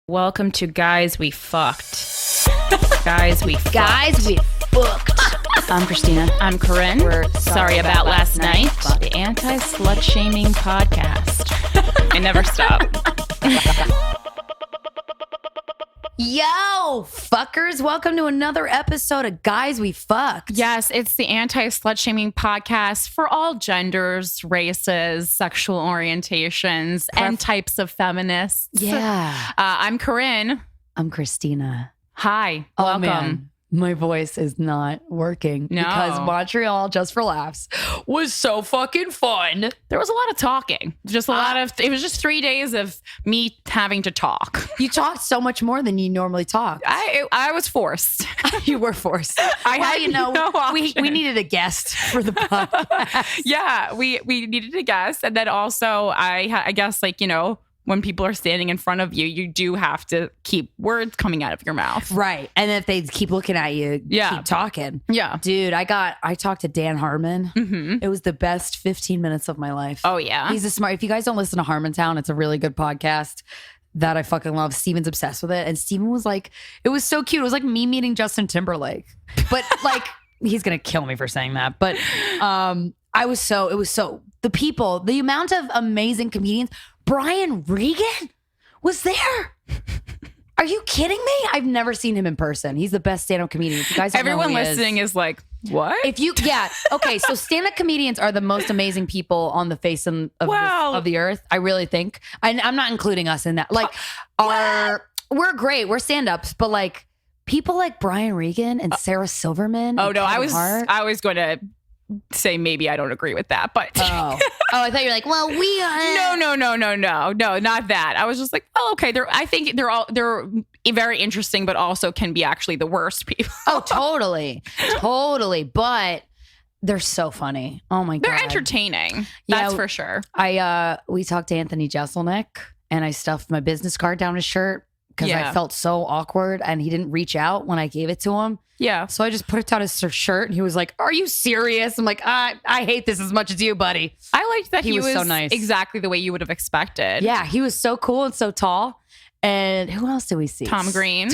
Welcome to Guys We Fucked. Guys We Fucked. Guys We Fucked. I'm Christina. I'm Corinne. We're sorry about last night. The anti-slut shaming podcast. I never stop. Yo, fuckers. Welcome to another episode of Guys We Fucked. Yes, it's the anti-slut shaming podcast for all genders, races, sexual orientations, and types of feminists. Yeah. I'm Corinne. I'm Christina. Hi. Oh, Welcome. man. My voice is not working because Montreal, just for laughs, was so fucking fun. There was a lot of talking. Just a lot of, it was just 3 days of me having to talk. You talked so much more than you normally talk. I was forced. You were forced. I had no option. we needed a guest for the podcast. Yeah, we needed a guest. And then also, I guess, like, you know, when people are standing in front of you, you do have to keep words coming out of your mouth. Right. And if they keep looking at you, keep talking. Yeah. Dude, I talked to Dan Harmon. Mm-hmm. It was the best 15 minutes of my life. Oh, yeah. He's a smart. If you guys don't listen to Harmontown, it's a really good podcast that I fucking love. Steven's obsessed with it. And Steven was like, it was so cute. It was like me meeting Justin Timberlake. But like, he's going to kill me for saying that. But it was so, the amount of amazing comedians. Brian Regan was there. Are you kidding me? I've never seen him in person. He's the best stand-up comedian. If you guys don't know Everyone who he listening is like, what? Okay, so stand-up comedians are the most amazing people on the face of the earth. I really think. I'm not including us in that. Like, we're great. We're stand-ups, but like people like Brian Regan and Sarah Silverman. Oh no, I was going to say maybe I don't agree with that, but I thought you were like, well, we no, not that. I was just like, oh, okay. I think they're very interesting, but also can be actually the worst people. Oh, totally, but they're so funny. Oh my god, they're entertaining. That's for sure. We talked to Anthony Jeselnik, and I stuffed my business card down his shirt because I felt so awkward, and he didn't reach out when I gave it to him. Yeah. So I just put it down his shirt, and he was like, are you serious? I'm like, I hate this as much as you, buddy. I liked that he was so nice. Exactly the way you would have expected. Yeah, he was so cool and so tall. And who else did we see? Tom Green.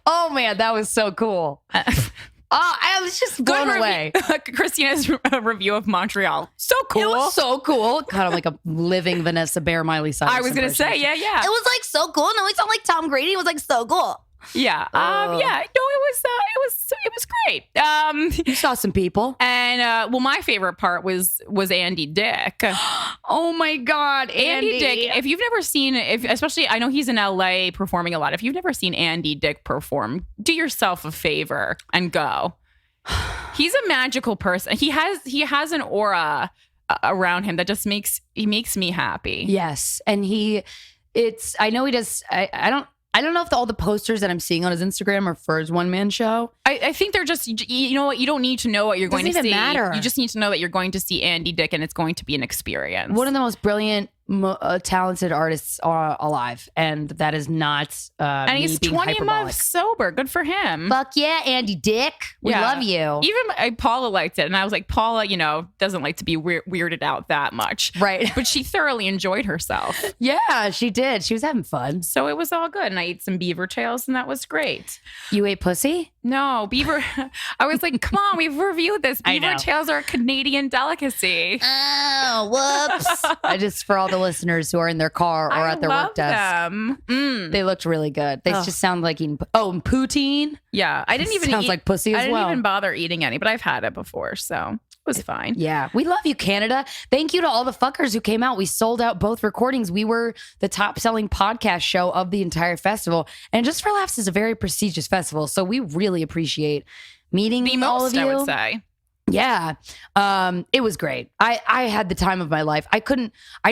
Oh, man, that was so cool. I was just blown away. Christina's review of Montreal. So cool. It was so cool. Kind of like a living Vanessa Bayer Miley Cyrus. I was going to say, yeah. It was like so cool. No, he sounded like Tom Green. He was like so cool. Yeah. No, it was great. You saw some people. And my favorite part was Andy Dick. Oh my God, Andy Dick. If you've never seen, especially I know he's in LA performing a lot. If you've never seen Andy Dick perform, do yourself a favor and go. He's a magical person. He has an aura around him that just makes me happy. Yes. And I know he does. I don't know if all the posters that I'm seeing on his Instagram are for his one-man show. I think they're just, you know what? You don't need to know what you're going to see. Doesn't even matter. You just need to know that you're going to see Andy Dick and it's going to be an experience. One of the most brilliant, talented artists are alive. And that is not and he's 20 hyperbolic. months sober. Good for him. Fuck yeah, Andy Dick. We love you. Even Paula liked it. And I was like, Paula, doesn't like to be weirded out that much. Right. But she thoroughly enjoyed herself. Yeah, she did. She was having fun. So it was all good. And I ate some beaver tails and that was great. You ate pussy? No, beaver. I was like, come on, we've reviewed this. Beaver tails are a Canadian delicacy. Oh, whoops. Just for all the listeners who are in their car or at their work desk. They looked really good. They just sound like eating. Poutine? Yeah. I didn't even sounds like pussy as well. I didn't even bother eating any, but I've had it before. So it was fine. Yeah. We love you, Canada. Thank you to all the fuckers who came out. We sold out both recordings. We were the top selling podcast show of the entire festival. And Just for Laughs is a very prestigious festival. So we really appreciate meeting all of you. I would say. Yeah. It was great. I had the time of my life. I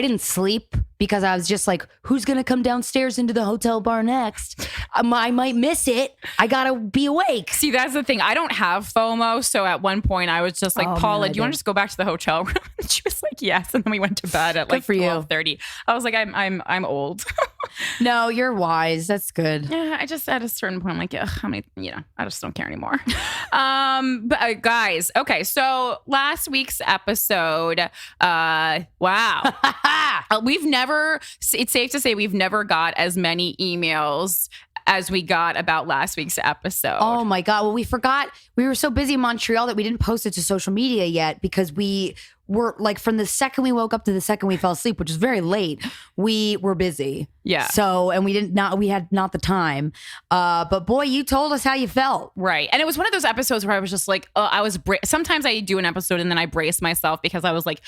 didn't sleep because I was just like, who's going to come downstairs into the hotel bar next? I might miss it. I got to be awake. See, that's the thing. I don't have FOMO. So at one point I was just like, Paula, do you want to just go back to the hotel room? And she was like, yes. And then we went to bed at like 12:30. I was like, I'm old. No, you're wise. That's good. Yeah. I just at a certain point, I'm like, how many, I just don't care anymore. But guys, okay. So last week's episode, wow. We've never it's safe to say we've never got as many emails as we got about last week's episode. Oh my God. Well, we forgot. We were so busy in Montreal that we didn't post it to social media yet because we were like from the second we woke up to the second we fell asleep, which is very late, we were busy. Yeah. So, and we had not the time. But boy, you told us how you felt. Right. And it was one of those episodes where I was just like, sometimes I do an episode and then I brace myself because I was like,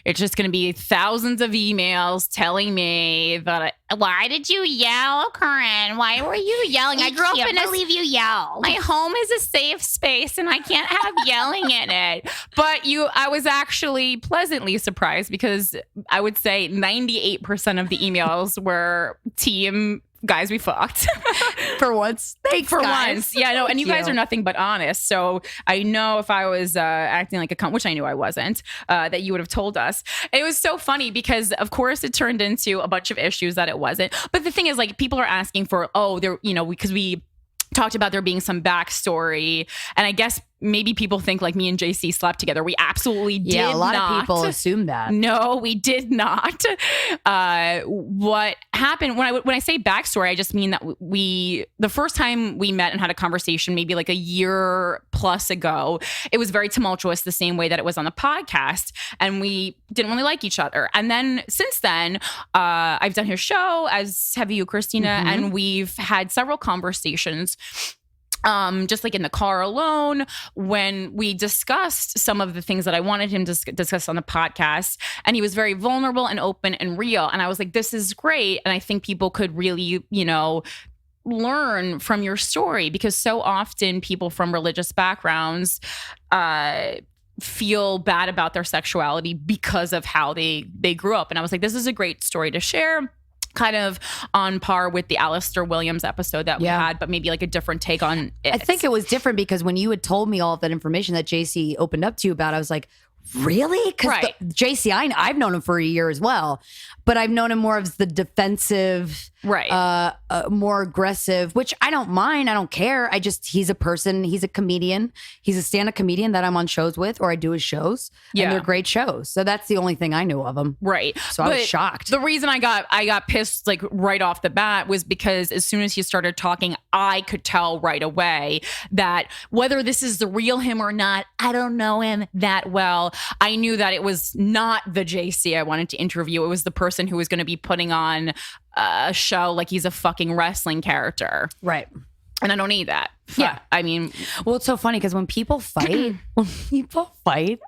it's just going to be thousands of emails telling me that why did you yell, Corinne? Why were you yelling? I grew up in believe you yell. My home is a safe space and I can't have yelling in it. But I was actually pleasantly surprised because I would say 98% of the emails were team guys, we fucked. For once. Thanks, For guys. once. Yeah, no, and you guys are nothing but honest. So I know if I was acting like a cunt, which I knew I wasn't, that you would have told us. It was so funny because, of course, it turned into a bunch of issues that it wasn't. But the thing is, like, people are asking for, because we talked about there being some backstory. And I guess maybe people think like me and JC slept together. We absolutely did not. Yeah, a lot of people assume that. No, we did not. What happened when I say backstory, I just mean that the first time we met and had a conversation, maybe like a year plus ago, it was very tumultuous, the same way that it was on the podcast, and we didn't really like each other. And then since then, I've done his show, as have you, Christina, and we've had several conversations. Just like in the car alone, when we discussed some of the things that I wanted him to discuss on the podcast, and he was very vulnerable and open and real. And I was like, this is great. And I think people could really, learn from your story, because so often people from religious backgrounds, feel bad about their sexuality because of how they grew up. And I was like, this is a great story to share. Kind of on par with the Alistair Williams episode that we had, but maybe like a different take on it. I think it was different because when you had told me all of that information that JC opened up to you about, I was like, really? Because JC, I've known him for a year as well, but I've known him more as the defensive, more aggressive, which I don't mind. I don't care. He's a person. He's a comedian. He's a stand-up comedian that I'm on shows with, or I do his shows. Yeah. And they're great shows. So that's the only thing I knew of him. Right. So I was shocked. The reason I got pissed like right off the bat was because as soon as he started talking, I could tell right away that whether this is the real him or not, I don't know him that well. I knew that it was not the JC I wanted to interview. It was the person who was going to be putting on a show like he's a fucking wrestling character. Right. And I don't need that. Yeah. I mean, well, it's so funny because when people fight,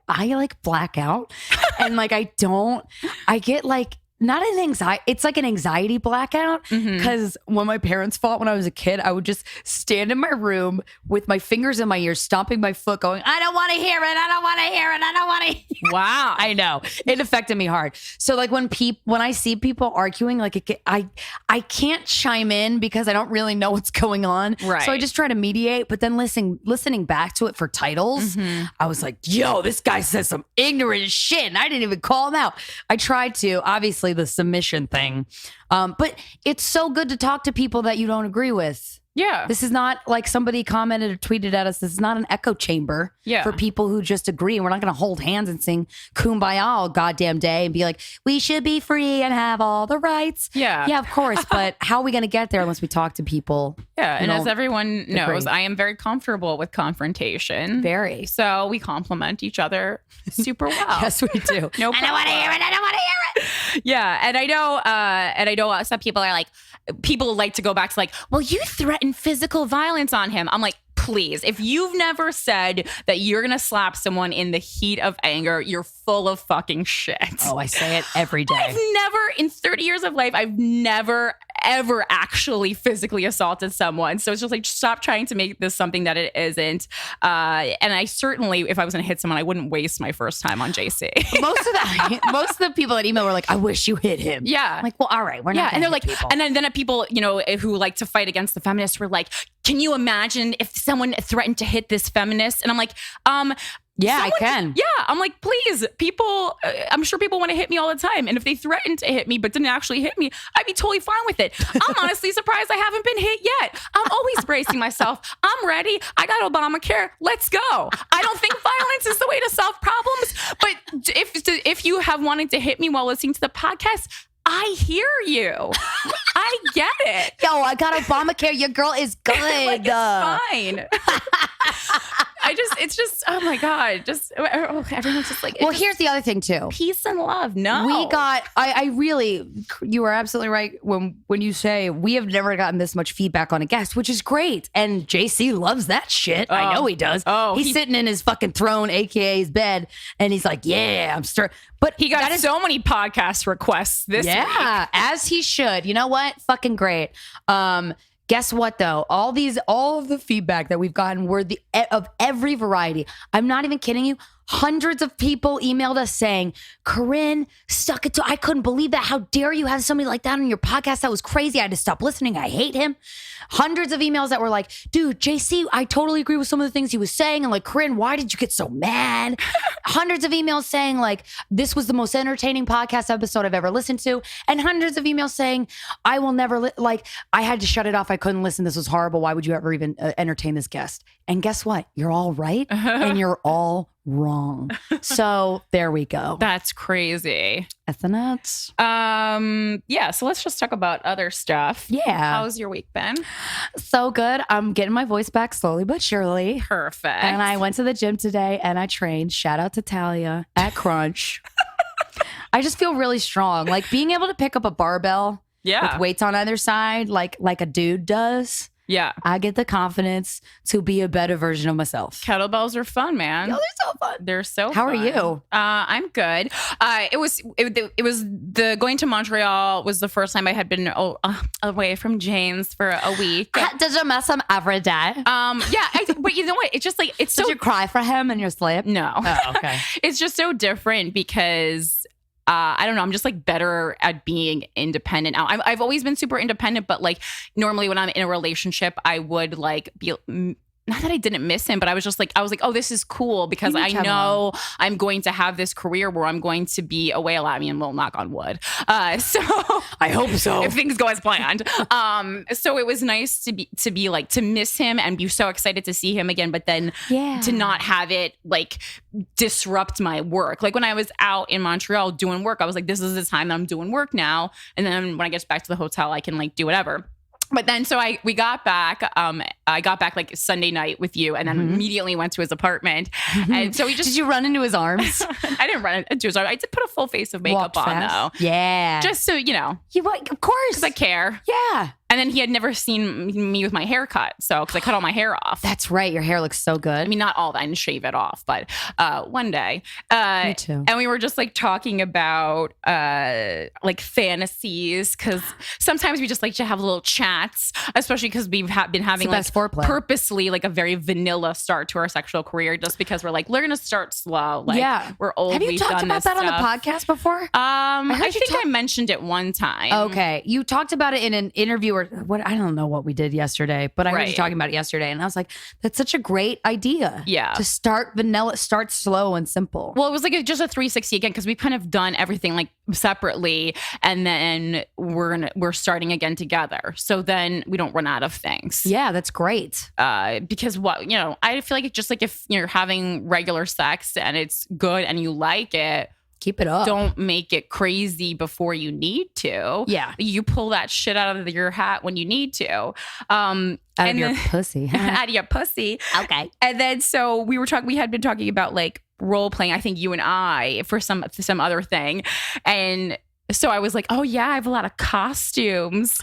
I like black out. And like, I get like, not an anxiety. It's like an anxiety blackout. Because when my parents fought when I was a kid, I would just stand in my room with my fingers in my ears, stomping my foot, going, I don't want to hear it. I don't want to hear it. I don't want to hear it. Wow. I know. It affected me hard. So like when I see people arguing, like I can't chime in because I don't really know what's going on. Right. So I just try to mediate. But then listening back to it for titles, I was like, yo, this guy says some ignorant shit. And I didn't even call him out. I tried to, obviously, the submission thing. But it's so good to talk to people that you don't agree with. Yeah. This is not like somebody commented or tweeted at us. This is not an echo chamber for people who just agree. And we're not going to hold hands and sing Kumbaya all goddamn day and be like, we should be free and have all the rights. Yeah. Yeah, of course. But how are we going to get there unless we talk to people? Yeah. And as everyone knows, I am very comfortable with confrontation. Very. So we compliment each other super well. Yes, we do. No problem. I don't want to hear it. I don't want to hear it. Yeah. And I know some people are like, people like to go back to like, well, you threatened physical violence on him. I'm like, please, if you've never said that you're going to slap someone in the heat of anger, you're full of fucking shit. Oh, I say it every day. I've never, in 30 years of life, I've never, ever actually physically assaulted someone. So it's just like, stop trying to make this something that it isn't. And I certainly, if I was going to hit someone, I wouldn't waste my first time on JC. Most of the people that email were like, I wish you hit him. Yeah. I'm like, well, all right, we're not. And they're like, people. and then people, who like to fight against the feminists were like, can you imagine if someone threatened to hit this feminist? And I'm like, yeah, I can. Yeah. I'm like, please, people, I'm sure people want to hit me all the time. And if they threatened to hit me, but didn't actually hit me, I'd be totally fine with it. I'm honestly surprised I haven't been hit yet. I'm always bracing myself. I'm ready. I got Obamacare. Let's go. I don't think violence is the way to solve problems. But if you have wanted to hit me while listening to the podcast, I hear you. I get it. Yo, I got Obamacare. Your girl is good. Like, it's fine. It's just, oh my God. Just, everyone's just like, well, here's the other thing too. Peace and love. No. We got, I really, you are absolutely right when you say we have never gotten this much feedback on a guest, which is great. And JC loves that shit. I know he does. Oh, he's sitting in his fucking throne, AKA his bed, and he's like, yeah, I'm starting. But he got so many podcast requests this week. Yeah, as he should. You know what? Fucking great. Guess what though? All of the feedback that we've gotten were of every variety. I'm not even kidding you. Hundreds of people emailed us saying, Corinne, stuck it to, I couldn't believe that. How dare you have somebody like that on your podcast? That was crazy. I had to stop listening. I hate him. Hundreds of emails that were like, dude, JC, I totally agree with some of the things he was saying. And like, Corinne, why did you get so mad? Hundreds of emails saying like, this was the most entertaining podcast episode I've ever listened to. And hundreds of emails saying, I will never, I had to shut it off. I couldn't listen. This was horrible. Why would you ever even entertain this guest? And guess what? You're all right. And you're all wrong. So there we go. That's crazy. Isn't it? Yeah. So let's just talk about other stuff. Yeah. How's your week been? So good. I'm getting my voice back slowly but surely. Perfect. And I went to the gym today and I trained. Shout out to Talia at Crunch. I just feel really strong. Like being able to pick up a barbell with weights on either side, like a dude does. Yeah. I get the confidence to be a better version of myself. Kettlebells are fun, man. Yo, they're so fun. They're so How fun. are you? I'm good. It was the going to Montreal was the first time I had been away from James for a week. Did you miss him every day? Yeah. But you know what? It's just like, it's Did you cry for him in your sleep? No. Oh, okay. It's just so different because I don't know. I'm just like better at being independent now. I've always been super independent, but like normally when I'm in a relationship, I would like be. Not that I didn't miss him, but I was like, oh, this is cool because I know I'm going to have this career where I'm going to be away a lot. I mean, we'll knock on wood. So I hope so. If things go as planned. So it was nice to be like, to miss him and be so excited to see him again, but then to not have it like disrupt my work. Like when I was out in Montreal doing work, I was like, this is the time that I'm doing work now. And then when I get back to the hotel, I can like do whatever. But then, so we got back. I got back like Sunday night with you, and then immediately went to his apartment. And so we just did you run into his arms? I didn't run into his arms. I did put a full face of makeup on though. Yeah, just so you know. Of course, because I care. Yeah. And then he had never seen me with my hair cut. So, because I cut all my hair off. That's right. Your hair looks so good. I mean, not all of it. I didn't shave it off, but one day. Me too. And we were just like talking about like fantasies. Because sometimes we just like to have little chats, especially because we've been having like purposely like a very vanilla start to our sexual career just because we're like, we're going to start slow. Like, we're old. Have you talked about that on the podcast before? I think I mentioned it one time. Okay. You talked about it in an interview or what, I don't know what we did yesterday, but I heard you talking about it yesterday and I was like, that's such a great idea. Yeah. To start vanilla, start slow and simple. Well, it was like just a 360 again, because we've kind of done everything like separately and then we're starting again together. So then we don't run out of things. Yeah, that's great. Because I feel like it's just like if you're having regular sex and it's good and you like it, keep it up. Don't make it crazy before you need to. Yeah. You pull that shit out of your hat when you need to. Out of your pussy. Out of your pussy. Okay. And then so we had been talking about like role playing, I think you and I, for some other thing. And so I was like, oh yeah, I have a lot of costumes,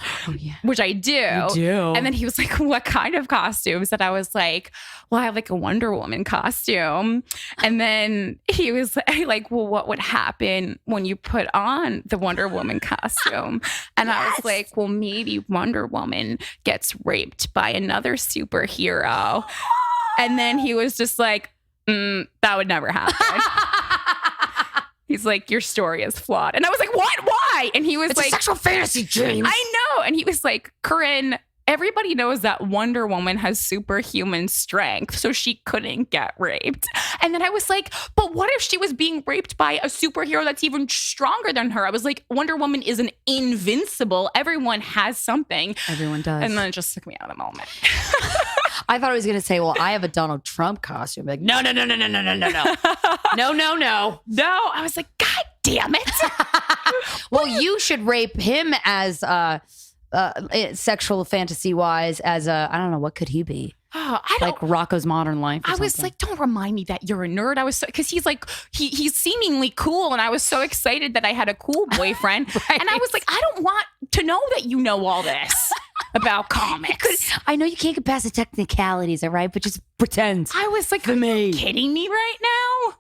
which I do. You do. And then he was like, what kind of costumes? And I was like, well, I have like a Wonder Woman costume. And then he was like, well, what would happen when you put on the Wonder Woman costume? And I was like, well, maybe Wonder Woman gets raped by another superhero. And then he was just like, that would never happen. He's like, your story is flawed. And I was like, what? Why? And he was it's like, a sexual fantasy, James. I know. And he was like, Corinne, everybody knows that Wonder Woman has superhuman strength, so she couldn't get raped. And then I was like, but what if she was being raped by a superhero that's even stronger than her? I was like, Wonder Woman isn't invincible. Everyone has something. Everyone does. And then it just took me out of the moment. I thought he was going to say, well, I have a Donald Trump costume. Like, no. No. No, I was like, God damn it. Well, you should rape him as sexual fantasy wise as I don't know, what could he be? Oh, I don't. Like Rocco's Modern Life. I was like, don't remind me that you're a nerd. I was so, because he's like, he's seemingly cool. And I was so excited that I had a cool boyfriend. Right. And I was like, I don't want to know that you know all this about comics. I know you can't get past the technicalities, all right? But just pretend. I was like, For are me. you kidding me right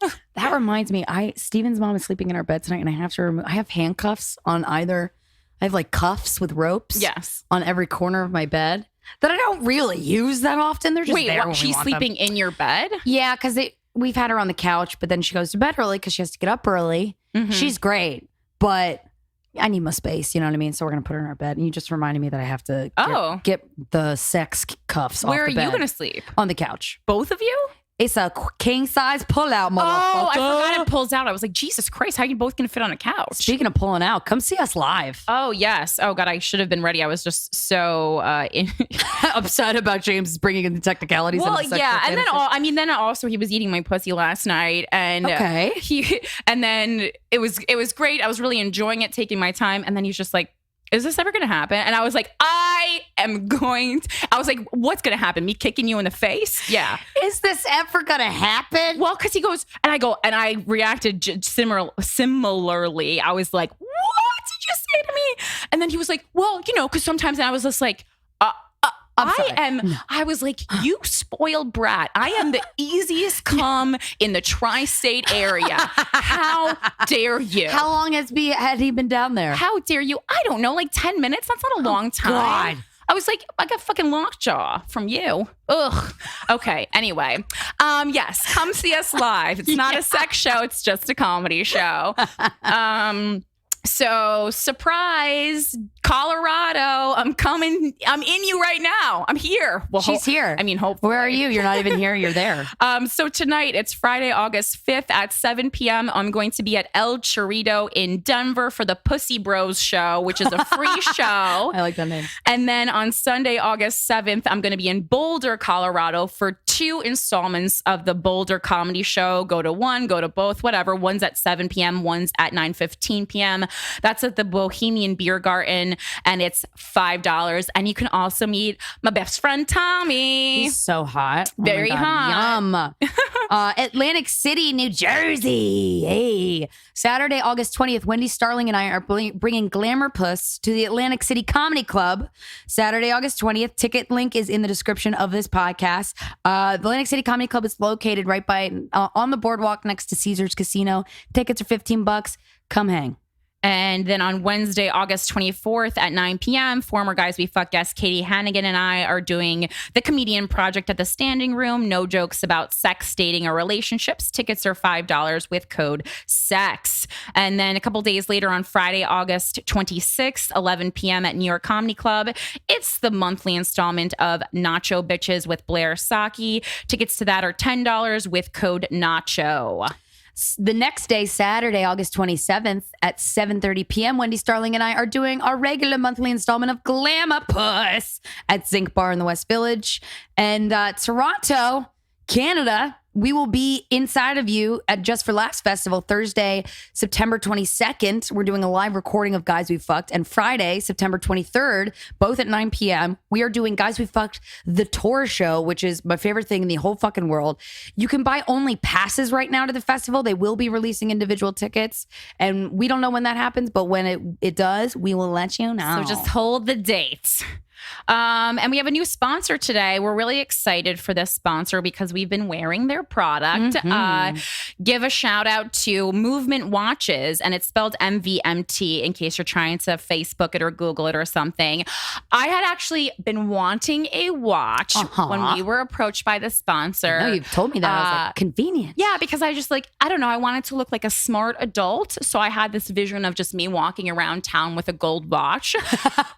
now? That reminds me, Steven's mom is sleeping in our bed tonight, and I have to I have handcuffs on either. I have like cuffs with ropes. Yes. On every corner of my bed that I don't really use that often. They're just Wait, there what, when we she's want them. sleeping in your bed? Yeah, because we've had her on the couch, but then she goes to bed early because she has to get up early. Mhm. She's great, but I need my space. You know what I mean? So we're gonna put her in our bed, and you just reminded me that I have to get the sex cuffs. Where off are the bed. you going to sleep? On the couch. Both of you? It's a king size pull out, motherfucker. Oh, I forgot it pulls out. I was like, Jesus Christ, how are you both going to fit on a couch? Speaking of pulling out, come see us live. Oh, yes. Oh, God, I should have been ready. I was just so Upset about James bringing in the technicalities. Well, of the yeah. sexual And then fantasy. also he was eating my pussy last night. And Okay. and then it was great. I was really enjoying it, taking my time. And then he's just like, is this ever going to happen? And I was like, I was like, what's going to happen? Me kicking you in the face? Yeah. Is this ever gonna happen? Well, because he goes, and I reacted similarly. I was like, what did you say to me? And then he was like, well, because sometimes, and I was just like, I was like, you spoiled brat. I am the easiest cum in the tri-state area. How dare you? How long had he been down there? How dare you? I don't know, like 10 minutes. That's not a long time. God. I was like, I got fucking lockjaw from you. Ugh. Okay. Anyway, yes, come see us live. It's not a sex show. It's just a comedy show. So surprise, Colorado. I'm coming. I'm in you right now. I'm here. Well, She's here. I mean, hopefully. Where are you? You're not even here. You're there. So tonight, it's Friday, August 5th at 7 p.m. I'm going to be at El Chorrito in Denver for the Pussy Bros show, which is a free show. I like that name. And then on Sunday, August 7th, I'm going to be in Boulder, Colorado for 2 installments of the Boulder Comedy Show. Go to one, go to both, whatever. One's at 7 p.m., one's at 9:15 p.m. That's at the Bohemian Beer Garden, and it's $5. And you can also meet my best friend, Tommy. He's so hot. Oh my Very God. hot. Yum. Atlantic City, New Jersey. Hey. Saturday, August 20th, Wendy Starling and I are bringing Glamour Puss to the Atlantic City Comedy Club. Saturday, August 20th. Ticket link is in the description of this podcast. The Atlantic City Comedy Club is located right by on the boardwalk next to Caesars Casino. Tickets are $15. Come hang. And then on Wednesday, August 24th at 9 p.m., former Guys We Fuck guest Katie Hannigan and I are doing the Comedian Project at the Standing Room. No jokes about sex, dating, or relationships. Tickets are $5 with code SEX. And then a couple days later on Friday, August 26th, 11 p.m. at New York Comedy Club, it's the monthly installment of Nacho Bitches with Blair Saki. Tickets to that are $10 with code NACHO. The next day, Saturday, August 27th at 7:30 p.m., Wendy Starling and I are doing our regular monthly installment of Glamour Puss at Zinc Bar in the West Village. And Toronto, Canada, we will be inside of you at Just for Laughs Festival Thursday, September 22nd. We're doing a live recording of Guys We Fucked. And Friday, September 23rd, both at 9 p.m., we are doing Guys We Fucked, the tour show, which is my favorite thing in the whole fucking world. You can buy only passes right now to the festival. They will be releasing individual tickets. And we don't know when that happens, but when it does, we will let you know. So just hold the dates. And we have a new sponsor today. We're really excited for this sponsor because we've been wearing their product. Give a shout out to Movement Watches, and it's spelled MVMT in case you're trying to Facebook it or Google it or something. I had actually been wanting a watch when we were approached by the sponsor. No, you've told me that. I was like, convenient. Yeah, because I just I don't know, I wanted to look like a smart adult. So I had this vision of just me walking around town with a gold watch.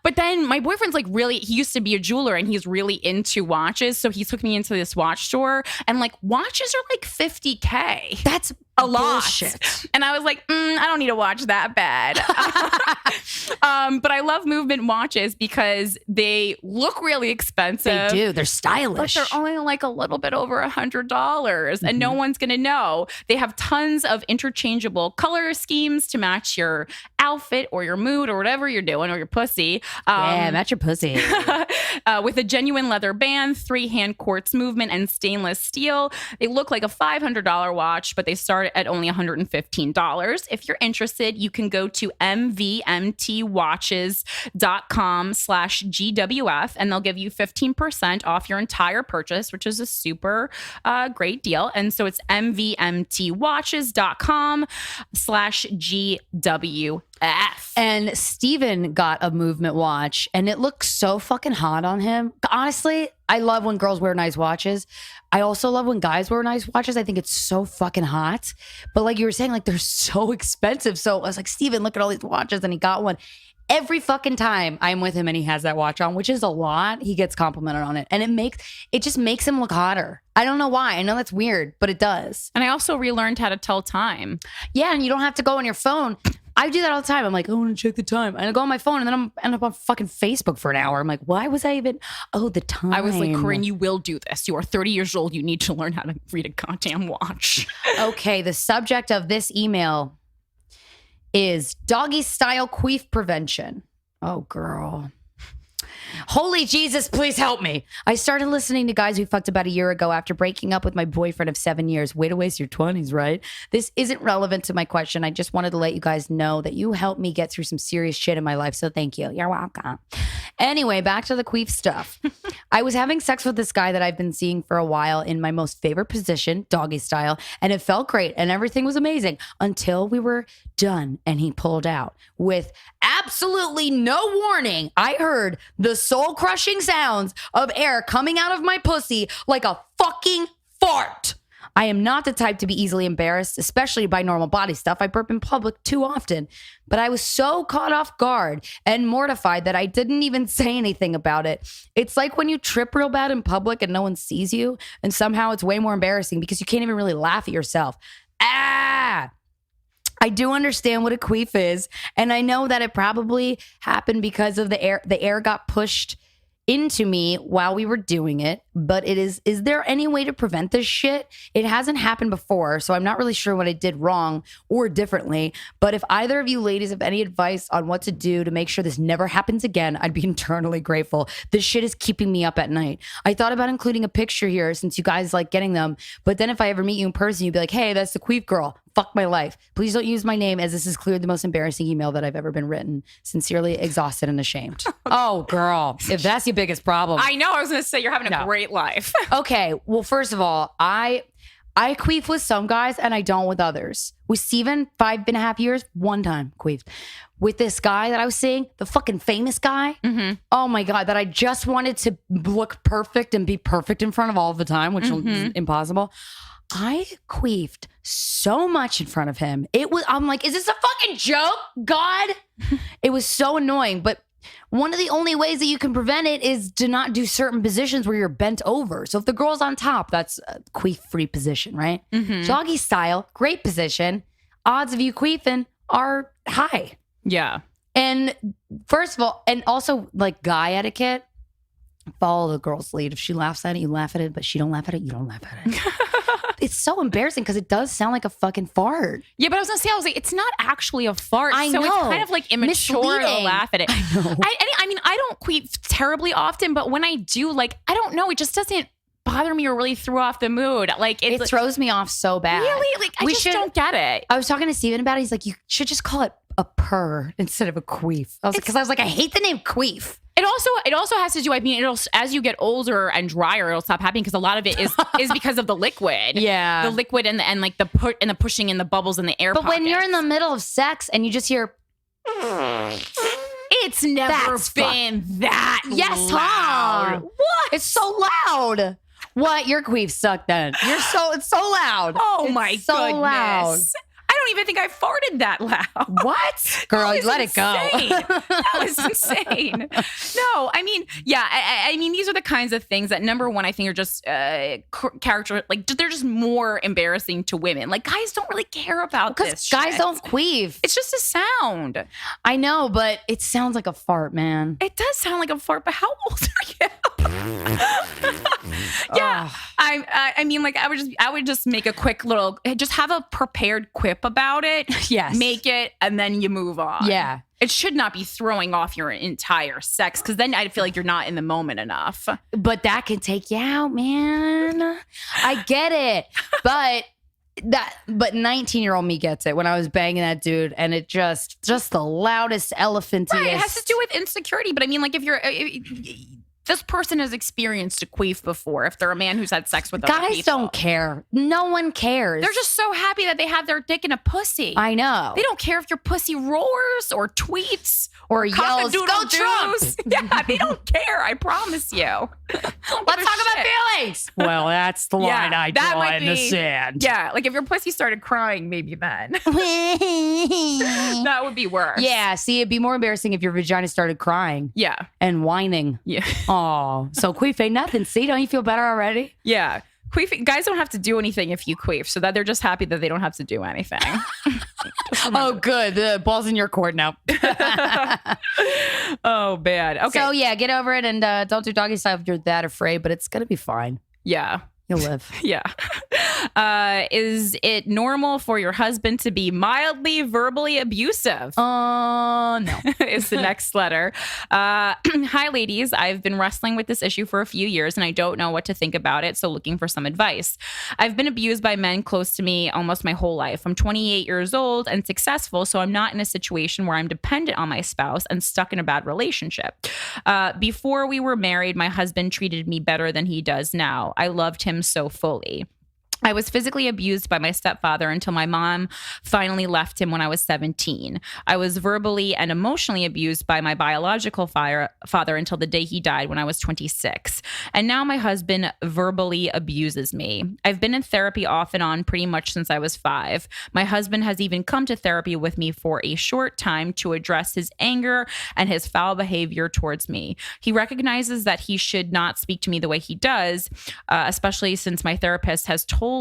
But then my boyfriend's he used to be a jeweler and he's really into watches. So he took me into this watch store and watches are $50K. That's a lot. Bullshit. And I was like, I don't need to watch that bad. But I love movement watches because they look really expensive. They do. They're But stylish. they're only like a little bit over $100 and no one's going to know. They have tons of interchangeable color schemes to match your outfit or your mood or whatever you're doing or your pussy. Yeah, match your pussy. With a genuine leather band, 3-hand quartz movement, and stainless steel. They look like a $500 watch, but they start at only $115. If you're interested, you can go to mvmtwatches.com/GWF and they'll give you 15% off your entire purchase, which is a super great deal. And so it's mvmtwatches.com/GWF. And Steven got a movement watch and it looks so fucking hot on him. Honestly, I love when girls wear nice watches. I also love when guys wear nice watches. I think it's so fucking hot. But like you were saying, like they're so expensive. So I was like, Steven, look at all these watches. And he got one. Every fucking time I'm with him and he has that watch on, which is a lot, he gets complimented on it. And it just makes him look hotter. I don't know why. I know that's weird, but it does. And I also relearned how to tell time. Yeah, and you don't have to go on your phone. I do that all the time. I'm like, I want to check the time. And I go on my phone and then I'm end up on fucking Facebook for an hour. I'm like, why was I even? Oh, the time. I was like, Corinne, you will do this. You are 30 years old. You need to learn how to read a goddamn watch. Okay, the subject of this email is doggy style queef prevention. Oh, girl. Holy Jesus, please help me. I started listening to Guys We Fucked about a year ago after breaking up with my boyfriend of 7 years. Way to waste your 20s, right? This isn't relevant to my question. I just wanted to let you guys know that you helped me get through some serious shit in my life. So thank you. You're welcome. Anyway, back to the queef stuff. I was having sex with this guy that I've been seeing for a while in my most favorite position, doggy style, and it felt great and everything was amazing until we were done and he pulled out. With absolutely no warning, I heard the soul-crushing sounds of air coming out of my pussy like a fucking fart. I am not the type to be easily embarrassed, especially by normal body stuff. I burp in public too often. But I was so caught off guard and mortified that I didn't even say anything about it. It's like when you trip real bad in public and no one sees you, and somehow it's way more embarrassing because you can't even really laugh at yourself. I do understand what a queef is, and I know that it probably happened because of the air got pushed into me while we were doing it, but is there any way to prevent this shit? It hasn't happened before, so I'm not really sure what I did wrong or differently, but if either of you ladies have any advice on what to do to make sure this never happens again, I'd be eternally grateful. This shit is keeping me up at night. I thought about including a picture here since you guys like getting them, but then if I ever meet you in person, you'd be like, hey, that's the queef girl. Fuck my life. Please don't use my name, as this is clearly the most embarrassing email that I've ever been written. Sincerely exhausted and ashamed. Oh, girl. If that's your biggest problem. I know. I was going to say, you're having a great life. Okay. Well, first of all, I queef with some guys and I don't with others. With Steven, 5.5 years, one time queefed. With this guy that I was seeing, the fucking famous guy. Mm-hmm. Oh my God, that I just wanted to look perfect and be perfect in front of all the time, which is impossible. I queefed so much in front of him. I'm like, is this a fucking joke? God? It was so annoying. But one of the only ways that you can prevent it is to not do certain positions where you're bent over. So if the girl's on top, that's a queef-free position, right? Mm-hmm. Doggy style, great position. Odds of you queefing are high. Yeah. And first of all, and also like guy etiquette, follow the girl's lead. If she laughs at it, you laugh at it. But she don't laugh at it, you don't laugh at it. It's so embarrassing because it does sound like a fucking fart. Yeah, but I was gonna say, it's not actually a fart. I so know. It's kind of like immature to Misleading. laugh at it. I know. I mean, I don't queef terribly often, but when I do, like, I don't know, it just doesn't bother me or really throw off the mood. Like It throws me off so bad. Really? Like, I just don't get it. I was talking to Steven about it. He's like, you should just call it a purr instead of a queef. I was like, I hate the name queef. It also has to do. I mean, as you get older and drier, it'll stop happening because a lot of it is because of the liquid. Yeah, the liquid and like the pushing and the bubbles in the air. But when you're in the middle of sex and you just hear, it's never been that yes, loud. What? It's so loud. What? Your queef sucked then. It's so loud. Oh it's my so goodness. loud. I don't even think I farted that loud. What? Girl, That was let it go. insane. That was insane. No, I mean, yeah, I mean, these are the kinds of things that, number one, I think are just character, like, they're just more embarrassing to women. Like, guys don't really care about this Because guys shit. don't queef. It's just a sound. I know, but it sounds like a fart, man. It does sound like a fart, but how old are you? Yeah, I mean, like, I would just make a quick little, just have a prepared quip about it. Yes. Make it, and then you move on. Yeah. It should not be throwing off your entire sex, because then I feel like you're not in the moment enough. But that can take you out, man. I get it. But 19-year-old me gets it when I was banging that dude, and it just the loudest elephantiest. Right, it has to do with insecurity. But I mean, like, this person has experienced a queef before, if they're a man who's had sex with other Guys people. don't care. No one cares. They're just so happy that they have their dick in a pussy. I know. They don't care if your pussy roars or tweets or yells, cock-a-doodle "Go Trump!" doos. Yeah, they don't care. I promise you. Let's talk about feelings. Well, that's the line Yeah, I that draw might in the be- sand. Yeah, like if your pussy started crying, maybe then that would be worse. Yeah, see, it'd be more embarrassing if your vagina started crying Yeah. and whining. Yeah. Oh, so queef ain't nothing. See, don't you feel better already? Yeah. Queef, guys don't have to do anything if you queef, so that they're just happy that they don't have to do anything. Oh, good. The ball's in your court now. Oh, bad. Okay. So, yeah, get over it and don't do doggy style if you're that afraid, but it's going to be fine. yeah. You'll live. Yeah. Is it normal for your husband to be mildly verbally abusive? No. Is the next letter. Hi, ladies. I've been wrestling with this issue for a few years and I don't know what to think about it, so looking for some advice. I've been abused by men close to me almost my whole life. I'm 28 years old and successful, so I'm not in a situation where I'm dependent on my spouse and stuck in a bad relationship. Before we were married, my husband treated me better than he does now. I loved him so fully. I was physically abused by my stepfather until my mom finally left him when I was 17. I was verbally and emotionally abused by my biological father until the day he died when I was 26. And now my husband verbally abuses me. I've been in therapy off and on pretty much since I was 5. My husband has even come to therapy with me for a short time to address his anger and his foul behavior towards me. He recognizes that he should not speak to me the way he does, especially since my therapist has told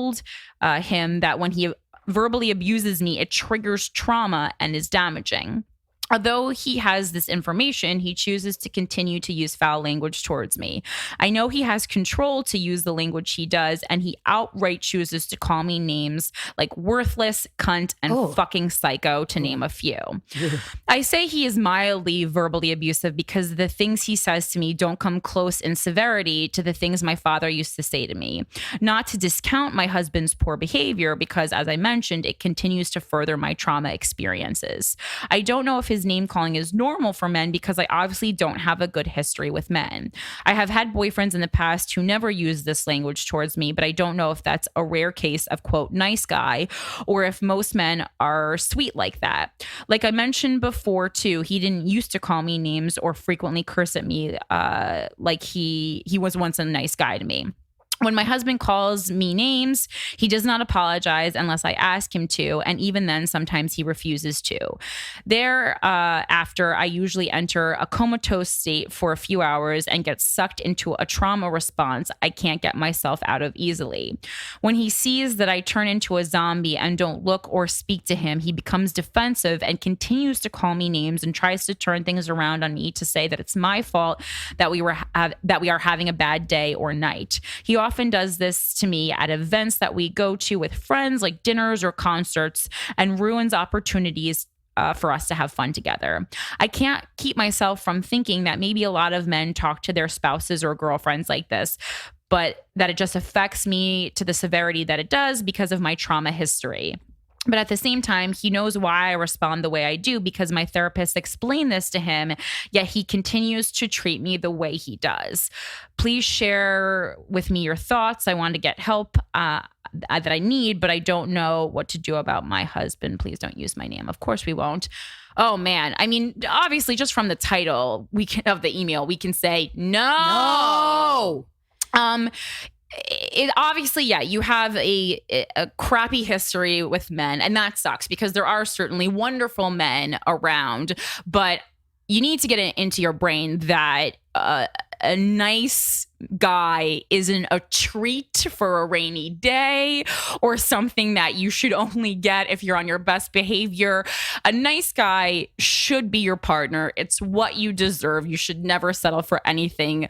him that when he verbally abuses me, it triggers trauma and is damaging. Although he has this information, he chooses to continue to use foul language towards me. I know he has control to use the language he does, and he outright chooses to call me names like worthless, cunt, and fucking psycho, to name a few. I say he is mildly verbally abusive because the things he says to me don't come close in severity to the things my father used to say to me. Not to discount my husband's poor behavior, because as I mentioned, it continues to further my trauma experiences. I don't know if his name calling is normal for men because I obviously don't have a good history with men. I have had boyfriends in the past who never used this language towards me, but I don't know if that's a rare case of, quote, nice guy, or if most men are sweet like that. Like I mentioned before too, he didn't used to call me names or frequently curse at me like he was once a nice guy to me. When my husband calls me names, he does not apologize unless I ask him to, and even then, sometimes he refuses to. Thereafter, I usually enter a comatose state for a few hours and get sucked into a trauma response I can't get myself out of easily. When he sees that I turn into a zombie and don't look or speak to him, he becomes defensive and continues to call me names and tries to turn things around on me to say that it's my fault that we are having a bad day or night. He often does this to me at events that we go to with friends, like dinners or concerts, and ruins opportunities for us to have fun together. I can't keep myself from thinking that maybe a lot of men talk to their spouses or girlfriends like this, but that it just affects me to the severity that it does because of my trauma history. But at the same time, he knows why I respond the way I do because my therapist explained this to him, yet he continues to treat me the way he does. Please share with me your thoughts. I want to get help that I need, but I don't know what to do about my husband. Please don't use my name. Of course we won't. Oh, man. I mean, obviously, just from the title of the email, we can say no. obviously, yeah, you have a crappy history with men, and that sucks because there are certainly wonderful men around, but you need to get it into your brain that a nice guy isn't a treat for a rainy day or something that you should only get if you're on your best behavior. A nice guy should be your partner. It's what you deserve. You should never settle for anything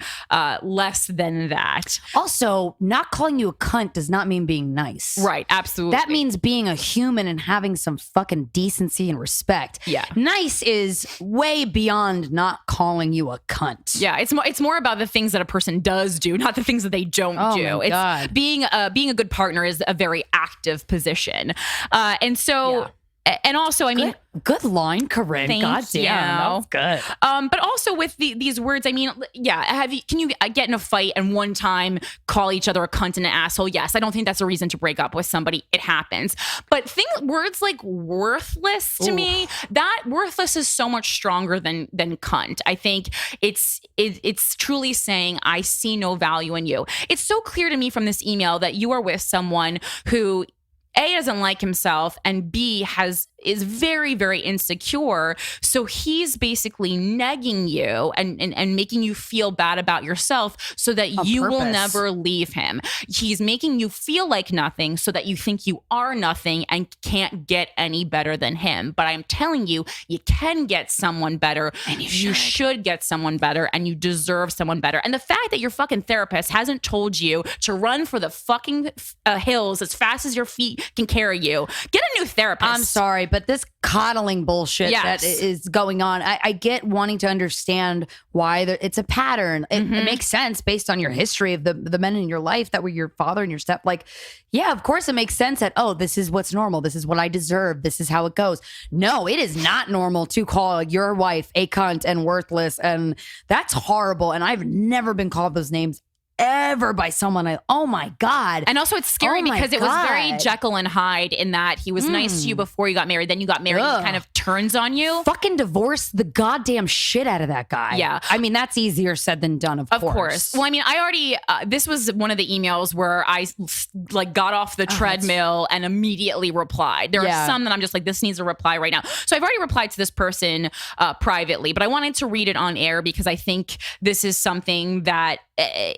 less than that. Also, not calling you a cunt does not mean being nice. Right, absolutely. That means being a human and having some fucking decency and respect. Yeah. Nice is way beyond not calling you a cunt. Yeah, it's more about the things that a person does do, not the things that they don't do. My It's God. being a good partner is a very active position. And so and also, I mean, good line, Corinne. Thank God damn, you. that's good. But also with these words, I mean, yeah, can you get in a fight and one time call each other a cunt and an asshole? Yes, I don't think that's a reason to break up with somebody. It happens. But words like worthless to me, that worthless is so much stronger than cunt. I think it's truly saying I see no value in you. It's so clear to me from this email that you are with someone who A, doesn't like himself, and B, is very, very insecure. So he's basically negging you and making you feel bad about yourself so that you will never leave him. He's making you feel like nothing so that you think you are nothing and can't get any better than him. But I'm telling you, you can get someone better. And you should get someone better, and you deserve someone better. And the fact that your fucking therapist hasn't told you to run for the fucking hills as fast as your feet can carry you, get a new therapist. I'm sorry, but this coddling bullshit that is going on, I get wanting to understand why it's a pattern. It makes sense based on your history of the men in your life that were your father and your step. Like, yeah, of course it makes sense that, oh, this is what's normal. This is what I deserve. This is how it goes. No, it is not normal to call your wife a cunt and worthless. And that's horrible. And I've never been called those names ever by someone. Oh my God. And also it's scary because it was very Jekyll and Hyde in that he was nice to you before you got married. Then you got married and he kind of turns on you. Fucking divorce the goddamn shit out of that guy. Yeah. I mean, that's easier said than done, of course. Well, I mean, I already, this was one of the emails where I got off the treadmill and immediately replied. There are some that I'm just like, this needs a reply right now. So I've already replied to this person privately, but I wanted to read it on air because I think this is something that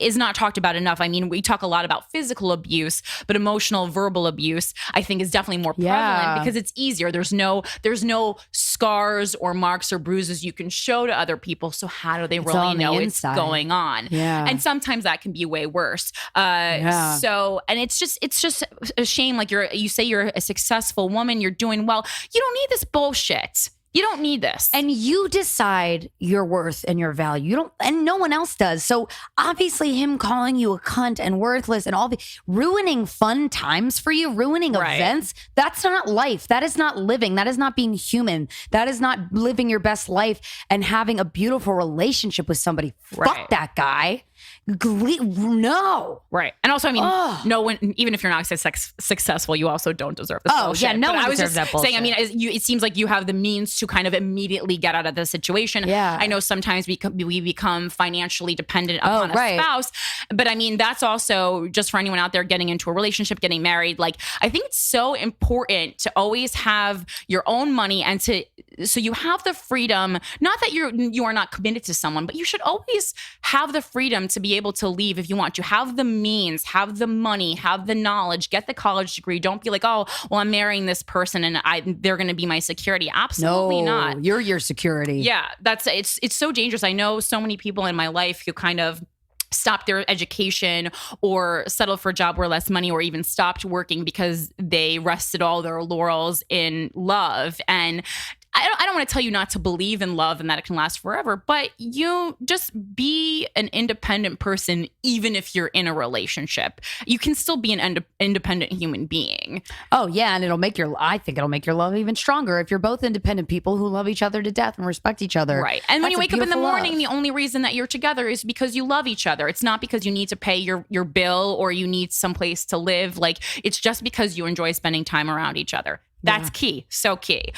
is not talked about enough. I mean, we talk a lot about physical abuse, but emotional, verbal abuse, I think, is definitely more prevalent because it's easier. There's no scars or marks or bruises you can show to other people. So how do they really know it's going on? Yeah. And sometimes that can be way worse. So, and it's just a shame. Like you say you're a successful woman, you're doing well. You don't need this bullshit. You don't need this. And you decide your worth and your value. You don't, and no one else does. So obviously him calling you a cunt and worthless and ruining fun times for you, ruining events, that's not life. That is not living. That is not being human. That is not living your best life and having a beautiful relationship with somebody. Fuck that guy. No. Right. And also, I mean, no one, even if you're not successful, you also don't deserve this bullshit. Yeah, no one deserves that bullshit. Saying, I mean, it seems like you have the means to kind of immediately get out of the situation. Yeah. I know sometimes we become financially dependent upon a spouse, but I mean, that's also just for anyone out there getting into a relationship, getting married. Like, I think it's so important to always have your own money and so you have the freedom, not that you are not committed to someone, but you should always have the freedom to be able to leave if you want to. Have the means, have the money, have the knowledge, get the college degree. Don't be like, oh, well, I'm marrying this person and they're going to be my security. Absolutely not. You're your security. Yeah, it's so dangerous. I know so many people in my life who kind of stopped their education or settled for a job where less money or even stopped working because they rested all their laurels in love. And I don't want to tell you not to believe in love and that it can last forever, but you just be an independent person even if you're in a relationship. You can still be an independent human being. Oh, yeah, and I think it'll make your love even stronger if you're both independent people who love each other to death and respect each other. Right. And when you wake up in the morning, the only reason that you're together is because you love each other. It's not because you need to pay your bill or you need someplace to live. Like, it's just because you enjoy spending time around each other. That's key. So key.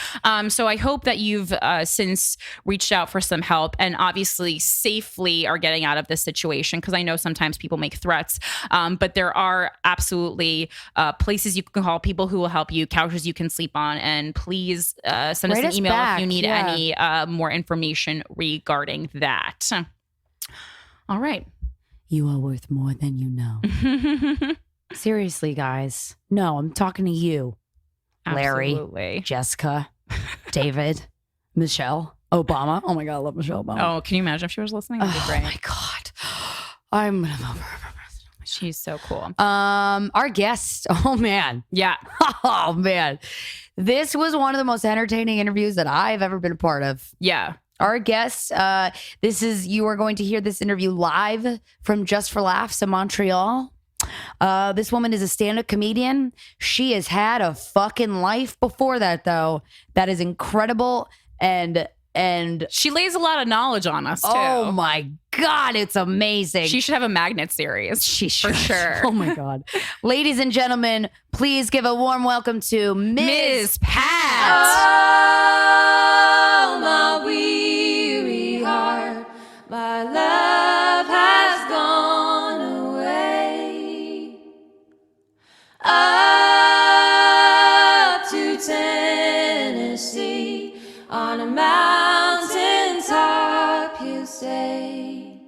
So I hope that you've since reached out for some help and obviously safely are getting out of this situation, because I know sometimes people make threats, but there are absolutely places you can call, people who will help you, couches you can sleep on, and please send us an email if you need any more information regarding that. All right. You are worth more than you know. Seriously, guys. No, I'm talking to you. Larry, Absolutely. Jessica, David, Michelle Obama. Oh my God, I love Michelle Obama. Oh, can you imagine if she was listening? That'd be Oh great. my God. I'm gonna vote for her. She's so cool. Our guest. Oh man. Yeah. Oh man. This was one of the most entertaining interviews that I've ever been a part of. Yeah. Our guest, you are going to hear this interview live from Just for Laughs in Montreal. This woman is a stand-up comedian. She has had a fucking life before that, though. That is incredible. And She lays a lot of knowledge on us, too. oh my God, it's amazing. She should have a magnet series. She for should. sure. Oh my God. Ladies and gentlemen, please give a warm welcome to Ms. Pat. Oh, my weary heart, my love has gone away. Up to Tennessee, on a mountain top, he'll stay.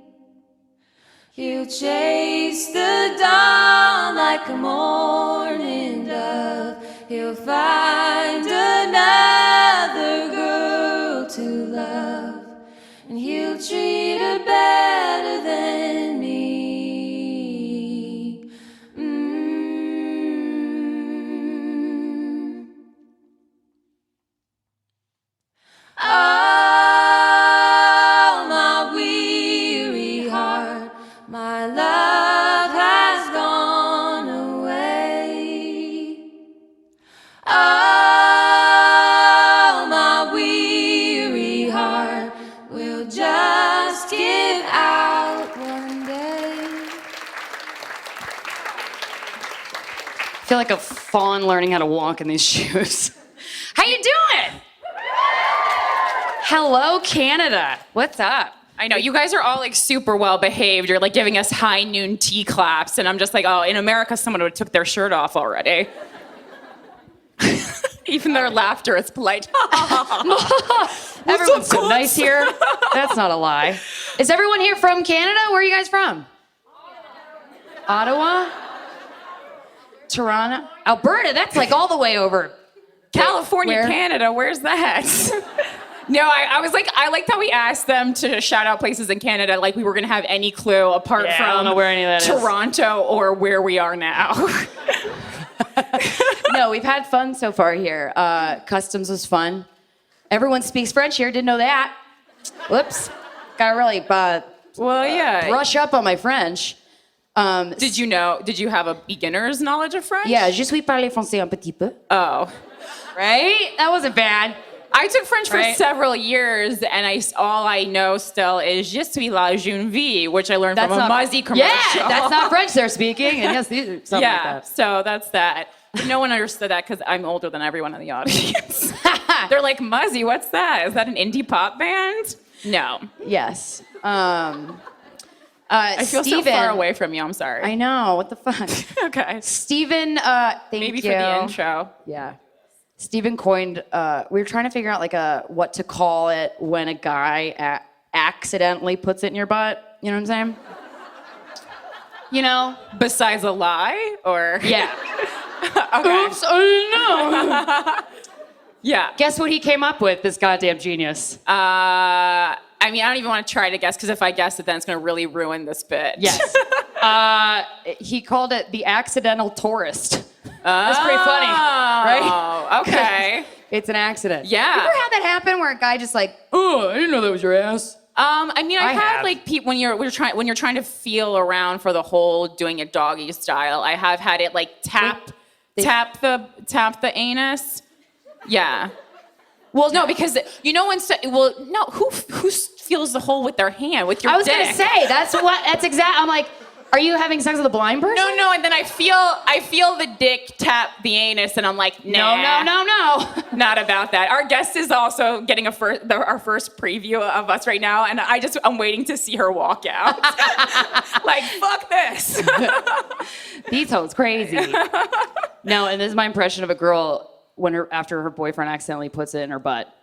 He'll chase the dawn like a morning dove. He'll find another girl to love, and he'll treat her better than me. Oh, my weary heart, my love has gone away. Oh, my weary heart will just give out one day. I feel like a fawn learning how to walk in these shoes. How you doing? Hello, Canada. What's up? I know. You guys are all like super well behaved. You're like giving us high noon tea claps. And I'm just like, oh, in America, someone would have took their shirt off already. Even their laughter is polite. Everyone's so nice here. That's not a lie. Is everyone here from Canada? Where are you guys from? Ottawa? Toronto? Alberta? That's like all the way over. California, Where? Canada, where's that? No, I was like, I liked how we asked them to shout out places in Canada, like we were gonna have any clue apart Yeah, I from don't know where any of that is. Toronto or where we are now. No, we've had fun so far here. Customs was fun. Everyone speaks French here. Didn't know that. Whoops. Got really Well, yeah. brush up on my French. Did you have a beginner's knowledge of French? Yeah, je suis parler français un petit peu. Oh. Right? That wasn't bad. I took French for Right. several years, and all I know still is "Je suis la jeune vie," which I learned from a Muzzy commercial. Yeah, that's not French they're speaking. And yes, something yeah, like that. so that's that. But no one understood that because I'm older than everyone in the audience. They're like, Muzzy, what's that? Is that an indie pop band? No. Yes. I feel so far away from you. I'm sorry. I know. What the fuck? Okay. Steven, thank Maybe you. for the intro. Yeah. Steven coined, we were trying to figure out like what to call it when a guy accidentally puts it in your butt. You know what I'm saying? You know? Besides a lie, or Yeah. okay. Oops, I didn't know. Yeah. Guess what he came up with, this goddamn genius? I mean, I don't even want to try to guess because if I guess it, then it's going to really ruin this bit. Yes. He called it the accidental tourist. That's pretty funny, right? Oh, okay. It's an accident. Yeah. You ever had that happen where a guy just like, oh, I didn't know that was your ass? I mean, I've I had have. like when you're trying to feel around for the whole doing it doggy style. I have had it like tap the anus. Yeah. Well, no, because you know who feels the hole with their hand with your I was dick? gonna say that's exact. I'm like, Are you having sex with a blind person? No, and then I feel the dick tap the anus, and I'm like, nah, No. not about that. Our guest is also getting our first preview of us right now, and I'm waiting to see her walk out. Like, fuck this. These hoes crazy. No, and this is my impression of a girl after her boyfriend accidentally puts it in her butt.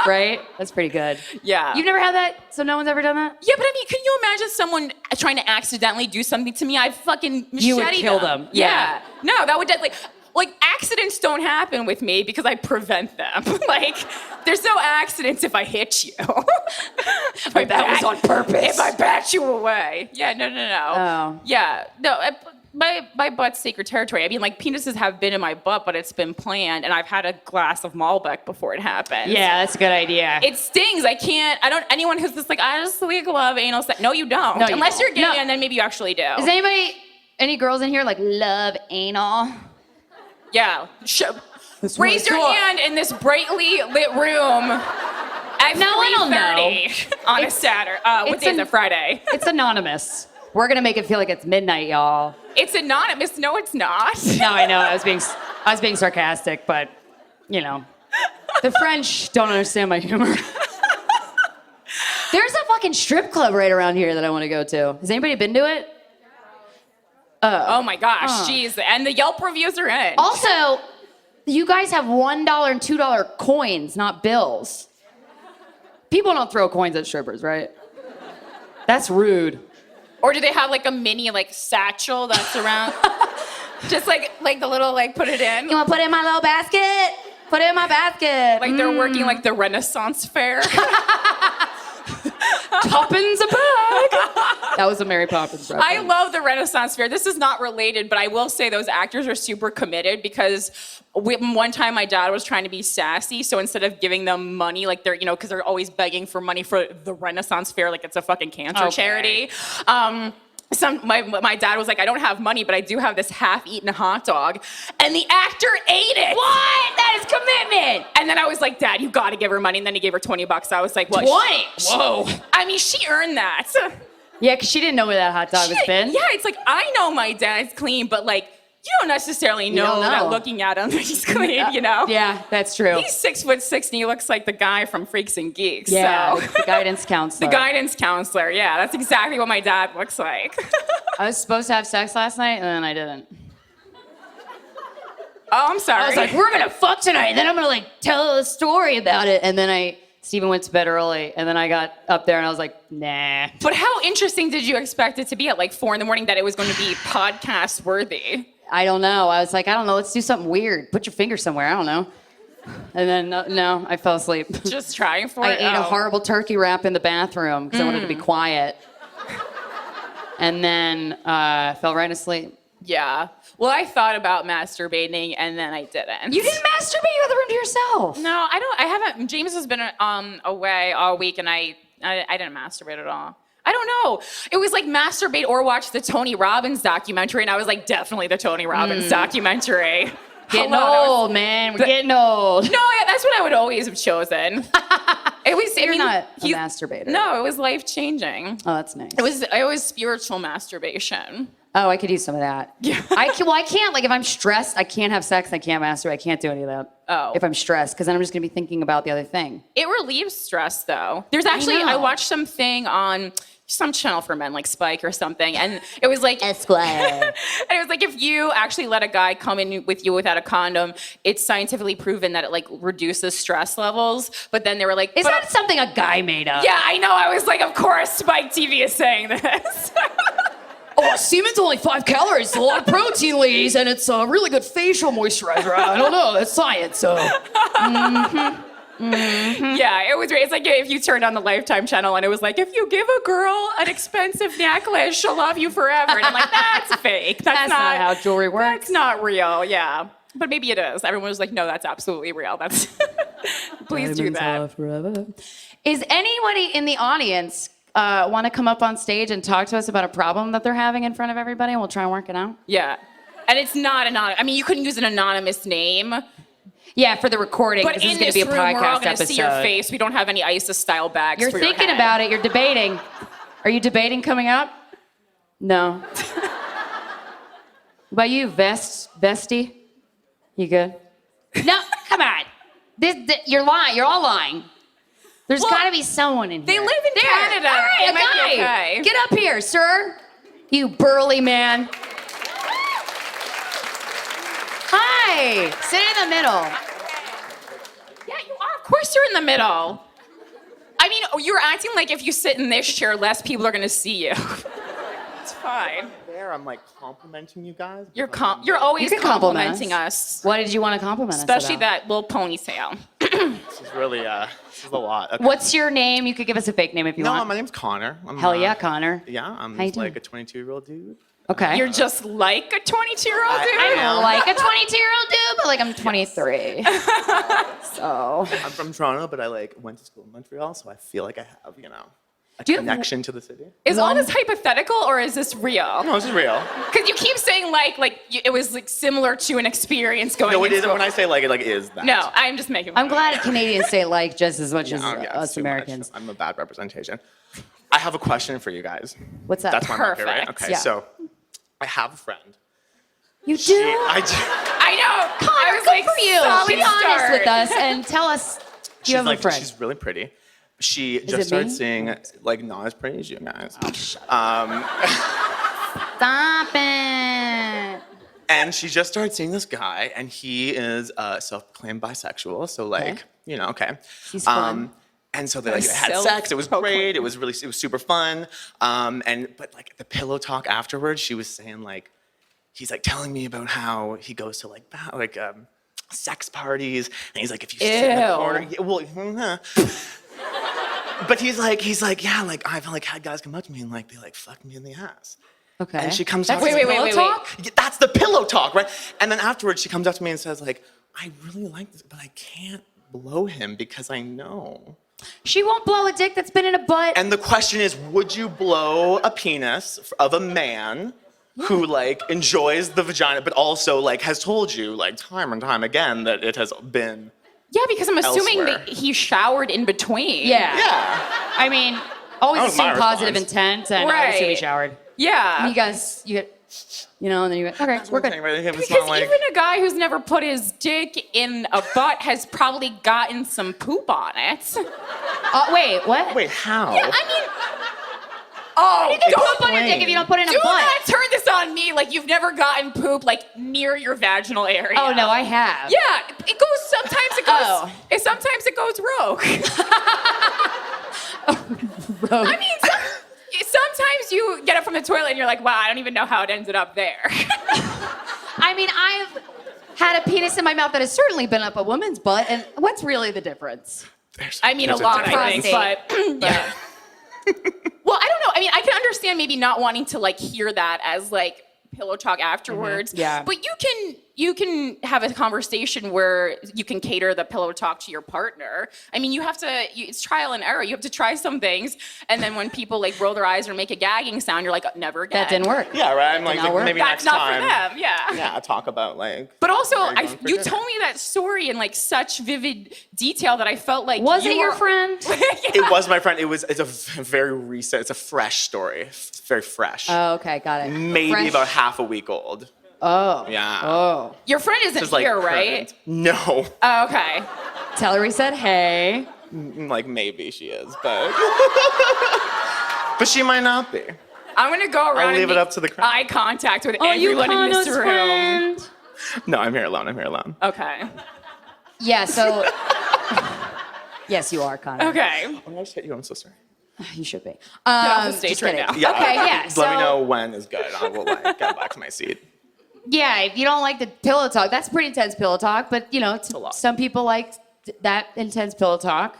Right? That's pretty good. Yeah. You've never had that? So no one's ever done that? Yeah, but I mean, can you imagine someone trying to accidentally do something to me? I'd fucking machete You would kill them. Yeah. No, that would like accidents don't happen with me because I prevent them. Like, there's no accidents if I hit you. Like that was on purpose. If I bat you away. Yeah, no. Oh. Yeah, no. My butt's sacred territory. I mean, like, penises have been in my butt, but it's been planned, and I've had a glass of Malbec before it happens. Yeah, that's a good idea. It stings. Anyone who's just like, I just love anal sex. No, you don't. No, you Unless don't. you're gay, No. and then maybe you actually do. Is any girls in here like love anal? Yeah. Raise your hand in this brightly lit room at No one will 3:30 on a Saturday. What day is it? Friday. It's anonymous. We're gonna make it feel like it's midnight, y'all. It's anonymous. No, it's not. No, I know. I was being sarcastic, but you know, the French don't understand my humor. There's a fucking strip club right around here that I want to go to. Has anybody been to it? Oh my gosh, jeez. And the Yelp reviews are in. Also, you guys have $1 and $2 coins, not bills. People don't throw coins at strippers, right? That's rude. Or do they have like a mini like satchel that's around? Just like the little like put it in. You want to put it in my little basket? Put it in my basket. Like they're working like the Renaissance fair. Tuppence a bag. That was a Mary Poppins reference. I love the Renaissance fair. This is not related, but I will say those actors are super committed because one time my dad was trying to be sassy, so instead of giving them money, like they're, because they're always begging for money for the Renaissance fair, like it's a fucking cancer charity. My dad was like, I don't have money, but I do have this half-eaten hot dog. And the actor ate it. What? That is commitment. And then I was like, Dad, you gotta give her money. And then he gave her $20. I was like, what? 20? Whoa. I mean, she earned that. Yeah, because she didn't know where that hot dog was been. Yeah, it's like, I know my dad's clean, but like, you don't necessarily know that looking at him, he's clean, Yeah, that's true. He's 6'6" and he looks like the guy from Freaks and Geeks. Yeah, so. the guidance counselor. The guidance counselor, yeah. That's exactly what my dad looks like. I was supposed to have sex last night, and then I didn't. Oh, I'm sorry. I was like, we're going to fuck tonight, and then I'm going to tell a story about it. And then Steven went to bed early, and then I got up there, and I was like, nah. But how interesting did you expect it to be at like 4 a.m. that it was going to be podcast worthy? I don't know. I was like, I don't know. Let's do something weird. Put your finger somewhere. I don't know. And then, no, I fell asleep. Just trying for I it? ate a horrible turkey wrap in the bathroom because I wanted to be quiet. And then fell right asleep. Yeah. Well, I thought about masturbating and then I didn't. You didn't masturbate? You had the room to yourself. No, I haven't. James has been away all week and I didn't masturbate at all. I don't know. It was like masturbate or watch the Tony Robbins documentary, and I was like, definitely the Tony Robbins documentary. Getting old, man. We're getting old. No, yeah, that's what I would always have chosen. It was. You're not a masturbator. No, it was life changing. Oh, that's nice. It was spiritual masturbation. Oh, I could use some of that. Yeah. I can't. Like, if I'm stressed, I can't have sex. I can't masturbate. I can't do any of that. Oh. If I'm stressed, because then I'm just gonna be thinking about the other thing. It relieves stress, though. There's actually I watched something on some channel for men, like Spike or something, and it was like Esquire. And it was like, if you actually let a guy come in with you without a condom, it's scientifically proven that it like reduces stress levels. But then they were like, is that something a guy made up? Yeah, I know. I was like, of course, Spike TV is saying this. Oh, semen's only 5 calories. It's a lot of protein, ladies, and it's a really good facial moisturizer. I don't know. That's science. So. Yeah, it was. It's like if you turned on the Lifetime channel and it was like, if you give a girl an expensive necklace, she'll love you forever. And I'm like, that's fake. That's not how jewelry works. That's not real. Yeah, but maybe it is. Everyone was like, no, that's absolutely real. That's please do that. Forever. Is anybody in the audience want to come up on stage and talk to us about a problem that they're having in front of everybody, and we'll try and work it out? Yeah, and it's not anonymous. I mean, you couldn't use an anonymous name. Yeah, for the recording. But this in is going this to be a room, podcast we're all going to episode. see your face. We don't have any ISIS-style bags. You're for thinking your head. about it. You're debating. Are you debating coming up? No. What about you, Vesty? You good? No, come on. You're lying. You're all lying. There's Well, got to be someone in They here. live in Canada. All right, It a might be guy. okay. Get up here, sir. You burly man. Hi. Sit in the middle. Yeah, you are. Of course you're in the middle. I mean, you're acting like if you sit in this chair, less people are going to see you. It's fine. There, I'm like complimenting you guys. You're always You can compliment complimenting us. What did you want to compliment us Especially about? that little ponytail. This is really, this is a lot. Okay. What's your name? You could give us a fake name if you No, want. my name's Connor. I'm, Hell yeah, Connor. Yeah, I'm How you like doing? a 22-year-old dude. Okay. You're just like a 22-year-old dude. I am. like a 22-year-old dude, but like I'm 23. So. I'm from Toronto, but I like went to school in Montreal, so I feel like I have, a Do you have- connection to the city. Is all this hypothetical or is this real? No, this is real. Because you keep saying it was like similar to an experience going. No, it into isn't. school. When I say like, it like is that. No, I'm just making. I'm glad Canadians say like just as much as Yeah, it's us too much. Americans. I'm a bad representation. I have a question for you guys. What's that? That's my market, right? Perfect. Okay, Yeah. so I have a friend. You do? I do. I know. I was Good like, for you. solid Be honest start. with us and tell us you have a friend. She's really pretty. She it just started me? seeing like not as pretty as you guys. Stop it. And she just started seeing this guy, and he is self-proclaimed bisexual. So like, okay. He's fun. And so they like, had sex. It was great. It was super fun. But like the pillow talk afterwards, she was saying like, he's like telling me about how he goes to like sex parties, and he's like, if you sit in the corner, but he's like, yeah, like I've like had guys come up to me and like they like fuck me in the ass. Okay. And she comes That's up to wait, me. wait, Pillow talk? Yeah, that's the pillow talk, right? And then afterwards, she comes up to me and says, like, I really like this, but I can't blow him because I know. She won't blow a dick that's been in a butt. And the question is, would you blow a penis of a man who like enjoys the vagina, but also like has told you like time and time again that it has been? Yeah, because I'm assuming Elsewhere. that he showered in between. Yeah. Yeah. I mean, always That was assume my positive response. intent, and I Right. assume he showered. Yeah. You guys, you get, and then you go, okay, we're good. Right? It's Because not like, even a guy who's never put his dick in a butt has probably gotten some poop on it. Wait, what? wait, how? I mean, oh, You can don't, poop on your dick if you don't put it in do a butt. not turn this on me like you've never gotten poop like near your vaginal area. Oh no, I have. Yeah, it goes. Sometimes it goes. Oh. Sometimes it goes rogue. Rogue. I mean, sometimes you get up from the toilet and you're like, wow, I don't even know how it ended up there. I mean, I've had a penis in my mouth that has certainly been up a woman's butt, and what's really the difference? I mean, a There's a lot, I think, difference. but yeah. Well, I don't know. I mean, I can understand maybe not wanting to like hear that as like pillow talk afterwards. Yeah. But you can have a conversation where you can cater the pillow talk to your partner. I mean, it's trial and error. You have to try some things, and then when people like roll their eyes or make a gagging sound, you're like, never again. That didn't work. Yeah, right. I'm like, not work. maybe That's next not time. for them. Yeah. Yeah, talk about like. But also, Where are you going for you dinner? told me that story in like such vivid detail that I felt like Was it you your were- friend? It was my friend. It's a very recent. It's a fresh story. It's very fresh. Oh, okay, got it. Maybe Fresh- about half a week old. Oh. Yeah. Oh. Your friend isn't Just like here, right? current. No. Oh, okay. Tell her we said hey. Like maybe she is, but but she might not be. I'm gonna go around and leave it make up to the crowd. eye contact with Are you everyone in this Connor's room. friend? No, I'm here alone. I'm here alone. Okay. Yeah, so. Yes, you are, Connor. Okay. Oh, I just hit you. I'm so sorry. You should be. Get off the stage just right kidding. now. Yeah. Okay, yeah. Let me so- know when is good. I will like get back to my seat. Yeah, if you don't like the pillow talk, that's pretty intense pillow talk. But a lot. some people like that intense pillow talk.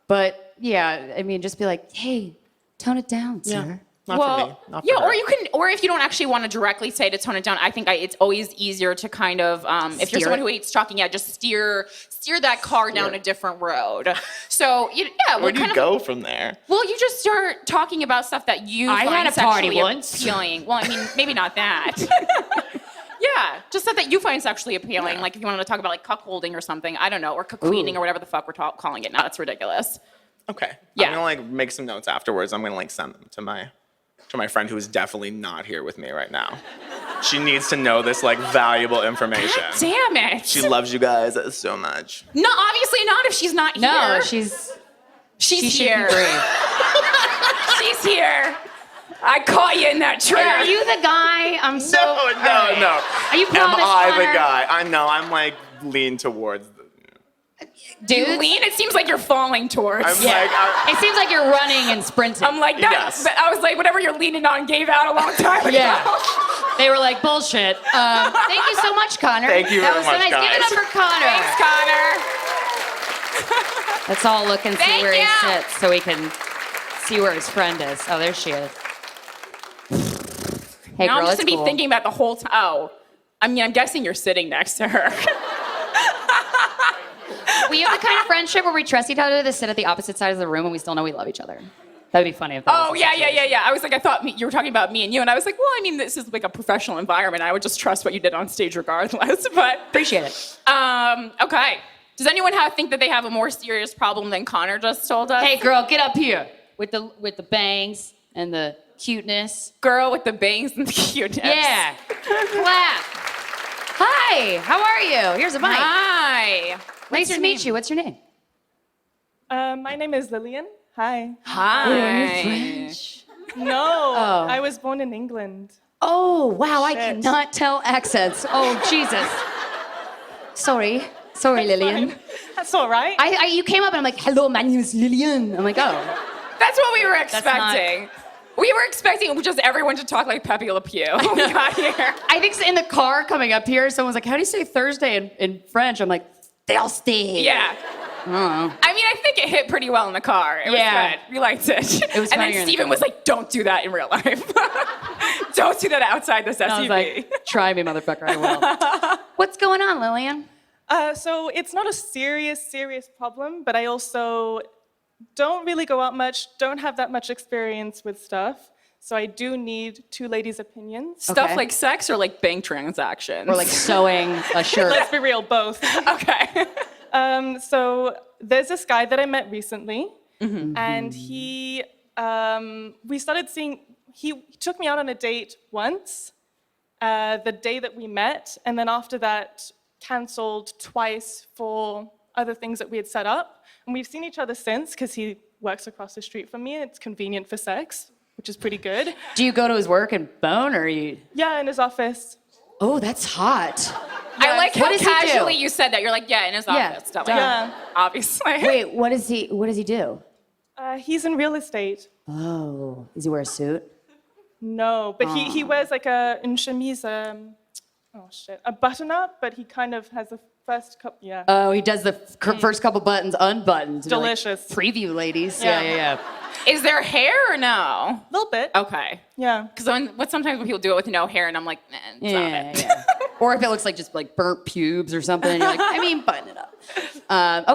But yeah, I mean, just be like, hey, tone it down, sir. Not for me. Not for yeah, her. or you can, or if you don't actually want to directly say to tone it down, I think it's always easier to kind of, if you're Steer someone it. who hates talking, yeah, just steer that car down a different road. So Where do you go from there? Well, you just start talking about stuff that you I find had a party sexually once. appealing. Well, I mean, maybe not that. Yeah, just stuff that you find sexually appealing. Like if you wanted to talk about like cuckolding or something, I don't know, or cuckweening or whatever the fuck we're calling it now. That's ridiculous. Okay. Yeah. I'm gonna like make some notes afterwards. I'm gonna like send them to my friend who is definitely not here with me right now. She needs to know this like valuable information. Damn it. She loves you guys so much. No, obviously not if she's not here. No, she's She's she should here. be brave. She's here. I caught you in that Wait, trap. are you the guy? I'm so. No. Are you Am promised, I Connor? the guy? I know. I'm like lean towards. Dude, Lean, it seems like you're falling towards. I'm like. it seems like you're running and sprinting. I'm like, that, Yes. I was like, whatever you're leaning on gave out a long time ago. Yeah. They were like, bullshit. Thank you so much, Connor. Thank you That very was so much, nice. Give it up guys. for Connor. Thanks, Connor. Let's all look and see Thank where he you. sits so we can see where his friend is. Oh, there she is. Hey, Now girl, I'm just it's gonna cool. be thinking about the whole time. Oh, I mean, I'm guessing you're sitting next to her. We have the kind of friendship where we trust each other to sit at the opposite sides of the room and we still know we love each other. That'd be funny if that Oh was yeah. I was like, I thought you were talking about me and you, and I was like, well, I mean, this is like a professional environment. I would just trust what you did on stage regardless. But Appreciate it. okay. Does anyone think that they have a more serious problem than Connor just told us? Hey, girl, get up here with the bangs and the cuteness. Girl with the bangs and the cuteness. Yeah. Clap. Hi, how are you? Here's a mic. Hi. Nice to meet you. What's your name? My name is Lillian. Hi. Hi. No, Oh. I was born in England. Oh, wow, I Shit. cannot tell accents. Oh, Jesus. Sorry, Lillian. That's all right. You came up and I'm like, hello, my name is Lillian. I'm like, oh. That's what we were not- expecting. We were expecting just everyone to talk like Pepe Le Pew when we got here. I think in the car coming up here, someone's like, how do you say Thursday in French? I'm like, Thursday. Yeah. I don't know. I mean, I think it hit pretty well in the car. It was Yeah. good. We liked it. It was and funnier then in the Steven car. was like, don't do that in real life. Don't do that outside this SUV. I was like, try me, motherfucker, I will. What's going on, Lillian? So it's not a serious problem, but I also don't really go out much, don't have that much experience with stuff. So I do need two ladies' opinions. Stuff Okay. like sex or like bank transactions? Or like sewing a shirt. Let's be real, both. Okay. So there's this guy that I met recently, and he took me out on a date once, the day that we met, and then after that canceled twice for other things that we had set up. And we've seen each other since because he works across the street from me. It's convenient for sex, which is pretty good. Do you go to his work and bone, or you? Yeah, in his office. Oh, that's hot. I like how What does he do? casually you said that. You're like, yeah, in his Yeah, office. Stuff duh. like that. Yeah. Obviously. Wait, what does he do? He's in real estate. Oh, does he wear a suit? No, but he wears like une chemise, a button-up, but he kind of has the first couple, yeah. Oh, he does the first couple buttons unbuttoned. You're like, Delicious. preview, ladies. Yeah. Yeah. Is there hair or no? A little bit. Okay. Yeah. Because sometimes when people do it with no hair, and I'm like, stop Yeah, it. yeah. Or if it looks like just like burnt pubes or something, and you're like, I mean, button it up.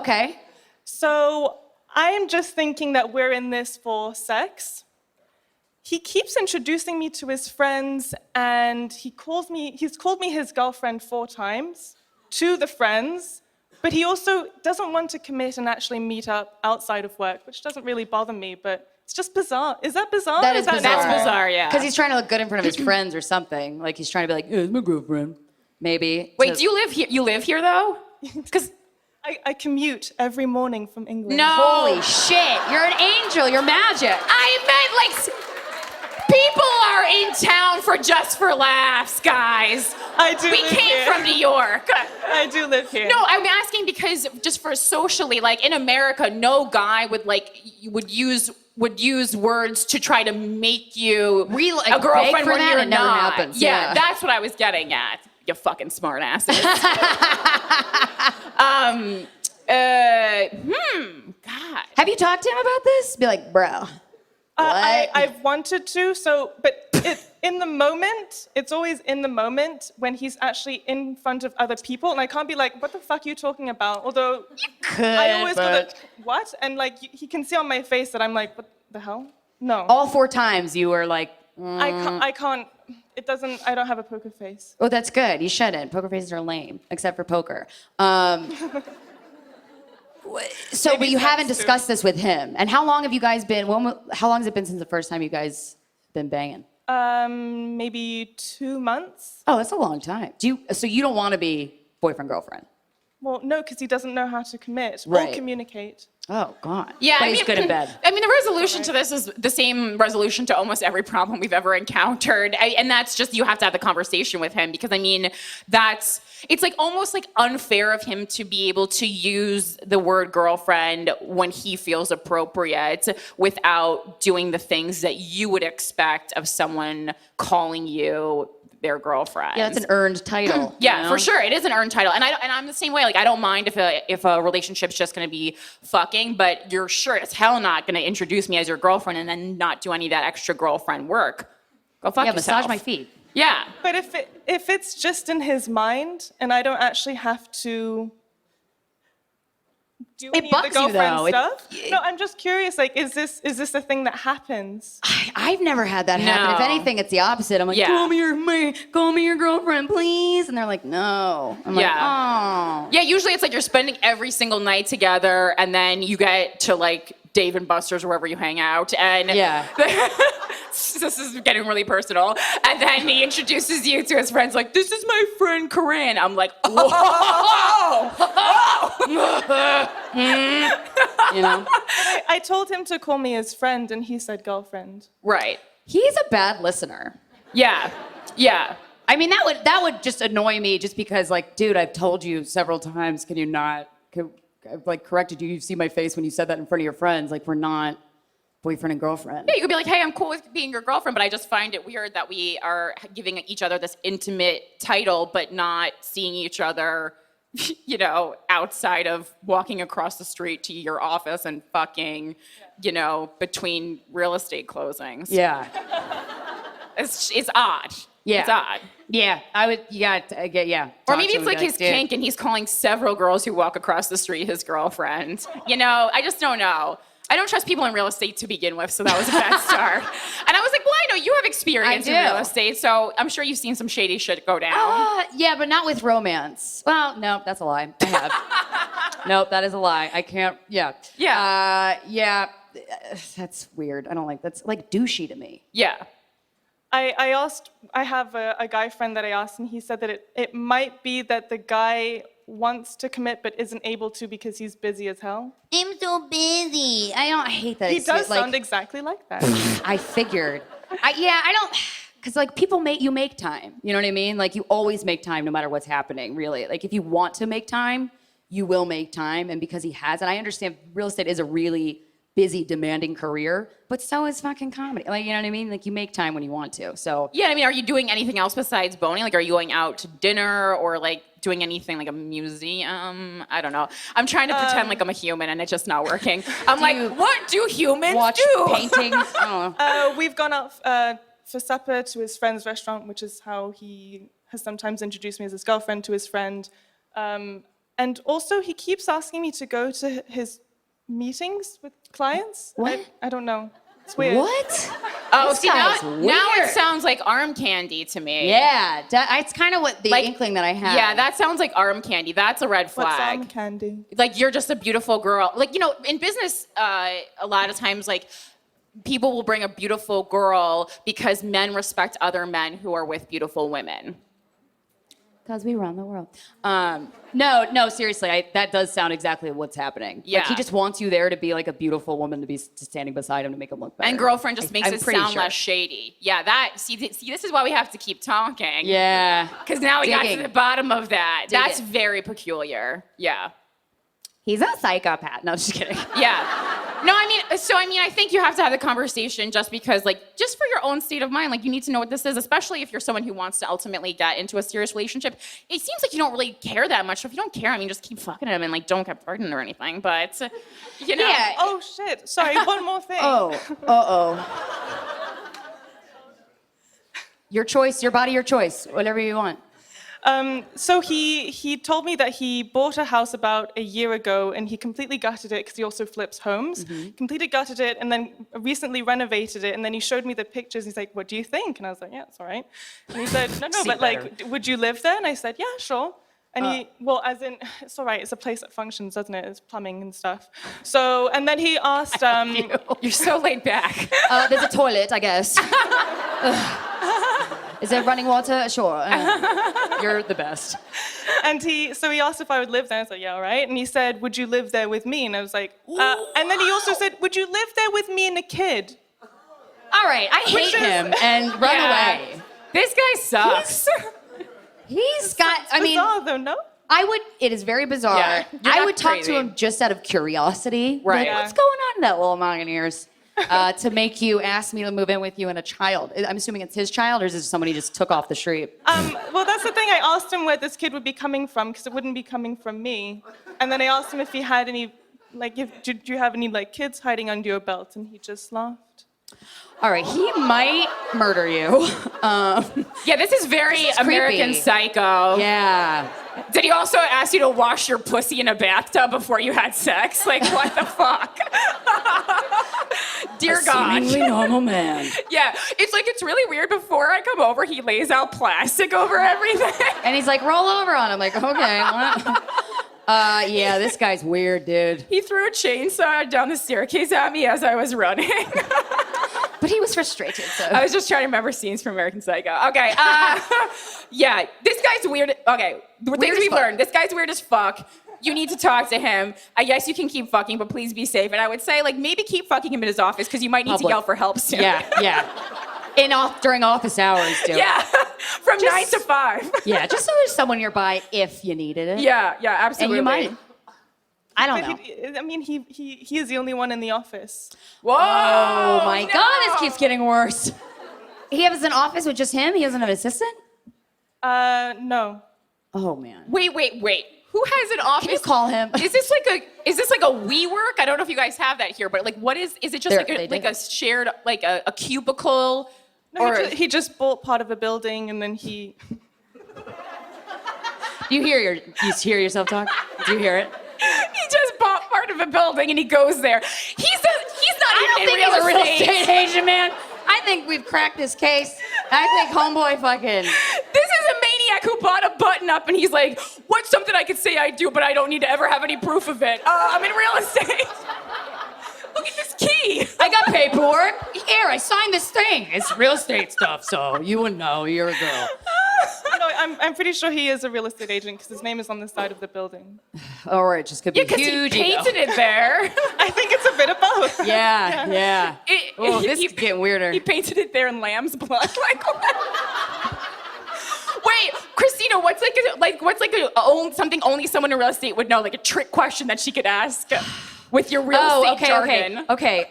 Okay. So I'm just thinking that we're in this for sex. He keeps introducing me to his friends, and he's called me his girlfriend 4 times to the friends, but he also doesn't want to commit and actually meet up outside of work, which doesn't really bother me, but it's just bizarre. Is that bizarre? That is bizarre. That's bizarre, yeah. Because he's trying to look good in front of his friends or something. Like he's trying to be like, it's my girlfriend. Maybe. Wait, do you live here? You live here though? Because I commute every morning from England. no. Holy shit, you're an angel, you're magic. I meant like people are in town for laughs, guys. I do We live came here. from New York. I do live here. No, I'm asking because just for socially, like in America, no guy would use words to try to make you a beg girlfriend for when that? you're It never not. happens, Yeah, yeah. that's what I was getting at. You fucking smart asses. God. Have you talked to him about this? Be like, bro. I've wanted to, but in the moment, it's always in the moment when he's actually in front of other people, and I can't be like, what the fuck are you talking about? Although I always go like, what? And like, he can see on my face that I'm like, what the hell? No. All 4 times you were like, I can't, I don't have a poker face. oh, that's good. You shouldn't. Poker faces are lame, except for poker. So, Maybe but you haven't sex, too. discussed this with him. And how long have you guys been? How long has it been since the first time you guys been banging? Maybe 2 months. Oh, that's a long time. So you don't want to be boyfriend girlfriend? Well, no, because he doesn't know how to commit Right. or communicate. Oh God. Yeah, But he's good in bed. I mean, the resolution to this is the same resolution to almost every problem we've ever encountered, and that's just you have to have the conversation with him because I mean, it's like almost like unfair of him to be able to use the word girlfriend when he feels appropriate without doing the things that you would expect of someone calling you their girlfriend. Yeah, it's an earned title. Yeah, you know? for sure. It is an earned title. And I'm the same way. Like, I don't mind if a relationship's just going to be fucking, but you're sure as hell not going to introduce me as your girlfriend and then not do any of that extra girlfriend work. Go fuck yourself. Massage my feet. Yeah. But if it's just in his mind and I don't actually have to do any of the bugs you, girlfriend though. stuff, no, I'm just curious. Like, is this a thing that happens? I've never had that happen. If No. anything, it's the opposite. I'm like, Yeah. call me your girlfriend, please. And they're like, no. I'm like, oh. Yeah, usually it's like you're spending every single night together and then you get to like Dave and Buster's or wherever you hang out and Yeah. this is getting really personal. And then he introduces you to his friends like, this is my friend Corinne. I'm like, whoa. You know? I told him to call me his friend and he said girlfriend. Right. He's a bad listener. Yeah. Yeah. I mean, that would just annoy me just because, like, dude, I've told you several times, can you not, I've, like, corrected you. You see my face when you said that in front of your friends. Like, we're not boyfriend and girlfriend. Yeah, you could be like, hey, I'm cool with being your girlfriend, but I just find it weird that we are giving each other this intimate title, but not seeing each other, you know, outside of walking across the street to your office and fucking, you know, between real estate closings. Yeah. It's odd. Yeah. It's odd. Yeah. Yeah. Or Talk maybe to it's him, like be his dude. kink and he's calling several girls who walk across the street his girlfriend. You know, I just don't know. I don't trust people in real estate to begin with, so that was a bad start. And I was like, well, I know you have experience in do. real estate, so I'm sure you've seen some shady shit go down. Yeah, but not with romance. Well, no, that's a lie. I have. Nope, that is a lie. I can't. Yeah. Yeah. Yeah. That's weird. I don't like. That's like douchey to me. Yeah. I asked, I have a guy friend that I asked, and he said that it might be that the guy wants to commit but isn't able to because he's busy as hell. I'm so busy. I hate that. He it's does like, sound exactly like that. I figured. I don't. Because like people you make time. You know what I mean? Like you always make time no matter what's happening. Really. Like if you want to make time, you will make time. And because he has, and I understand real estate is a really busy, demanding career, but so is fucking comedy. Like, you know what I mean? Like you make time when you want to. So Yeah, I mean, are you doing anything else besides boning? Like, are you going out to dinner or like doing anything like a museum? I don't know. I'm trying to pretend like I'm a human and it's just not working. I'm like, what do humans watch do? paintings. I don't know. We've gone out for supper to his friend's restaurant, which is how he has sometimes introduced me as his girlfriend to his friend. And also, he keeps asking me to go to his meetings with clients. What? I don't know. It's weird. What? Oh, This see, guy's now weird. it sounds like arm candy to me. Yeah, it's kind of what the Like, inkling that I have. Yeah, that sounds like arm candy. That's a red What's flag. candy? Like, you're just a beautiful girl. Like, you know, in business, a lot of times, like, people will bring a beautiful girl because men respect other men who are with beautiful women. Because we run the world. No, seriously, that does sound exactly what's happening. Yeah. Like he just wants you there to be like a beautiful woman to be standing beside him to make him look better. And girlfriend just makes I'm it pretty sound sure. less shady. Yeah, see, this is why we have to keep talking. Yeah. Because now we got Digging. to the bottom of that. That's Digging. very peculiar. Yeah. He's a psychopath. No, just kidding. Yeah. No, I think you have to have the conversation just because, like, just for your own state of mind, like, you need to know what this is, especially if you're someone who wants to ultimately get into a serious relationship. It seems like you don't really care that much. So if you don't care, I mean, just keep fucking him and, like, don't get pregnant or anything. But, you know. Yeah. Oh, shit. Sorry, one more thing. Oh, uh-oh. Your choice, your body, your choice. Whatever you want. So he told me that he bought a house about a year ago and he completely gutted it because he also flips homes. Completely gutted it and then recently renovated it. And then he showed me the pictures. He's like, what do you think? And I was like, yeah, it's all right. And he said, no, but like, would you live there? And I said, yeah, sure. And as in, it's all right, it's a place that functions, doesn't it? It's plumbing and stuff. So, and then he asked, You're so laid back. there's a toilet, I guess. Is there running water? Sure. You're the best. and he asked if I would live there. I was like, yeah, all right. And he said, would you live there with me? And I was like, and then he also said, would you live there with me and a kid? All right, I hate him and run away. This guy sucks. He's got, I mean, bizarre, though, no? it is very bizarre. Yeah, you're I not would talk crazy. to him just out of curiosity. Right. Like, what's going on in that little noggin of yours? To make you ask me to move in with you and a child. I'm assuming it's his child, or is this somebody just took off the street? Well, that's the thing. I asked him where this kid would be coming from, because it wouldn't be coming from me. And then I asked him if he had any, do you have any, kids hiding under your belt? And he just laughed. All right, he might murder you. Yeah, this is very American creepy. Psycho. Yeah. Did he also ask you to wash your pussy in a bathtub before you had sex? Like, what the fuck? Dear God. normal man. Yeah, it's really weird. Before I come over, he lays out plastic over everything. And he's like, roll over on him. Like, okay. What? Yeah, this guy's weird, dude. He threw a chainsaw down the staircase at me as I was running. But he was frustrated, so. I was just trying to remember scenes from American Psycho. Okay, yeah, this guy's weird. Okay, the things as we've fuck. learned. This guy's weird as fuck. You need to talk to him. Yes, you can keep fucking, but please be safe. And I would say, maybe keep fucking him in his office, because you might need to Public. yell for help soon. Yeah. During office hours, dude. Yeah, from 9 to 5. Yeah, just so there's someone nearby if you needed it. Yeah, And absolutely. you might. I don't know. He is the only one in the office. Whoa! Oh my no. God, this keeps getting worse. He has an office with just him? He doesn't have an assistant? No. Oh man. Wait. Who has an office? Can you call him? Is this like a WeWork? I don't know if you guys have that here, but what is it just They a shared, a cubicle? No, he just bought part of a building, and then he... You hear yourself talk? Do you hear it? He just bought part of a building and he goes there. He's not even in real estate. agent, man. I think we've cracked this case. I think homeboy fucking... This is a maniac who bought a button up and he's like, what's something I could say I do, but I don't need to ever have any proof of it? I'm in real estate. Look at this key. I got paperwork. Here, I signed this thing. It's real estate stuff, so you wouldn't know. You're a girl. No, I'm pretty sure he is a real estate agent, because his name is on the side of the building. Or it just could be Yeah, because he huge. painted it there. I think it's a bit of both. Yeah. Oh, this He- is getting weirder. He painted it there in lamb's blood. Wait, Christina, what's something only someone in real estate would know, like a trick question that she could ask with your real estate jargon? Okay.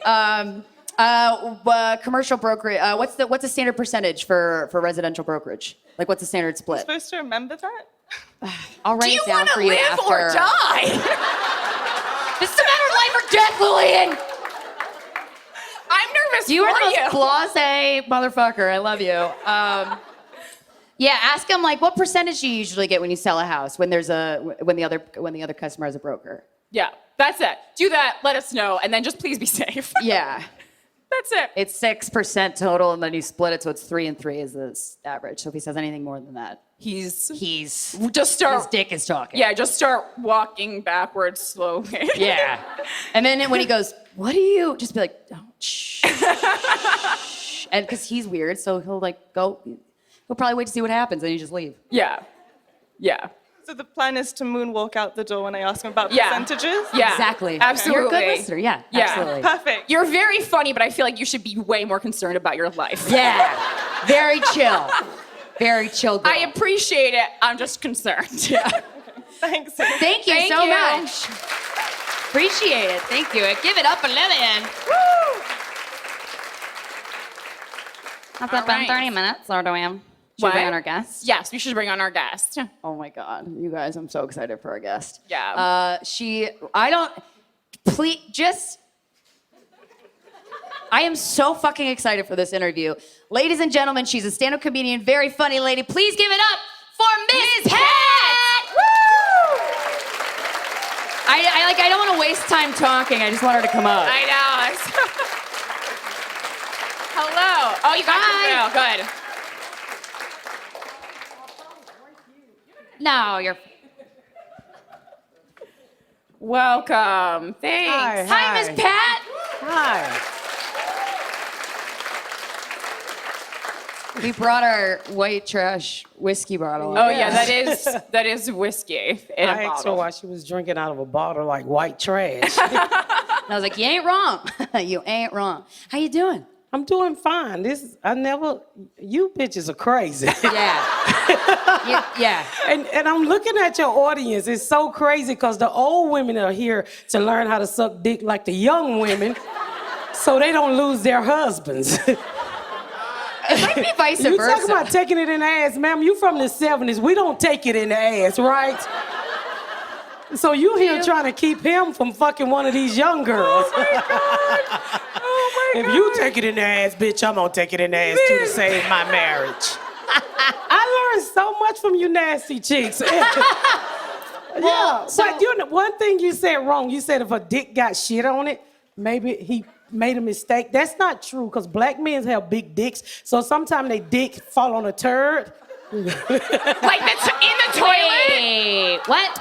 Commercial brokerage. What's the standard percentage for residential brokerage? What's the standard split? Supposed to remember that? I'll write Do you it down want for to you live after. or die? This is a matter of life or death, Lillian. I'm nervous You for are the you. most blasé motherfucker. I love you. Yeah, ask him what percentage do you usually get when you sell a house when the other customer has a broker. Yeah, that's it. Do that. Let us know, and then just please be safe. Yeah. That's it. It's 6% total, and then you split it, so it's 3 and 3 is the average. So if he says anything more than that, He's just his start. dick is talking. Yeah, just start walking backwards slowly. Yeah. And then when he goes, what do you? Just be like, oh, shh. Shh. And because he's weird, so he'll go. He'll probably wait to see what happens, and you just leave. Yeah. So the plan is to moonwalk out the door when I ask him about Yeah. percentages? Yeah. Exactly. Absolutely. You're a good listener. Yeah. Absolutely. Perfect. You're very funny, but I feel like you should be way more concerned about your life. Yeah. Very chill. Very chill girl. I appreciate it. I'm just concerned. Yeah. Thanks. Thank you Thank so you. much. Appreciate it. Thank you. Give it up for Lillian. That's All up in right. 30 minutes, or do we? Should we bring on our guest? Yes, we should bring on our guest. Oh my God, you guys, I'm so excited for our guest. Yeah. I am so fucking excited for this interview. Ladies and gentlemen, she's a stand-up comedian, very funny lady. Please give it up for Miss Pat! Woo! I don't want to waste time talking. I just want her to come up. I know. Hello. Oh, you got the grill. Good. No, you're... Welcome. Thanks. Hi, Miss Pat. Hi. We brought our white trash whiskey bottle. Oh yeah, that is whiskey in a I asked her bottle. why she was drinking out of a bottle like white trash. And I was like, you ain't wrong. You ain't wrong. How you doing? I'm doing fine. You bitches are crazy. Yeah. Yeah. And I'm looking at your audience. It's so crazy because the old women are here to learn how to suck dick like the young women so they don't lose their husbands. It might be vice You versa. talking about taking it in the ass, ma'am? You from the 70s. We don't take it in the ass, right? So you here trying to keep him from fucking one of these young girls. Oh my If God. you take it in the ass, bitch, I'm gonna take it in the ass too to save my marriage. I learned so much from you nasty chicks. Yeah, so- but you know, one thing you said wrong. You said if a dick got shit on it, maybe he made a mistake. That's not true, because black men have big dicks, so sometimes they dick fall on a turd. Like that's in the toilet. Wait, what?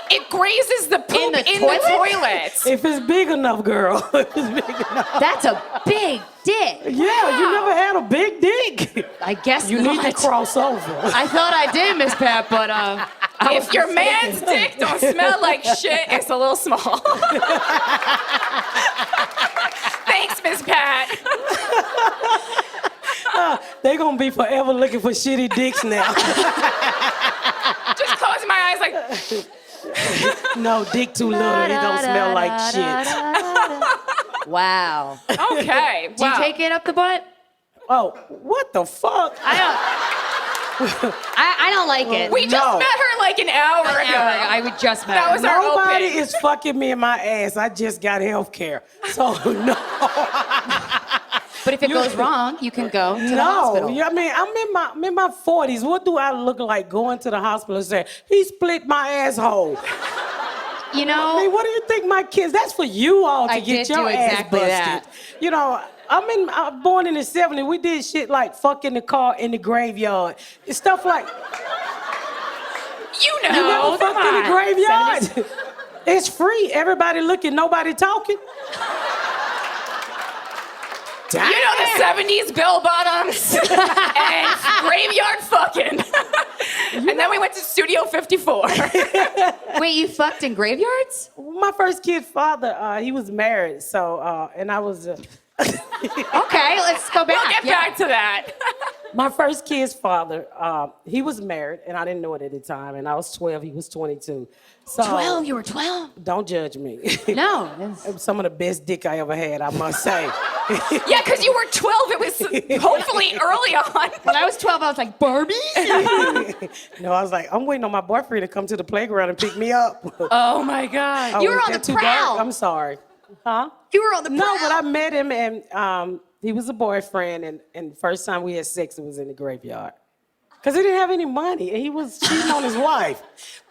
It grazes the poop the in toilet? the toilet. If it's big enough, girl. If it's big enough. That's a big dick. Yeah, you never had a big dick. I guess You not. need to cross over. I thought I did, Miss Pat, but If your man's dick don't smell like shit, it's a little small. Thanks, Miss Pat. They gonna be forever looking for shitty dicks now. Just closing my eyes like, No, dick too little. It don't smell like shit. wow. okay. Do you take it up the butt? Oh, what the fuck? I don't like it. We just No. met her like an hour ago. I would just met That her. was our Nobody open. is fucking me in my ass. I just got health care. So no. But if it goes wrong, you can go to the No, hospital. I mean, I'm in my 40s. What do I look like going to the hospital and saying, he split my asshole? You I know, mean, what do you think my kids, that's for you all to I get did your do ass exactly busted. that. You know, I'm born in the 70s. We did shit like fuck in the car in the graveyard. It's stuff like, You know. you never come fucked in the on. graveyard? It's free. Everybody looking, nobody talking. Damn. You know the 70s Bill Bottoms and graveyard fucking. And then we went to Studio 54. wait, you fucked in graveyards? My first kid's father, he was married, so, and I was, Okay, let's go back. We'll get back to that. my first kid's father, he was married, and I didn't know it at the time, and I was 12, he was 22. So, 12? You were 12? don't judge me. No. Some of the best dick I ever had, I must say. Yeah, because you were 12. It was hopefully early on. When I was 12, I was like, Barbie? No, I was like, I'm waiting on my boyfriend to come to the playground and pick me up. Oh my God. Oh, You were is on that the too dark? prowl. I'm sorry. Huh? You were on the No, prowl. but I met him, and he was a boyfriend, and the first time we had sex, it was in the graveyard. Because he didn't have any money, and he was cheating on his wife.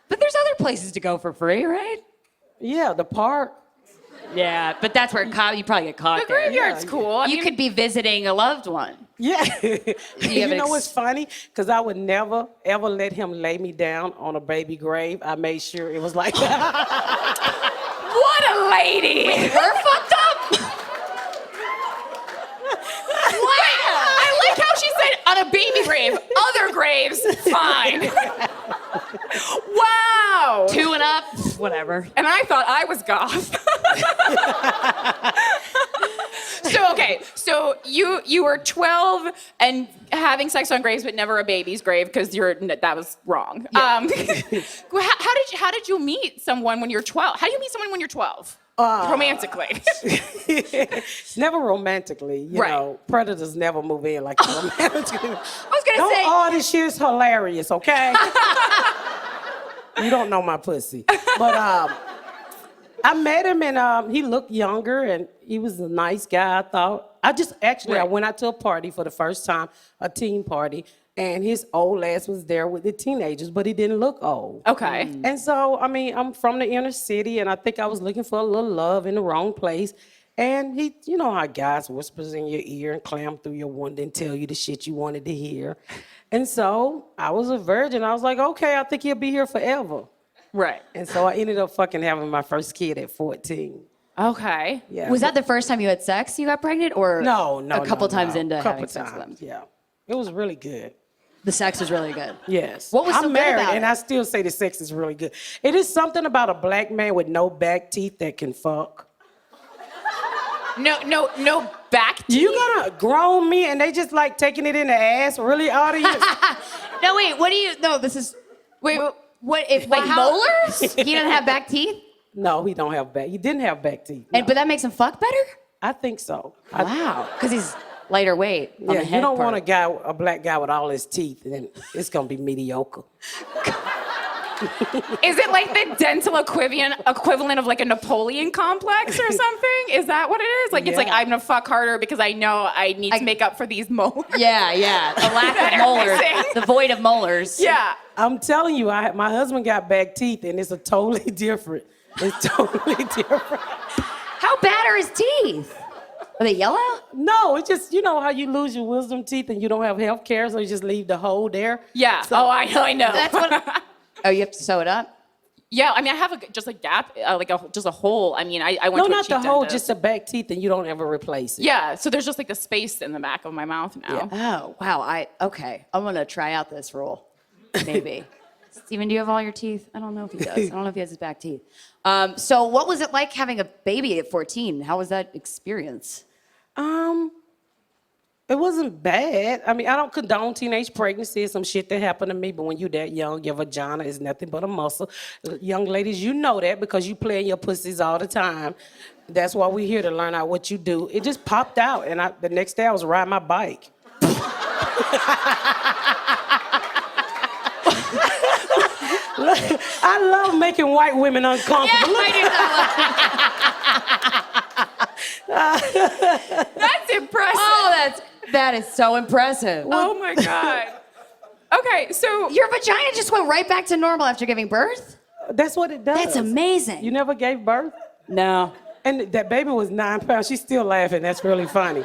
But there's other places to go for free, right? Yeah, the park. Yeah, but that's where you probably get caught The graveyard's Yeah. cool. I You mean, could be visiting a loved one. Yeah. You have an know what's funny? Because I would never, ever let him lay me down on a baby grave. I made sure it was like what a lady. We're fucked up. I like how she said on a baby grave. Other graves, fine. Wow. 2 and up, whatever. And I thought I was goth. So you were 12 and having sex on graves, but never a baby's grave because that was wrong. How did you meet someone when you're 12? How do you meet someone when you're 12? Romantically. never romantically. You Right. know, predators never move in like romantically. I was gonna Don't say, all this shit is hilarious, okay? You don't know my pussy. But I met him, and he looked younger, and he was a nice guy, I thought. I went out to a party for the first time, a teen party, and his old ass was there with the teenagers, but he didn't look old. Okay. And so, I mean, I'm from the inner city, and I think I was looking for a little love in the wrong place. And he, you know how guys whispers in your ear and clam through your window and tell you the shit you wanted to hear. And so I was a virgin. I was like, okay, I think he'll be here forever. Right. And so I ended up fucking having my first kid at 14. Okay. Yeah. Was that the first time you had sex you got pregnant, or No. a couple times into couple having sex with them? Yeah. It was really good. The sex was really good. Yes. What was so I'm good married, about and it? I still say the sex is really good. It is something about a black man with no back teeth that can fuck. No back teeth. You gonna grown me, and they just like taking it in the ass, really, audience? No, wait. What do you? No, this is. Wait, What if like molars? He doesn't have back teeth, No, he don't have back. He didn't have back teeth. and but that makes him fuck better. I think so. Wow, because he's lighter weight. On Yeah, the head you don't part. want a black guy with all his teeth, then it's gonna be mediocre. Is it like the dental equivalent of like a Napoleon complex or something? Is that what it is? Like it's like Yeah. I'm gonna fuck harder because I know I need to make up for these molars. Yeah, the lack That of are molars, missing. the void of molars. Yeah. I'm telling you, my husband got back teeth, and it's a totally different. It's totally different. How bad are his teeth? Are they yellow? No, it's just, you know how you lose your wisdom teeth and you don't have health care, so you just leave the hole there? Yeah. I know. That's what. Oh, you have to sew it up. Yeah, I mean, I have just a gap, just a hole. I mean, I went No, to a not cheek the hole, dentist. just the back teeth, and you don't ever replace it. Yeah, so there's just like the space in the back of my mouth now. Oh, wow. Okay. I'm gonna try out this rule. Maybe. Steven, do you have all your teeth? I don't know if he does. I don't know if he has his back teeth. So what was it like having a baby at 14? How was that experience? It wasn't bad. I mean, I don't condone teenage pregnancy. It's some shit that happened to me, but when you're that young, your vagina is nothing but a muscle. Young ladies, you know that because you play in your pussies all the time. That's why we're here to learn out what you do. It just popped out, and the next day I was riding my bike. I love making white women uncomfortable. That's impressive. Oh, that is so impressive. Oh my God. Okay, so Your vagina just went right back to normal after giving birth? That's what it does. That's amazing. You never gave birth? No. And that baby was 9 pounds. She's still laughing. That's really funny.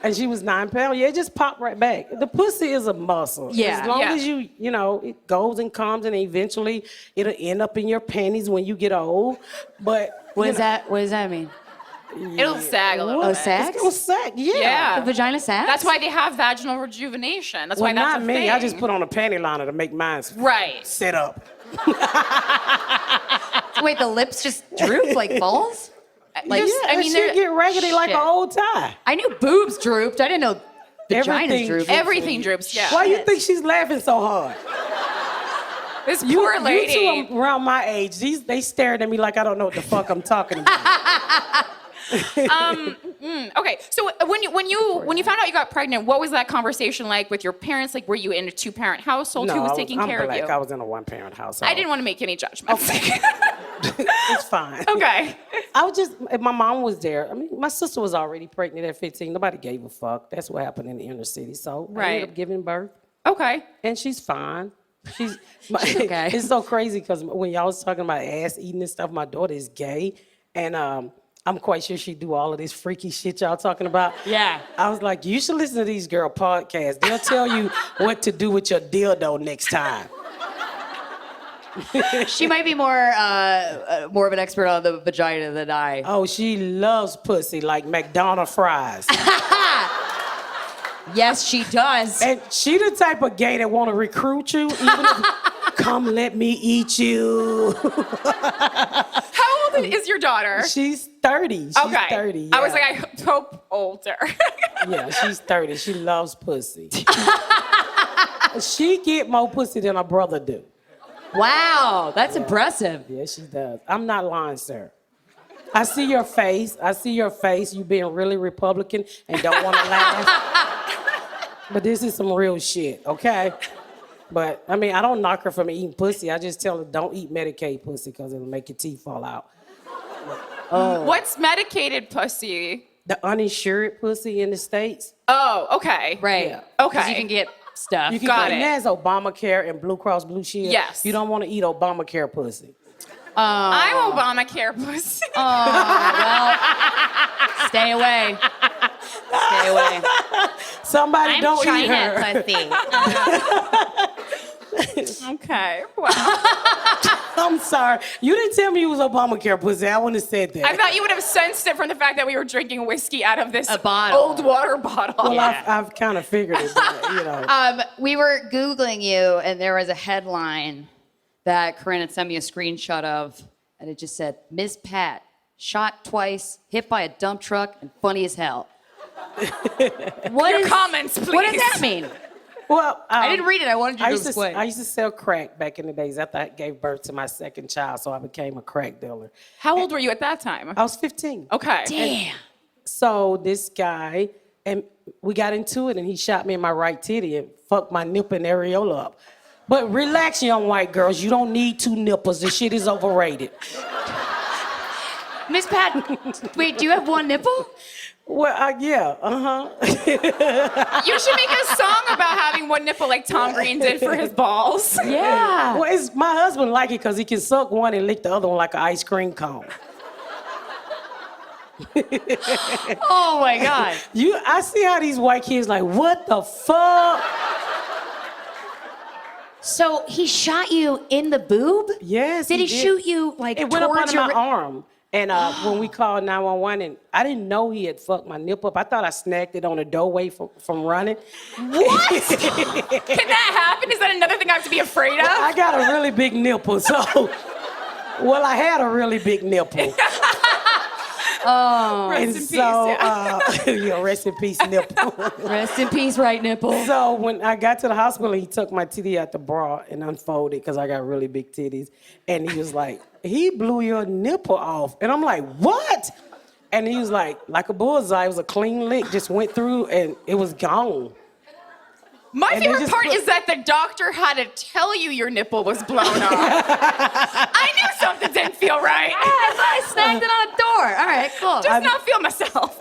And she was 9 pounds. Yeah, it just popped right back. The pussy is a muscle. Yeah. As long Yeah. as you know, it goes and comes, and eventually it'll end up in your panties when you get old. But What does that mean? it'll sag a little Oh, bit. sags? It's gonna sack. Yeah. Yeah. The vagina sags? That's why they have vaginal rejuvenation. That's Well, why that's not a me. thing. I just put on a panty liner to make mine Right. sit up. Wait, the lips just droop like balls? Like, Yeah, and she they're- get raggedy like Shit. an old tie. I knew boobs drooped. I didn't know vaginas Everything drooped. Everything droops, yeah. Why you think she's laughing so hard? This poor lady. You two around my age, they staring at me like I don't know what the fuck I'm talking about. Okay, so when you found out you got pregnant, what was that conversation like with your parents? Like, were you in a two-parent household? Who was taking care black. of you? I was in a one-parent household. I didn't want to make any judgments. It's fine. Okay. I was just, my mom was there. I mean, my sister was already pregnant at 15. Nobody gave a fuck. That's what happened in the inner city. So I Right. ended up giving birth, Okay. and she's fine. She's okay. It's so crazy because when y'all was talking about ass eating and stuff, my daughter is gay, and I'm quite sure she do all of this freaky shit y'all talking about. Yeah. I was like, you should listen to these girl podcasts. They'll tell you what to do with your dildo next time. She might be more of an expert on the vagina than I. Oh, she loves pussy like McDonald's fries. Yes, she does. And she the type of gay that want to recruit you, even if, come let me eat you. How old is your daughter? She's 30. She's Okay. 30. I was yeah. like, I hope older. Yeah, she's 30. She loves pussy. She get more pussy than her brother do. Wow, that's impressive. Yeah, she does. I'm not lying, sir. I see your face. You being really Republican and don't want to laugh. But this is some real shit, okay? But, I mean, I don't knock her from eating pussy. I just tell her, don't eat Medicaid pussy because it'll make your teeth fall out. What's medicated pussy? The uninsured pussy in the States. Oh, okay. Right. Yeah. Okay. 'Cause you can get stuff. You can Got get, and it. that's Obamacare and Blue Cross Blue Shield. Yes. You don't want to eat Obamacare pussy. I'm Obamacare pussy. Stay away. Stay away. Somebody don't eat her. pussy. Okay. Wow. Oh I'm sorry. You didn't tell me you was Obamacare pussy. I wouldn't have said that. I thought you would have sensed it from the fact that we were drinking whiskey out of this bottle. old water bottle. Well, I've kind of figured it, but, you know. We were Googling you, and there was a headline that Corinne had sent me a screenshot of, and it just said, Ms. Pat, shot twice, hit by a dump truck, and funny as hell. Your comments, please. What does that mean? Well, I didn't read it. I wanted you to explain. I used to sell crack back in the days after I gave birth to my second child, so I became a crack dealer. How old were you at that time? I was 15. Okay. Damn. So this guy, and we got into it, and he shot me in my right titty and fucked my nipple and areola up. But relax, young white girls. You don't need 2 nipples. This shit is overrated. Miss Pat, wait, do you have one nipple? Well, yeah, You should make a song about having one nipple like Tom Green did for his balls. Yeah. Well, my husband like it because he can suck one and lick the other one like an ice cream cone. Oh my God. I see how these white kids like, what the fuck? So he shot you in the boob? Yes. Did he shoot you like It went up towards under my your arm. And when we called 911, and I didn't know he had fucked my nipple up. I thought I snagged it on the doorway from running. What? Can that happen? Is that another thing I have to be afraid of? I got a really big nipple, so. Well, I had a really big nipple. Rest in peace. Yeah, rest in peace, nipple. Rest in peace, right nipple. So when I got to the hospital, he took my titty out the bra and unfolded because I got really big titties. And he was like, he blew your nipple off. And I'm like, what? And he was like a bullseye. It was a clean lick, just went through and it was gone. My And favorite part is that the doctor had to tell you your nipple was blown off. I knew something didn't feel right. I snagged it on a door. All right, cool. Does not feel myself.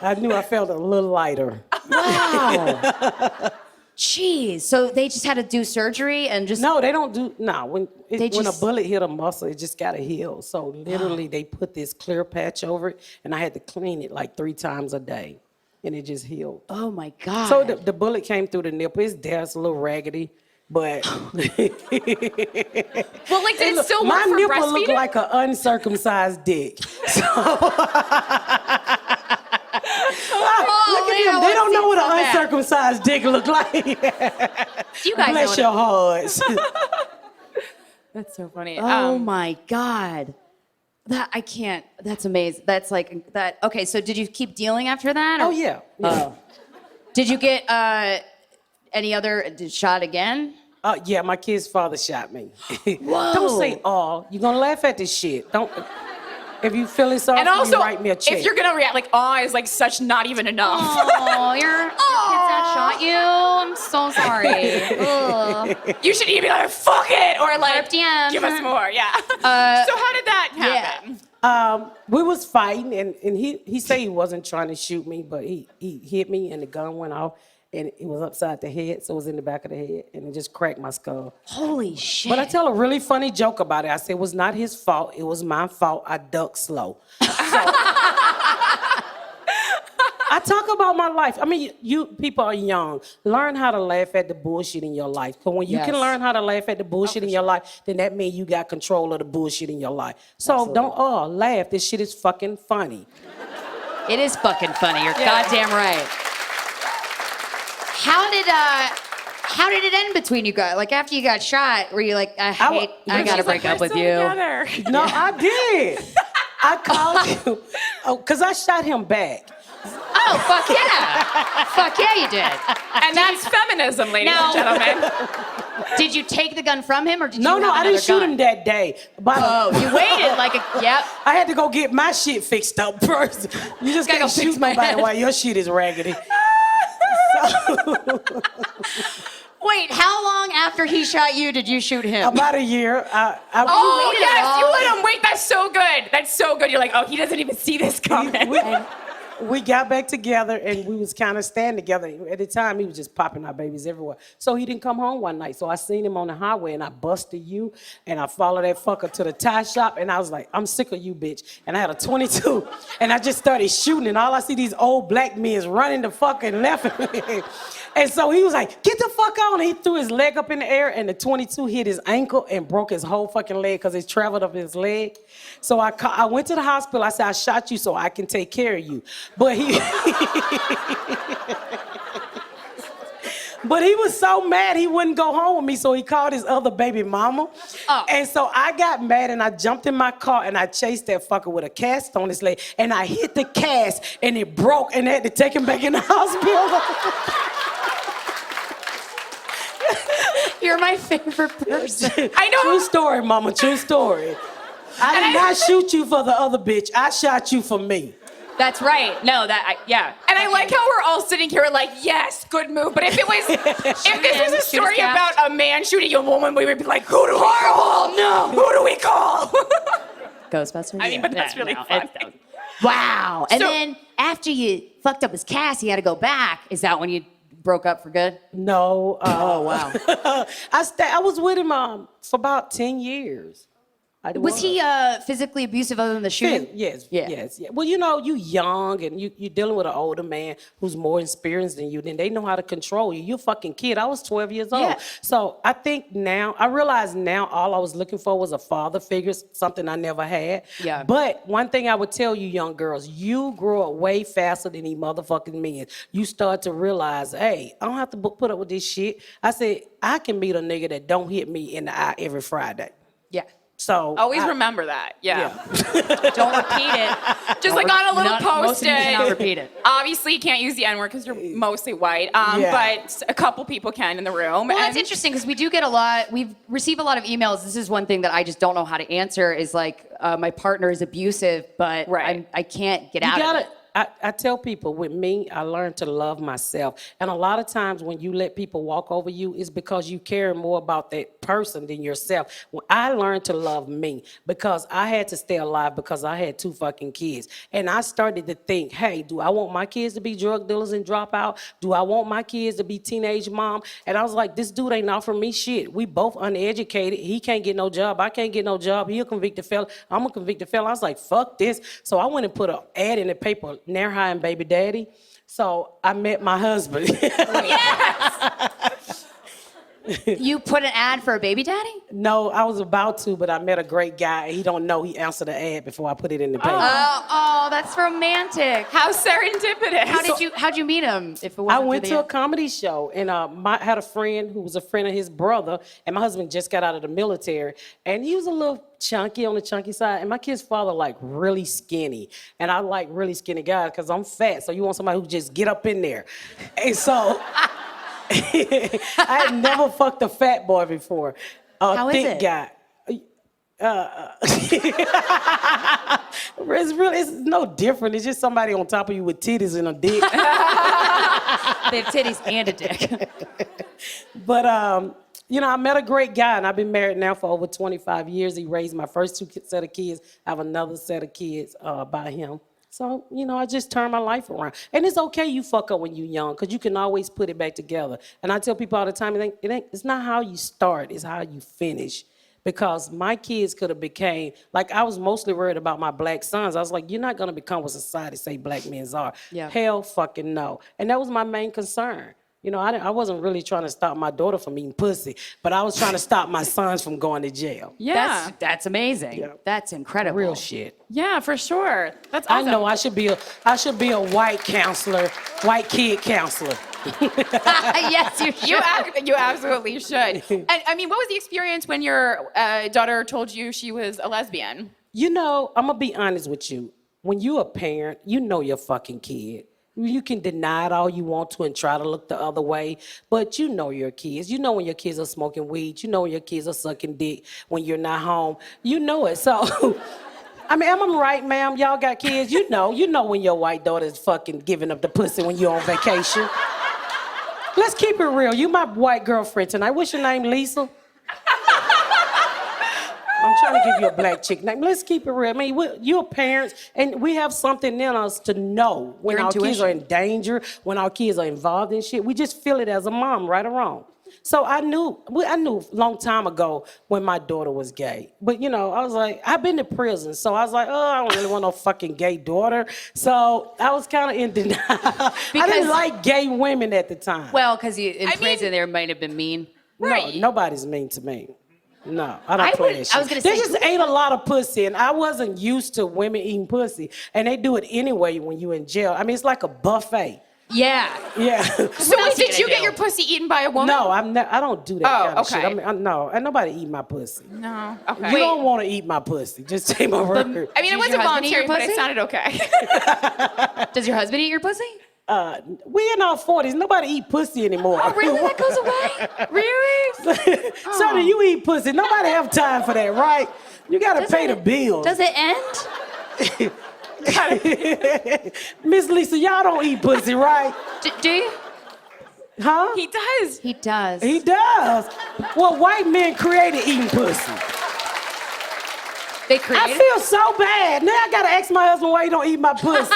I knew I felt a little lighter. Wow. Jeez. So they just had to do surgery and just. No, they don't do. No, when a just- bullet hit a muscle, it just gotta heal. So literally, they put this clear patch over it, and I had to clean it like 3 times a day, and it just healed. Oh my God. So the bullet came through the nipple. It's there, it's a little raggedy, but Well, like, did it still work my for nipple breastfeeding? looked like an uncircumcised dick. So look at them. They don't know what an uncircumcised dick look like. You guys Bless know your hearts. That's so funny. Oh my God. That I can't. That's amazing. That's like that. Okay, so did you keep dealing after that? or- Oh yeah. Did you get any other shot again? Yeah, my kid's father shot me. Whoa. Don't say "oh." You're gonna laugh at this shit. Don't. If you feel it's off, And also, you write me a check. if you're gonna react like, "Aw," is like such not even enough. Oh, your kids that shot you? I'm so sorry. Ugh. You should either be like, "Fuck it," or like, DM. "Give us more." Yeah. So how did that happen? We was fighting, and he said he wasn't trying to shoot me, but he hit me, and the gun went off, and it was upside the head, so it was in the back of the head, and it just cracked my skull. Holy shit. But I tell a really funny joke about it. I said it was not his fault. It was my fault. I ducked slow. So, I talk about my life. I mean, you people are young. Learn how to laugh at the bullshit in your life. Because when you can learn how to laugh at the bullshit in your life, then that means you got control of the bullshit in your life. So don't laugh. This shit is fucking funny. It is fucking funny. You're goddamn right. How did it end between you guys? Like after you got shot, were you like, I gotta break up with you? Together. No, I did. I called you. Oh, because I shot him back. Oh, fuck yeah. Fuck yeah, you did. And that's feminism, ladies and gentlemen. Did you take the gun from him or did you No, have I another didn't shoot gun? him that day. But You waited like a, yep. I had to go get my shit fixed up first. You just Gotta can't go fix shoot my nobody head. while your shit is raggedy. Wait, how long after he shot you did you shoot him? About a year. Oh, yes, you let him wait. That's so good. That's so good. You're like, oh, he doesn't even see this coming. we got back together and we was kind of staying together. At the time, he was just popping our babies everywhere. So he didn't come home one night. So I seen him on the highway and I busted you and I followed that fucker to the tie shop and I was like, I'm sick of you, bitch. And I had a 22 and I just started shooting and all I see these old black men running the fucking left of me. And so he was like, get the fuck on. And he threw his leg up in the air and the 22 hit his ankle and broke his whole fucking leg because it traveled up his leg. So I went to the hospital. I said, I shot you so I can take care of you. But he but he was so mad he wouldn't go home with me, so he called his other baby mama. Oh. And so I got mad and I jumped in my car and I chased that fucker with a cast on his leg and I hit the cast and it broke and they had to take him back in the hospital. You're my favorite person. I know. True story, mama, true story. I did not shoot you for the other bitch. I shot you for me. That's right. No, yeah. And I like how we're all sitting here like, yes, good move. But if this was a story about a man shooting a woman, we would be like, who do we call? No. Who do we call? Ghostbusters? I mean, but that's really fun. Wow. And So- then after you fucked up his cast, you had to go back. Is that when you broke up for good? No. Oh, wow. I was with him for about 10 years. Was he physically abusive other than the shooting? Yes, Yeah. yes. Well, you know, you young and you're dealing with an older man who's more experienced than you. Then they know how to control you. You're a fucking kid. I was 12 years old. Yeah. So I think now, I realize now all I was looking for was a father figure, something I never had. Yeah. But one thing I would tell you young girls, you grow up way faster than these motherfucking men. You start to realize, hey, I don't have to put up with this shit. I said, I can meet a nigga that don't hit me in the eye every Friday. Yeah. So Always remember that. Yeah. Don't repeat it. Just like on a little Most of you post-it. cannot repeat it. Obviously, you can't use the N-word because you're mostly white. Yeah. But a couple people can in the room. Well, that's interesting because we do get we've received a lot of emails. This is one thing that I just don't know how to answer is like, my partner is abusive, but I can't get out of it. I tell people, with me, I learned to love myself. And a lot of times when you let people walk over you, it's because you care more about that person than yourself. When I learned to love me because I had to stay alive because I had 2 fucking kids. And I started to think, hey, do I want my kids to be drug dealers and drop out? Do I want my kids to be teenage mom? And I was like, this dude ain't offering me shit. We both uneducated. He can't get no job. I can't get no job. He a convicted fella. I'm a convicted fella. I was like, fuck this. So I went and put an ad in the paper, Nair High and Baby Daddy. So I met my husband. Yes! You put an ad for a baby daddy? No, I was about to, but I met a great guy. He don't know he answered the ad before I put it in the paper. Oh, that's romantic. How serendipitous. How'd you meet him? If it wasn't I went for to the a comedy show and had a friend who was a friend of his brother, and my husband just got out of the military, and he was a little chunky on the chunky side, and my kid's father like really skinny, and I like really skinny guys because I'm fat, so you want somebody who just get up in there, and so I had never fucked a fat boy before. How is thick it? guy. It's no different. It's just somebody on top of you with titties and a dick. They have titties and a dick. But I met a great guy, and I've been married now for over 25 years. He raised my first 2 set of kids. I have another set of kids by him. So, I just turned my life around. And it's okay you fuck up when you're young, because you can always put it back together. And I tell people all the time, it's not how you start, it's how you finish. Because my kids could have became, like I was mostly worried about my black sons. I was like, you're not going to become what society say black men are. Yeah. Hell fucking no. And that was my main concern. I wasn't really trying to stop my daughter from eating pussy, but I was trying to stop my sons from going to jail. Yeah. That's amazing. Yeah. That's incredible. Real shit. Yeah, for sure. That's awesome. I know I should be a white counselor, white kid counselor. Yes, you should. You absolutely should. And I mean, what was the experience when your daughter told you she was a lesbian? I'm gonna be honest with you. When you're a parent, you know your fucking kid. You can deny it all you want to and try to look the other way, but you know your kids. You know when your kids are smoking weed. You know when your kids are sucking dick when you're not home. You know it. So, I mean, am I right, ma'am? Y'all got kids? You know when your white daughter is fucking giving up the pussy when you're on vacation. Let's keep it real. You my white girlfriend tonight. What's your name, Lisa? I'm trying to give you a black chick name. Let's keep it real. I mean, you're parents, and we have something in us to know when Your our kids intuition. are in danger, when our kids are involved in shit. We just feel it as a mom, right or wrong. So I knew a long time ago when my daughter was gay. But, you know, I was like, I've been to prison. So I was like, oh, I don't really want no fucking gay daughter. So I was kind of in denial. I didn't like gay women at the time. Well, because in prison there might have been mean. No, nobody's mean to me. No, I don't play that shit. I was gonna They say, just ate a lot of pussy, and I wasn't used to women eating pussy. And they do it anyway when you're in jail. I mean, it's like a buffet. Yeah. Yeah. So wait, did you get your pussy eaten by a woman? No, I don't do that kind of shit. okay. I mean, no, ain't nobody eat my pussy. No. Okay. You don't want to eat my pussy. Just take my word. I mean, it Did wasn't your husband eat voluntary, your but it pussy? sounded okay. Does your husband eat your pussy? We in our 40s. Nobody eat pussy anymore. Oh, really? That goes away? Really? So do you eat pussy? Nobody have time for that, right? You got to pay the bills. Does it end? Miss Lisa, y'all don't eat pussy, right? Do you? Huh? He does. He does. He does. Well, white men created eating pussy. They I created. feel so bad. Now I gotta ask my husband why he don't eat my pussy.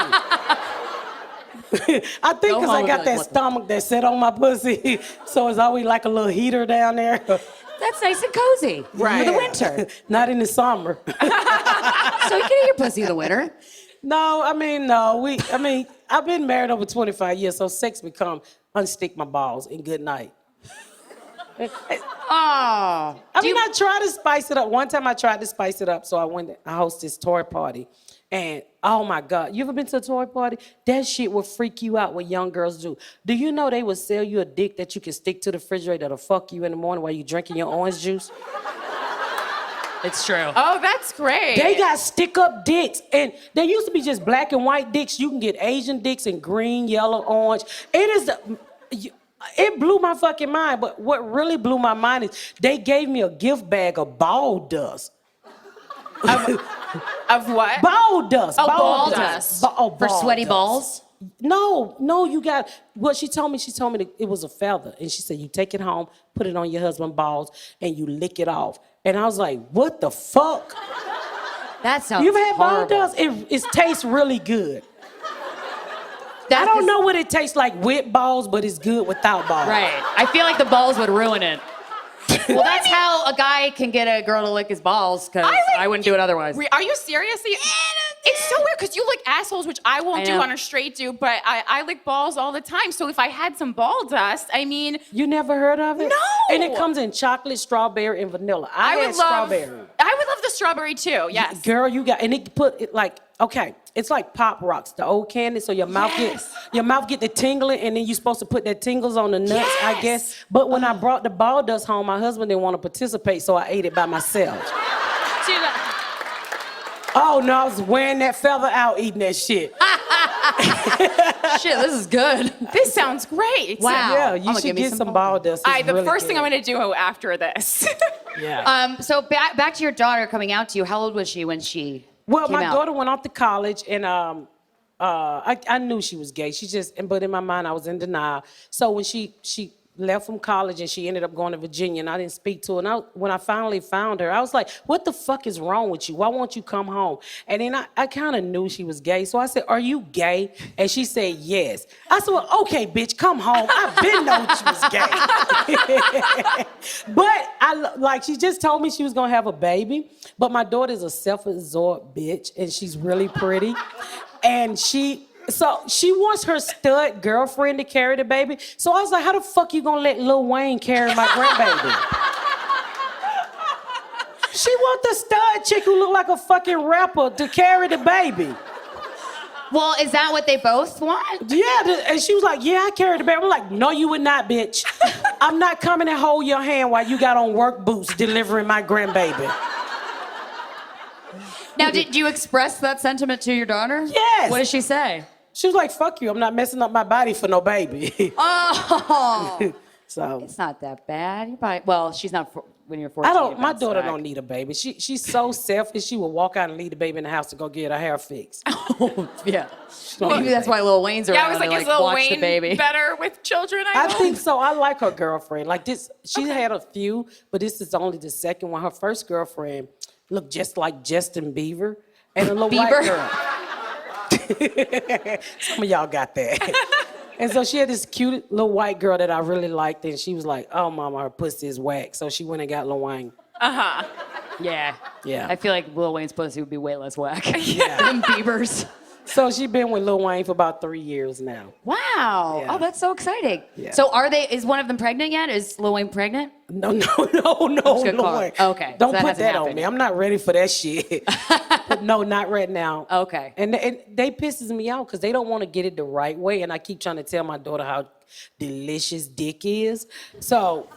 I think Go because I home got with that what- stomach that set on my pussy, so it's always like a little heater down there. That's nice and cozy for the winter. Not in the summer. So you can eat your pussy in the winter. No. I've been married over 25 years, so sex become unstick my balls and good night. Oh. I tried to spice it up. One time I tried to spice it up, so I hosted this toy party. And oh my God, you ever been to a toy party? That shit will freak you out what young girls do. Do you know they will sell you a dick that you can stick to the refrigerator that'll fuck you in the morning while you drinking your orange juice? It's true. Oh, that's great. They got stick-up dicks, and they used to be just black and white dicks. You can get Asian dicks in green, yellow, orange. It blew my fucking mind, but what really blew my mind is they gave me a gift bag of ball dust. Of what? Ball dust. Oh, ball dust. For ball sweaty dust. balls? No, you got, what she told me that it was a feather. And she said, you take it home, put it on your husband's balls, and you lick it off. And I was like, what the fuck? That sounds You ever had ball horrible. dust? It tastes really good. I don't know what it tastes like with balls, but it's good without balls. Right. I feel like the balls would ruin it. Well, that's how a guy can get a girl to lick his balls, because I wouldn't do it otherwise. Are you serious? It's so weird because you lick assholes, which I won't I do know. on a straight do, but I lick balls all the time. So if I had some ball dust, I mean, You never heard of it? No. And it comes in chocolate, strawberry, and vanilla. I had would love. strawberry. I would love the strawberry too. Yes. Girl, and it put it like, okay, it's like Pop Rocks, the old candy, so your mouth get the tingling, and then you're supposed to put that tingles on the nuts, I guess. But when I brought the ball dust home, my husband didn't want to participate, so I ate it by myself. Oh no, I was wearing that feather out eating that shit. Shit, this is good. This sounds great. Wow. Yeah, I'm you gonna should give me get some some ball dust. It's The really first thing good. I'm going to do after this. Yeah. So back to your daughter coming out to you. How old was she when she Well, came my out? daughter went off to college, and I knew she was gay. But in my mind, I was in denial. So when she left from college and she ended up going to Virginia, and I didn't speak to her. And when I finally found her, I was like, "What the fuck is wrong with you? Why won't you come home?" And then I kind of knew she was gay, so I said, "Are you gay?" And she said, "Yes." I said, "Well, okay, bitch, come home. I've been known she was gay." But she just told me she was gonna have a baby. But my daughter is a self-absorbed bitch, and she's really pretty, and she wants her stud girlfriend to carry the baby. So I was like, how the fuck you gonna let Lil Wayne carry my grandbaby? She want the stud chick who look like a fucking rapper to carry the baby. Well, is that what they both want? Yeah, and she was like, yeah, I carry the baby. I'm like, no, you would not, bitch. I'm not coming and hold your hand while you got on work boots delivering my grandbaby. Now, did you express that sentiment to your daughter? Yes. What did she say? She was like, fuck you, I'm not messing up my body for no baby. Oh, So it's not that bad. You probably, she's not when you're 14. my daughter don't need a baby. She's so selfish, she will walk out and leave the baby in the house to go get her hair fixed. Yeah. don't Maybe need a that's why Lil Wayne's around. Yeah, I was like, to, is Lil watch the Wayne baby. better with children? I think so. I like her girlfriend. Like this, she had a few, but this is only the second one. Her first girlfriend, looked just like Justin Bieber, and a little white girl. Some of y'all got that. And so she had this cute little white girl that I really liked, and she was like, "Oh, mama, her pussy is whack." So she went and got Lil Wayne. Yeah. Yeah. I feel like Lil Wayne's pussy would be way less whack Yeah. than Bieber's. So she been with Lil Wayne for about 3 years now. Wow. Yeah. Oh, that's so exciting. Yeah. So is one of them pregnant yet? Is Lil Wayne pregnant? No, gonna Lil call Wayne. it. Okay, Don't so that put hasn't that on happened me. yet. I'm not ready for that shit. But no, not right now. Okay. And they pisses me out because they don't want to get it the right way. And I keep trying to tell my daughter how delicious dick is. So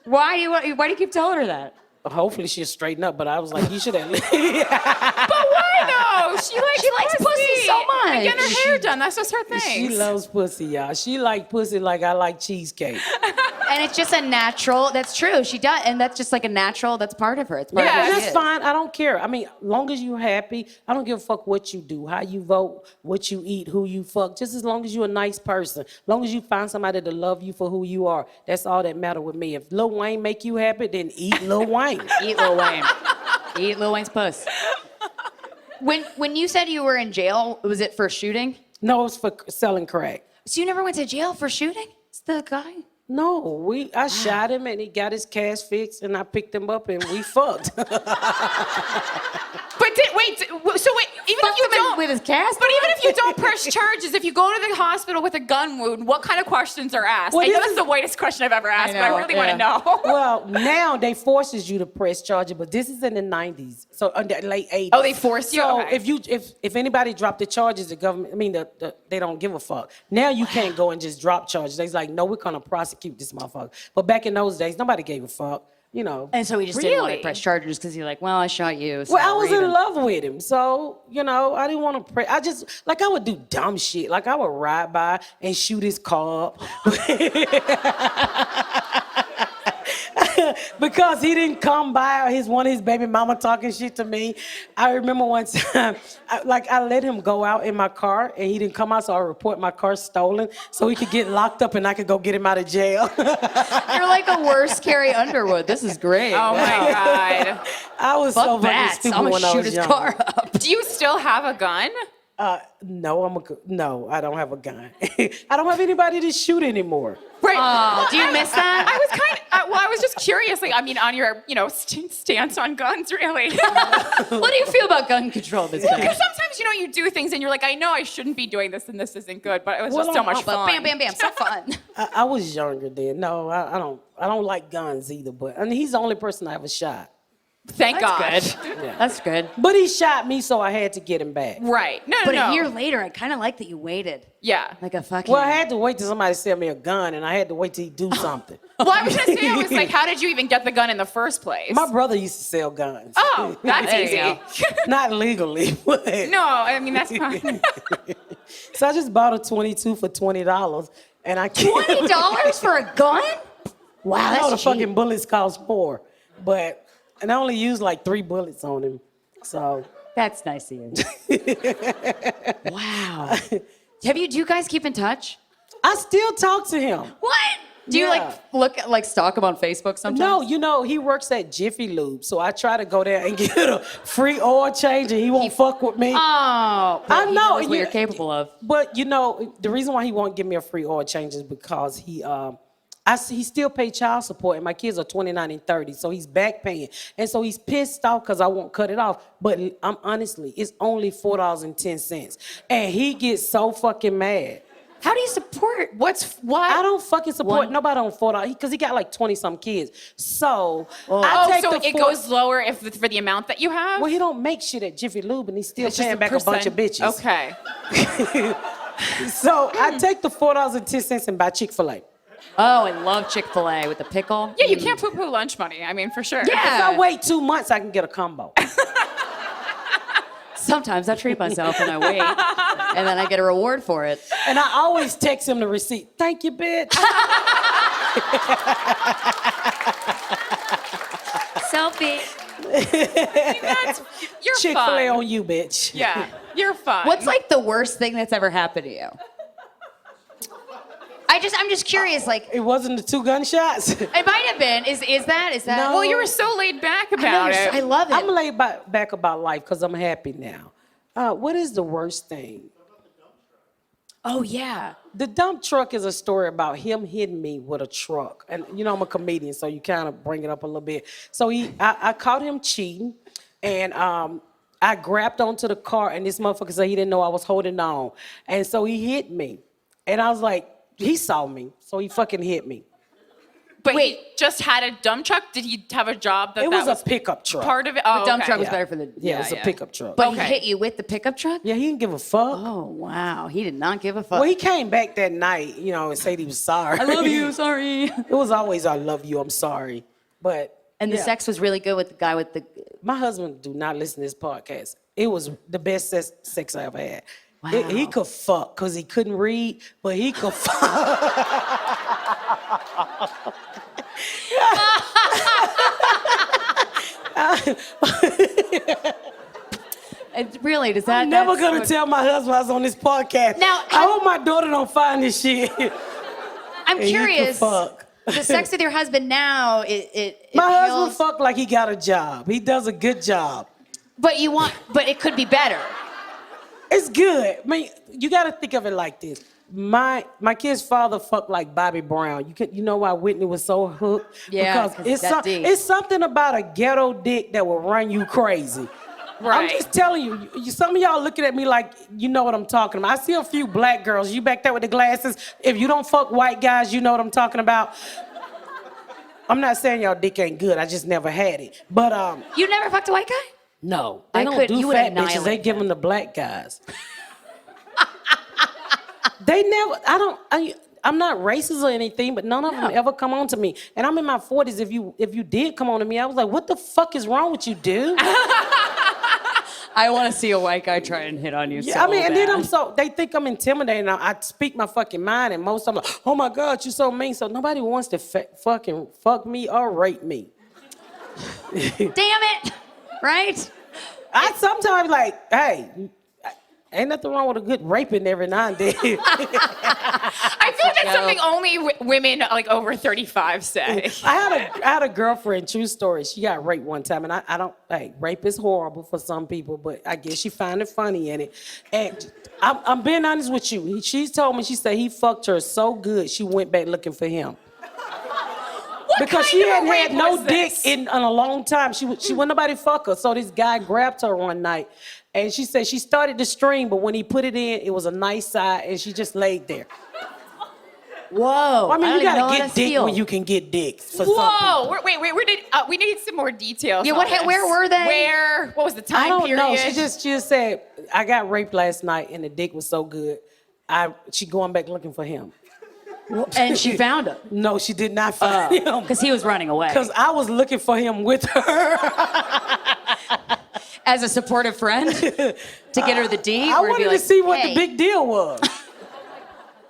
Why do you keep telling her that? hopefully she'll straighten up. But I was like, you should at least. But why though? She likes pussy so much. And getting her hair done, that's just her thing. She loves pussy, y'all. She like pussy like I like cheesecake. And it's just a natural. That's true. She does, and that's just like a natural. That's part of her. It's part of Yeah, who she That's is. fine. I don't care. I mean, long as you're happy, I don't give a fuck what you do, how you vote, what you eat, who you fuck. Just as long as you're a nice person, long as you find somebody to love you for who you are, that's all that matter with me. If Lil Wayne make you happy, then eat Lil Wayne. Eat Lil Wayne. Eat Lil Wayne's puss. When you said you were in jail, was it for shooting? No, it's for selling crack. So you never went to jail for shooting? It's the guy. No, I shot him and he got his cash fixed and I picked him up and we fucked. But even if you don't, with his cast. but even if you don't press charges, if you go to the hospital with a gun wound, what kind of questions are asked? Well, I know this that's is- the whitest question I've ever asked, but I really want to yeah. know. Well, now they forces you to press charges, but this is in the 90s, so in the late 80s. Oh, they force you? So Okay. if anybody dropped the charges, the government, I mean, they don't give a fuck. Now you can't go and just drop charges. They's like, no, we're gonna prosecute this motherfucker. But back in those days, nobody gave a fuck. You know. And so he just didn't want to Really? press charges because you're like, well, I shot you. So Well, I was we're in even. love with him, so I didn't want to pray. I would do dumb shit. Like I would ride by and shoot his car up. Because he didn't come by, one of his baby mama talking shit to me. I remember one time, I let him go out in my car and he didn't come out, so I report my car stolen so he could get locked up and I could go get him out of jail. You're like a worse Carrie Underwood. This is great. Oh my God. I was so Fuck fucking that. stupid I'm when gonna I shoot was his young. car up. Do you still have a gun? No, I don't have a gun. I don't have anybody to shoot anymore. Right. Oh, do you miss that? I was just curious, on your, stance on guns, really. What do you feel about gun control this time? Because sometimes, you do things and you're like, I know I shouldn't be doing this and this isn't good, but it was just so much fun. Bam, bam, bam. So fun. I was younger then. No, I don't like guns either. But he's the only person I ever shot. Thank God. That's good. Yeah. That's good. But he shot me, so I had to get him back. Right. No, But no. a year later, I kind of like that you waited. Yeah. Like a fucking. Well, I had to wait till somebody sell me a gun, and I had to wait till he do something. Well, I was going to say, I was like, how did you even get the gun in the first place? My brother used to sell guns. Oh, that's There you easy. go. Not legally, but No, that's fine. so I just bought a 22 for $20, and I can't. $20 for a gun? Wow, No, the that's cheap. fucking bullets cost more, and I only used like 3 bullets on him, so. That's nice of you. Wow. Do you guys keep in touch? I still talk to him. What? Do you stalk him on Facebook sometimes? No, he works at Jiffy Lube, so I try to go there and get a free oil change, and he won't fuck with me. Oh, I I know, know what yeah. you're capable of. But the reason why he won't give me a free oil change is because he still pay child support, and my kids are 29 and 30, so he's back paying, and so he's pissed off because I won't cut it off. But honestly, it's only $4.10, and he gets so fucking mad. How do you support? What? I don't fucking support One- nobody on $4 because he got like 20-some kids. So It goes lower for the amount that you have? Well, he don't make shit at Jiffy Lube, and he's still It's just paying back a bunch of percent. bitches. Okay. So I take the $4.10 and buy Chick-fil-A. Oh, I love Chick-fil-A with the pickle. Yeah, you can't poo-poo lunch money. For sure. If I wait 2 months, I can get a combo. Sometimes I treat myself and I wait, and then I get a reward for it. And I always text him the receipt. Thank you, bitch. Selfie. You're Chick-fil-A fun. on you, bitch. Yeah, you're fun. What's like the worst thing that's ever happened to you? I'm just curious. Like, It wasn't the 2 gunshots. it might have been. Is that? No. Well, you were so laid back I know, about you're it. so- I love it. I'm laid back about life because I'm happy now. What is the worst thing? Oh yeah. The dump truck is a story about him hitting me with a truck. And you know, I'm a comedian, so you kind of bring it up a little bit. So I caught him cheating, and I grabbed onto the car, and this motherfucker said he didn't know I was holding on. And so he hit me. And I was like, he saw me, so he fucking hit me. But he just had a dump truck? Did he have a job It was a pickup truck. part of it? Oh, The dump okay. truck was better for the. Yeah, it was a pickup truck. But Okay. he hit you with the pickup truck? Yeah, he didn't give a fuck. Oh wow, he did not give a fuck. Well, he came back that night, you know, and said he was sorry. I love you. Sorry. It was always, I love you, I'm sorry. But And the yeah. sex was really good with the guy with the. My husband do not listen to this podcast. It was the best sex I ever had. Wow. He could fuck because he couldn't read, but he could fuck. Really, does that? I'm never that's gonna what- tell my husband I was on this podcast. Now, I hope my daughter don't find this shit. I'm And you could curious. fuck. The sex with your husband now, it My husband feels, fuck like he got a job. He does a good job. but it could be better. It's good. I mean, you got to think of it like this. My kid's father fucked like Bobby Brown. You know why Whitney was so hooked? Yeah, because 'cause that dick. it's something about a ghetto dick that will run you crazy. I'm Right. just telling you. Some of y'all looking at me like you know what I'm talking about. I see a few black girls. You back there with the glasses. If you don't fuck white guys, you know what I'm talking about. I'm not saying y'all dick ain't good. I just never had it. But You never fucked a white guy? no, they I don't could- do you would fat bitches. They annihilate give them to black guys. They never. I'm not racist or anything, but none of them ever come on to me. And I'm in my 40s. If you did come on to me, I was like, what the fuck is wrong with you, dude? I want to see a white guy try and hit on you. Yeah, I mean, and then they think I'm intimidating. I speak my fucking mind, and most of them are like, oh my God, you're so mean. So nobody wants to fucking fuck me or rape me. Damn it! Right? I sometimes like, hey, ain't nothing wrong with a good raping every now and then. I feel like that's something only women like over 35 say. I had a girlfriend, true story. She got raped one time, and I don't, hey, rape is horrible for some people, but I guess she found it funny in it. And I'm being honest with you. She told me, she said he fucked her so good, she went back looking for him. Because she hadn't had no dick in a long time. She wouldn't nobody fuck her. So this guy grabbed her one night, and she said she started to stream, but when he put it in, it was a nice side, and she just laid there. Whoa! I mean, you don't even know gotta how get to dick feel. when you can get dick. For some people. Whoa! Wait. We need some more details. Yeah, on what- this. where were they? Where? What was the time I don't period? know. She just said, I got raped last night, and the dick was so good. She going back looking for him. And she found him No, she did not find him. because he was running away. Because I was looking for him with her. As a supportive friend to get her the D. I or be wanted like, to see what hey. the big deal was.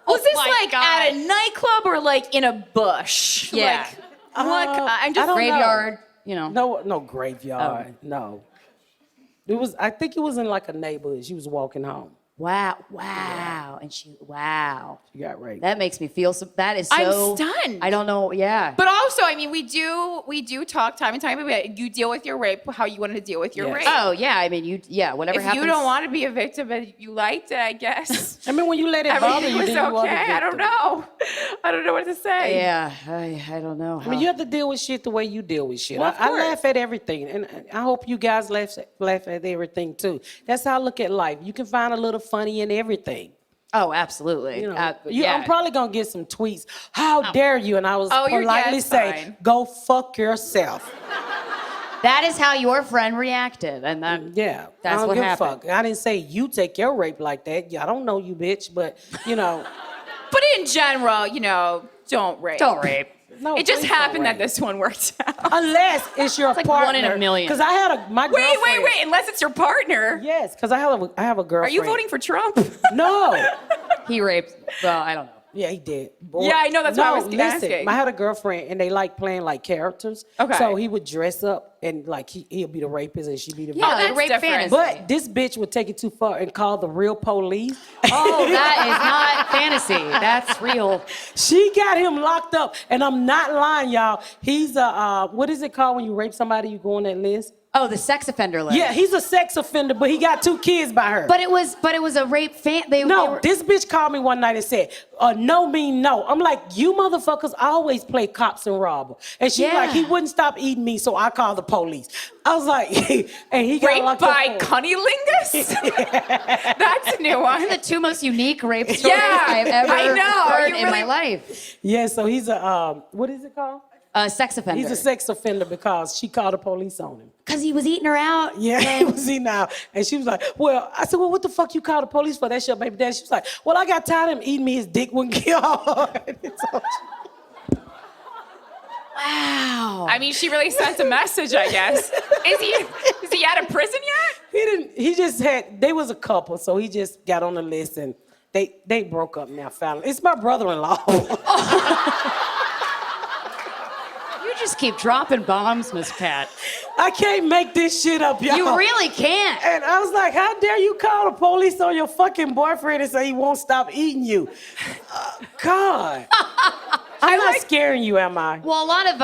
Was this my like God. at a nightclub or like in a bush? Yeah. Like, what? I'm I just don't Graveyard, you know. No graveyard. Oh. No. It was. I think it was in like a neighborhood. She was walking home. Wow. And she She got raped. That makes me feel so that is I'm so stunned. I don't know, yeah. But also, I mean, we do talk time and time again. You deal with your rape how you wanted to deal with your Yes. rape. Oh yeah, I mean whatever If happens. you don't want to be a victim, but you liked it, I guess. I mean, when you let it bother Everything you, was then you are the okay. I don't victim. know. I don't know what to say. Yeah, I don't know. I mean, you have to deal with shit the way you deal with shit. Well, of I course. laugh at everything, and I hope you guys laugh at everything too. That's how I look at life. You can find a little funny in everything. Oh, absolutely. You know, yeah. I'm probably gonna get some tweets. How dare you? And I was Oh, politely it's say, fine. go fuck yourself. That is how your friend reacted, and that Yeah, That's I don't what give a happened. fuck. I didn't say you take your rape like that. Yeah, I don't know you, bitch, but you know, But in general, don't rape. don't rape. no. It just please don't happened that rape. this one worked out. Unless it's your like partner. one in a million. Because I had my Wait, girlfriend. unless it's your partner. Yes, because I have a girlfriend. Are you voting for Trump? No. He raped. Well, I don't know. Yeah, he did. Yeah, I know, that's why I was listen, asking. I had a girlfriend and they like playing like characters. Okay. So he would dress up and like he'll be the rapist and she'd be the Yeah, victim. like rape different. fantasy. But this bitch would take it too far and call the real police. Oh, that is not fantasy. That's real. She got him locked up, and I'm not lying, y'all. He's a what is it called when you rape somebody? You go on that list. Oh, the sex offender list. Yeah, he's a sex offender, but he got 2 kids by her. But it was a rape No, this bitch called me one night and said, no mean no. I'm like, you motherfuckers always play cops and robber. And she's Yeah. like, he wouldn't stop eating me, so I called the police. I was like, and he got Raped locked by up. cunnilingus? That's a new one. the 2 most unique rape stories Yeah, I've ever I know. heard You in my really- life. Yeah, so he's a, what is it called? Sex offender. He's a sex offender because she called the police on him. Because he was eating her out. Yeah, he was eating out. And she was like, well, I said, well, what the fuck you call the police for? That's your baby daddy. She was like, well, I got tired of him eating me. His dick wouldn't get hard. So Wow. I mean, she really sent a message, I guess. Is he out of prison yet? they was a couple, so he just got on the list and they broke up now finally. It's my brother-in-law. You just keep dropping bombs, Miss Pat. I can't make this shit up, y'all. You really can't. And I was like, how dare you call the police on your fucking boyfriend and say he won't stop eating you? God. I'm not scaring you, am I? Well, a lot of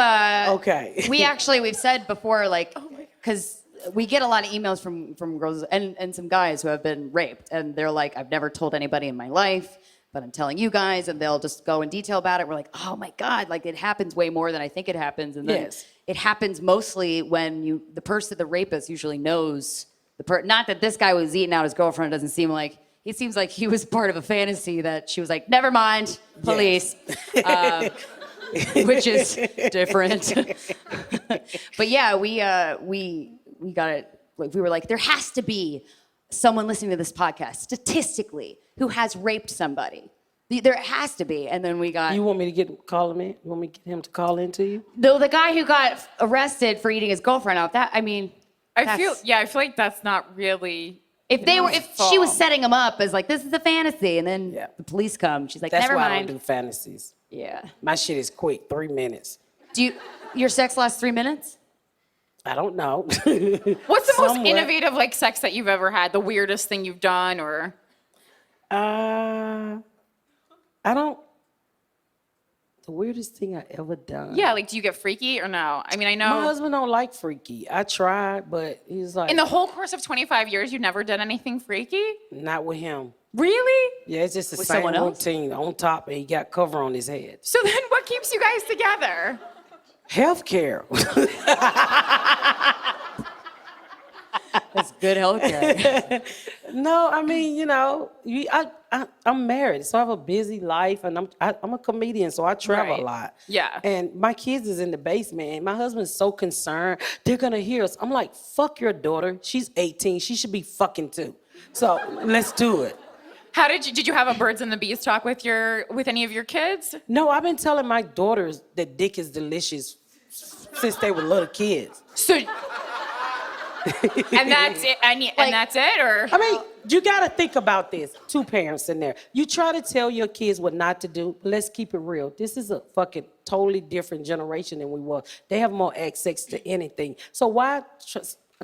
Okay. we've said before, like, because we get a lot of emails from girls and some guys who have been raped, and they're like, I've never told anybody in my life, but I'm telling you guys, and they'll just go in detail about it. We're like, oh my God, like it happens way more than I think it happens, and then Yes. it happens mostly when the rapist usually knows not that this guy was eating out his girlfriend. It doesn't seem like. It seems like he was part of a fantasy that she was like, never mind, police. Which is different. But yeah, we got it. Like, we were like, there has to be someone listening to this podcast statistically who has raped somebody. There has to be. And then we got. You want me to call him in? You want me to get him to call in to you? No, the guy who got arrested for eating his girlfriend out. I feel like that's not really. If she was setting him up as like, this is a fantasy, and then the police come, she's like, That's never why mind. I don't do fantasies. Yeah. My shit is quick, 3 minutes. Your sex lasts 3 minutes? I don't know. What's the most innovative like sex that you've ever had? The weirdest thing you've done, or? I don't. The weirdest thing I ever done. Yeah, like do you get freaky or no? I mean, I know. My husband don't like freaky. I tried, but he's like. In the whole course of 25 years, you've never done anything freaky? Not with him. Really? Yeah, it's just the With same someone else? routine on top, and he got cover on his head. So then what keeps you guys together? Healthcare. That's good healthcare. No, I mean, you know, I'm married, so I have a busy life, and I'm a comedian, so I travel Right. a lot. Yeah. And my kids is in the basement, and my husband's so concerned they're gonna hear us. I'm like, fuck your daughter. She's 18. She should be fucking too. So let's do it. How did you have a birds and the bees talk with any of your kids? No, I've been telling my daughters that dick is delicious since they were little kids. So and that's it. And that's it, or I mean, you got to think about this. 2 parents in there. You try to tell your kids what not to do. Let's keep it real. This is a fucking totally different generation than we were. They have more access to anything. So why,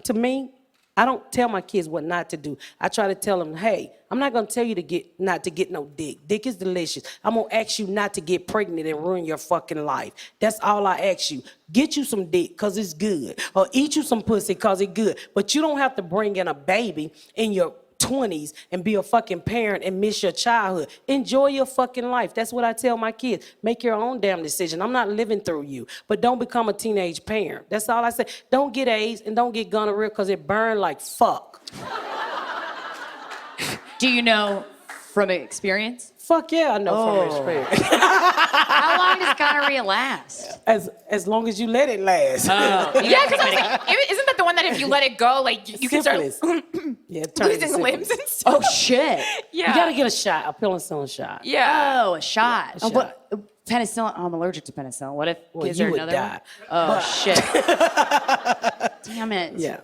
to me, I don't tell my kids what not to do. I try to tell them, hey, I'm not going to tell you not to get no dick. Dick is delicious. I'm going to ask you not to get pregnant and ruin your fucking life. That's all I ask you. Get you some dick because it's good. Or eat you some pussy because it's good. But you don't have to bring in a baby in your 20s and be a fucking parent and miss your childhood. Enjoy your fucking life. That's what I tell my kids. Make your own damn decision. I'm not living through you. But don't become a teenage parent. That's all I say. Don't get AIDS and don't get gonorrhea because it burn like fuck. Do you know from experience? Fuck yeah, I know from experience. How long does gonorrhea last? As long as you let it last. yeah, because I was like, isn't that the one that if you let it go, like you can start Syphilis. Yeah, it turns to losing limbs and syphilis. stuff? Oh shit. Yeah. You gotta get a shot, a penicillin shot. Yeah. Oh, a shot. A shot. What? Penicillin. Oh, I'm allergic to penicillin. What if? Well, is you there would another die. one? Oh shit. Damn it. Yeah.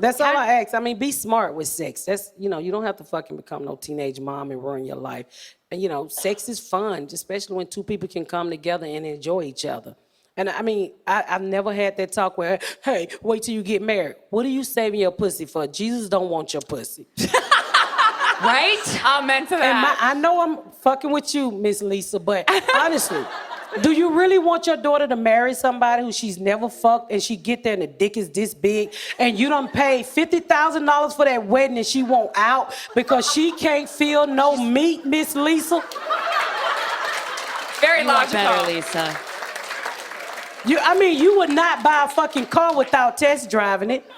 That's all I ask. I mean, be smart with sex. That's, you don't have to fucking become no teenage mom and ruin your life. And, sex is fun, especially when two people can come together and enjoy each other. And I mean, I've never had that talk where, hey, wait till you get married. What are you saving your pussy for? Jesus don't want your pussy. Right? Amen to that. I know I'm fucking with you, Miss Lisa, but honestly, do you really want your daughter to marry somebody who she's never fucked and she get there and the dick is this big and you done paid $50,000 for that wedding and she won't out because she can't feel no meat, Miss Lisa? Very logical. Better, Lisa. You would not buy a fucking car without test driving it.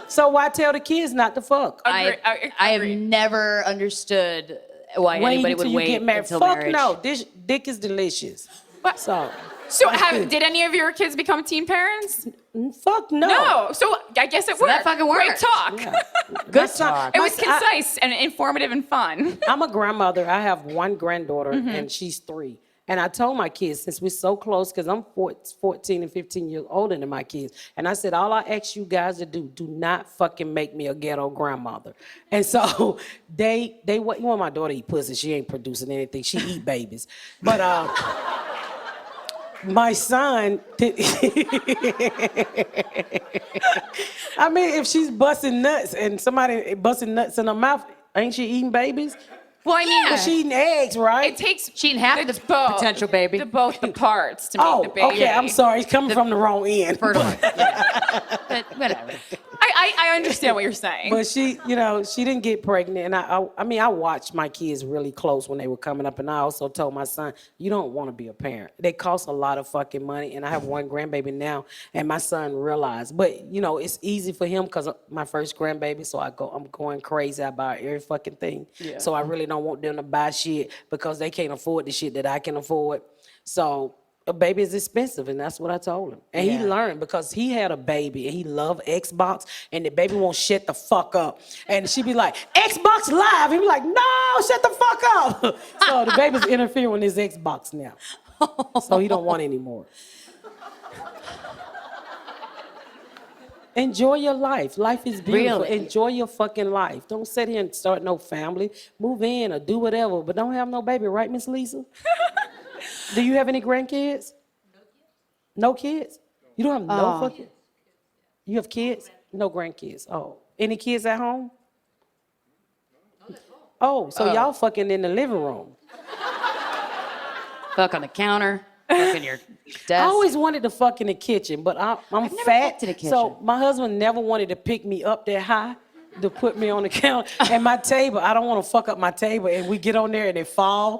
So why tell the kids not to fuck? I have never understood why anybody would wait get married. until Fuck marriage. no, this dick is delicious. What? So did any of your kids become teen parents? fuck no. No. So I guess it worked. that fucking Great worked. talk. Yeah. Good talk. It was concise and informative and fun. I'm a grandmother. I have one granddaughter, and she's 3. And I told my kids, since we're so close, because I'm 14 and 15 years older than my kids, and I said, all I ask you guys to do not fucking make me a ghetto grandmother. And so you want my daughter to eat pussy. She ain't producing anything. She eat babies. But my son, I mean, if she's busting nuts and somebody busting nuts in her mouth, ain't she eating babies? Well, I mean, But she eating eggs, right? it takes She eating half the potential baby. both the parts to make the baby. Okay, I'm sorry. It's coming from the wrong end. Fertile. Yeah. But whatever. I understand what you're saying. But she didn't get pregnant. And I watched my kids really close when they were coming up. And I also told my son, you don't want to be a parent. They cost a lot of fucking money. And I have one grandbaby now. And my son realized. But, it's easy for him because my first grandbaby. So I'm going crazy about every fucking thing. Yeah. So I really don't want them to buy shit because they can't afford the shit that I can afford. So a baby is expensive, and that's what I told him. And he learned because he had a baby and he loved Xbox, and the baby won't shut the fuck up. And she be like, Xbox Live. He be like, no, shut the fuck up. So the baby's interfering with his Xbox now. So he don't want any more. Enjoy your life. Life is beautiful. Really? Enjoy your fucking life. Don't sit here and start no family. Move in or do whatever, but don't have no baby, right, Miss Lisa? Do you have any grandkids? No kids? You don't have no fucking... You have kids? No grandkids. Oh. Any kids at home? Oh, so y'all fucking in the living room. Fuck on the counter. Fuck in your desk. I always wanted to fuck in the kitchen, but I'm never fat. fucked in the kitchen. So my husband never wanted to pick me up that high to put me on the counter. And my table, I don't want to fuck up my table and we get on there and it fall.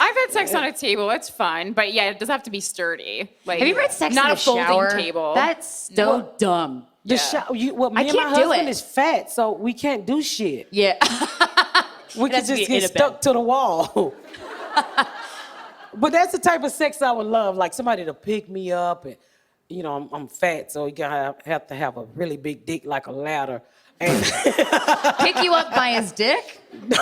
I've had sex on a table. It's fun, but yeah, it does have to be sturdy. Like, Have you ever had sex not in a the folding shower? table? That's so dumb. Me and my husband is fat, so we can't do shit. Yeah. We can has to just be in get a bed. stuck to the wall. But that's the type of sex I would love, like somebody to pick me up, and I'm fat, so you gotta have to have a really big dick, like a ladder. And Pick you up by his dick? no.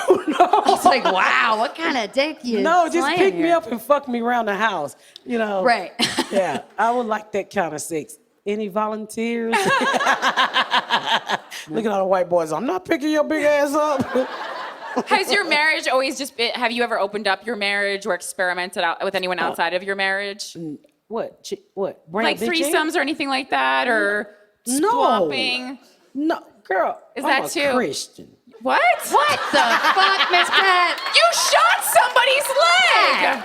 It's like, wow, what kind of dick you No, just playing pick me here? up and fuck me around the house. Right. Yeah, I would like that kind of sex. Any volunteers? Look at all the white boys. I'm not picking your big ass up. Has your marriage always just been, have you ever opened up your marriage or experimented out with anyone outside of your marriage? What? Like threesomes or anything like that, or No. swapping? No, girl. Is I'm that a too? Christian. What? What the fuck, Miss Pat? You shot somebody's leg!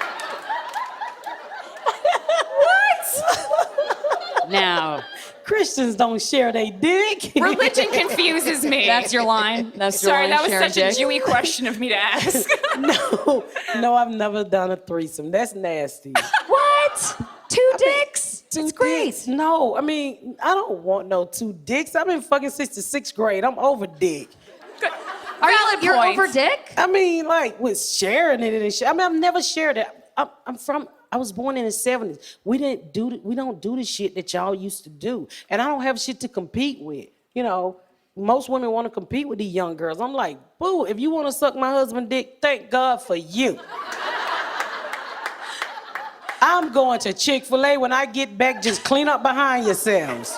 What? Now, Christians don't share their dick. Religion confuses me. that's your line? That's your Sorry, line, that was Sharon such a Dick? Jewy question of me to ask. No, I've never done a threesome. That's nasty. What? Two dicks? Two It's great. dicks? No, I mean, I don't want no 2 dicks. I've been fucking since the 6th grade. I'm over dick. Valid You're point. over dick? I mean, like, with sharing it and shit. I mean, I've never shared it. I was born in the 70s. We don't do the shit that y'all used to do. And I don't have shit to compete with. Most women want to compete with these young girls. I'm like, boo, if you want to suck my husband's dick, thank God for you. I'm going to Chick-fil-A. When I get back, just clean up behind yourselves.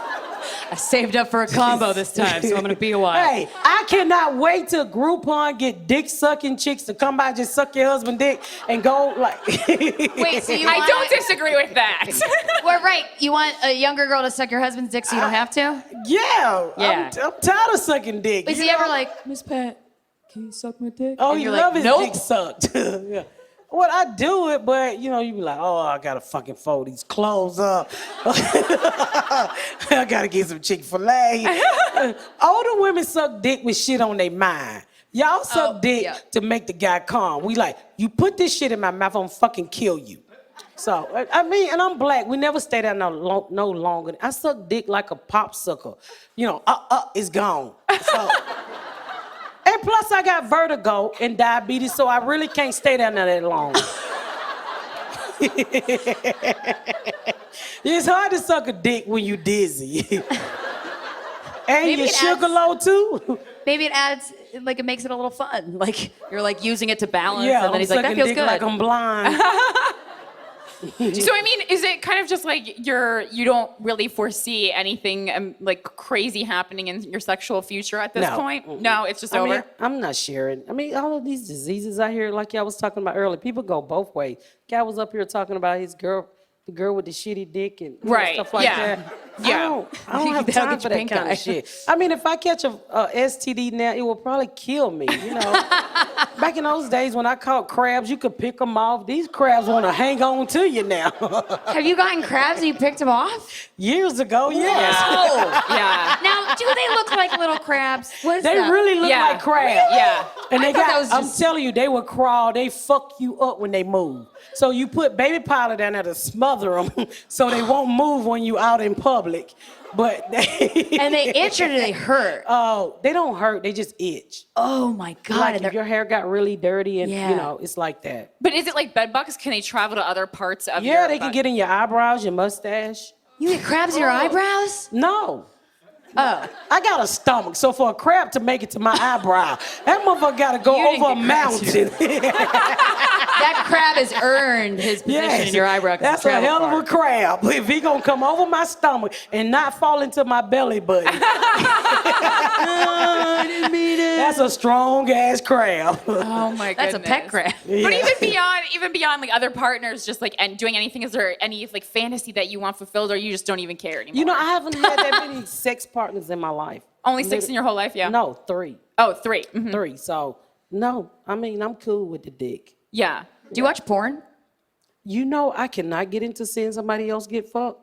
I saved up for a combo this time, so I'm gonna be a while. Hey, I cannot wait till Groupon get dick sucking chicks to come by, just suck your husband dick and go like. Wait, so you I want, don't disagree with that. Well, right. You want a younger girl to suck your husband's dick so you don't have to? Yeah, Yeah. I'm tired of sucking dick. Is he ever like, Miss Pat, can you suck my dick? Oh, And he you're love like, his nope. dick sucked. Yeah. Well, I do it, but you be like, oh, I gotta fucking fold these clothes up. I gotta get some Chick-fil-A. Older women suck dick with shit on their mind. Y'all suck dick to make the guy calm. We like, you put this shit in my mouth, I'm fucking kill you. So, I mean, and I'm black. We never stay there no longer. I suck dick like a popsicle. It's gone. So, and plus, I got vertigo and diabetes, so I really can't stay down there that long. It's hard to suck a dick when you dizzy. And Maybe you're it sugar low too. Maybe it adds, like, it makes it a little fun. Like, you're like using it to balance, Yeah, and then I'm he's like, that sucking feels dick good. like I'm blind. So I mean, is it kind of just like you don't really foresee anything like crazy happening in your sexual future at this No. point? No, it's just over. I'm not sharing. I mean, all of these diseases out here, like y'all was talking about earlier, people go both ways. Guy was up here talking about his girl, the girl with the shitty dick and Right, stuff like yeah. that. Yeah. I don't have That'll time get for you that pink kind eye. of shit. I mean, if I catch a STD now, it will probably kill me, Back in those days when I caught crabs, you could pick them off. These crabs want to hang on to you now. Have you gotten crabs and you picked them off? Years ago, yes. Yeah. Now, do they look like little crabs? What is They that? really look Yeah. like crabs. Yeah. And they thought that got, was I'm just- telling you, they will crawl, they fuck you up when they move. So you put baby powder down there to smother them so they won't move when you out in public. But And they itch or do they hurt? Oh, they don't hurt, they just itch. Oh my God. Like and if they're- your hair got really dirty and, Yeah. it's like that. But is it like bed bugs? Can they travel to other parts of your Yeah, they can body? get in your eyebrows, your mustache. You get crabs in your eyebrows? No. Oh. I got a stomach, so for a crab to make it to my eyebrow, that motherfucker gotta go You didn't over a get crabs mountain. That crab has earned his position in your eyebrow. 'cause That's it's a traveled hell far. of a crab. If he gonna come over my stomach and not fall into my belly button. I didn't mean it. That's a strong ass crab. Oh my goodness. That's a pet crab. But even beyond like other partners, just like and doing anything, is there any like fantasy that you want fulfilled, or you just don't even care anymore? I haven't had that many sex partners in my life. Only 6 in your whole life, yeah. No, 3. Oh, 3. Mhm. 3. So no, I mean I'm cool with the dick. Yeah. Do you watch porn? I cannot get into seeing somebody else get fucked.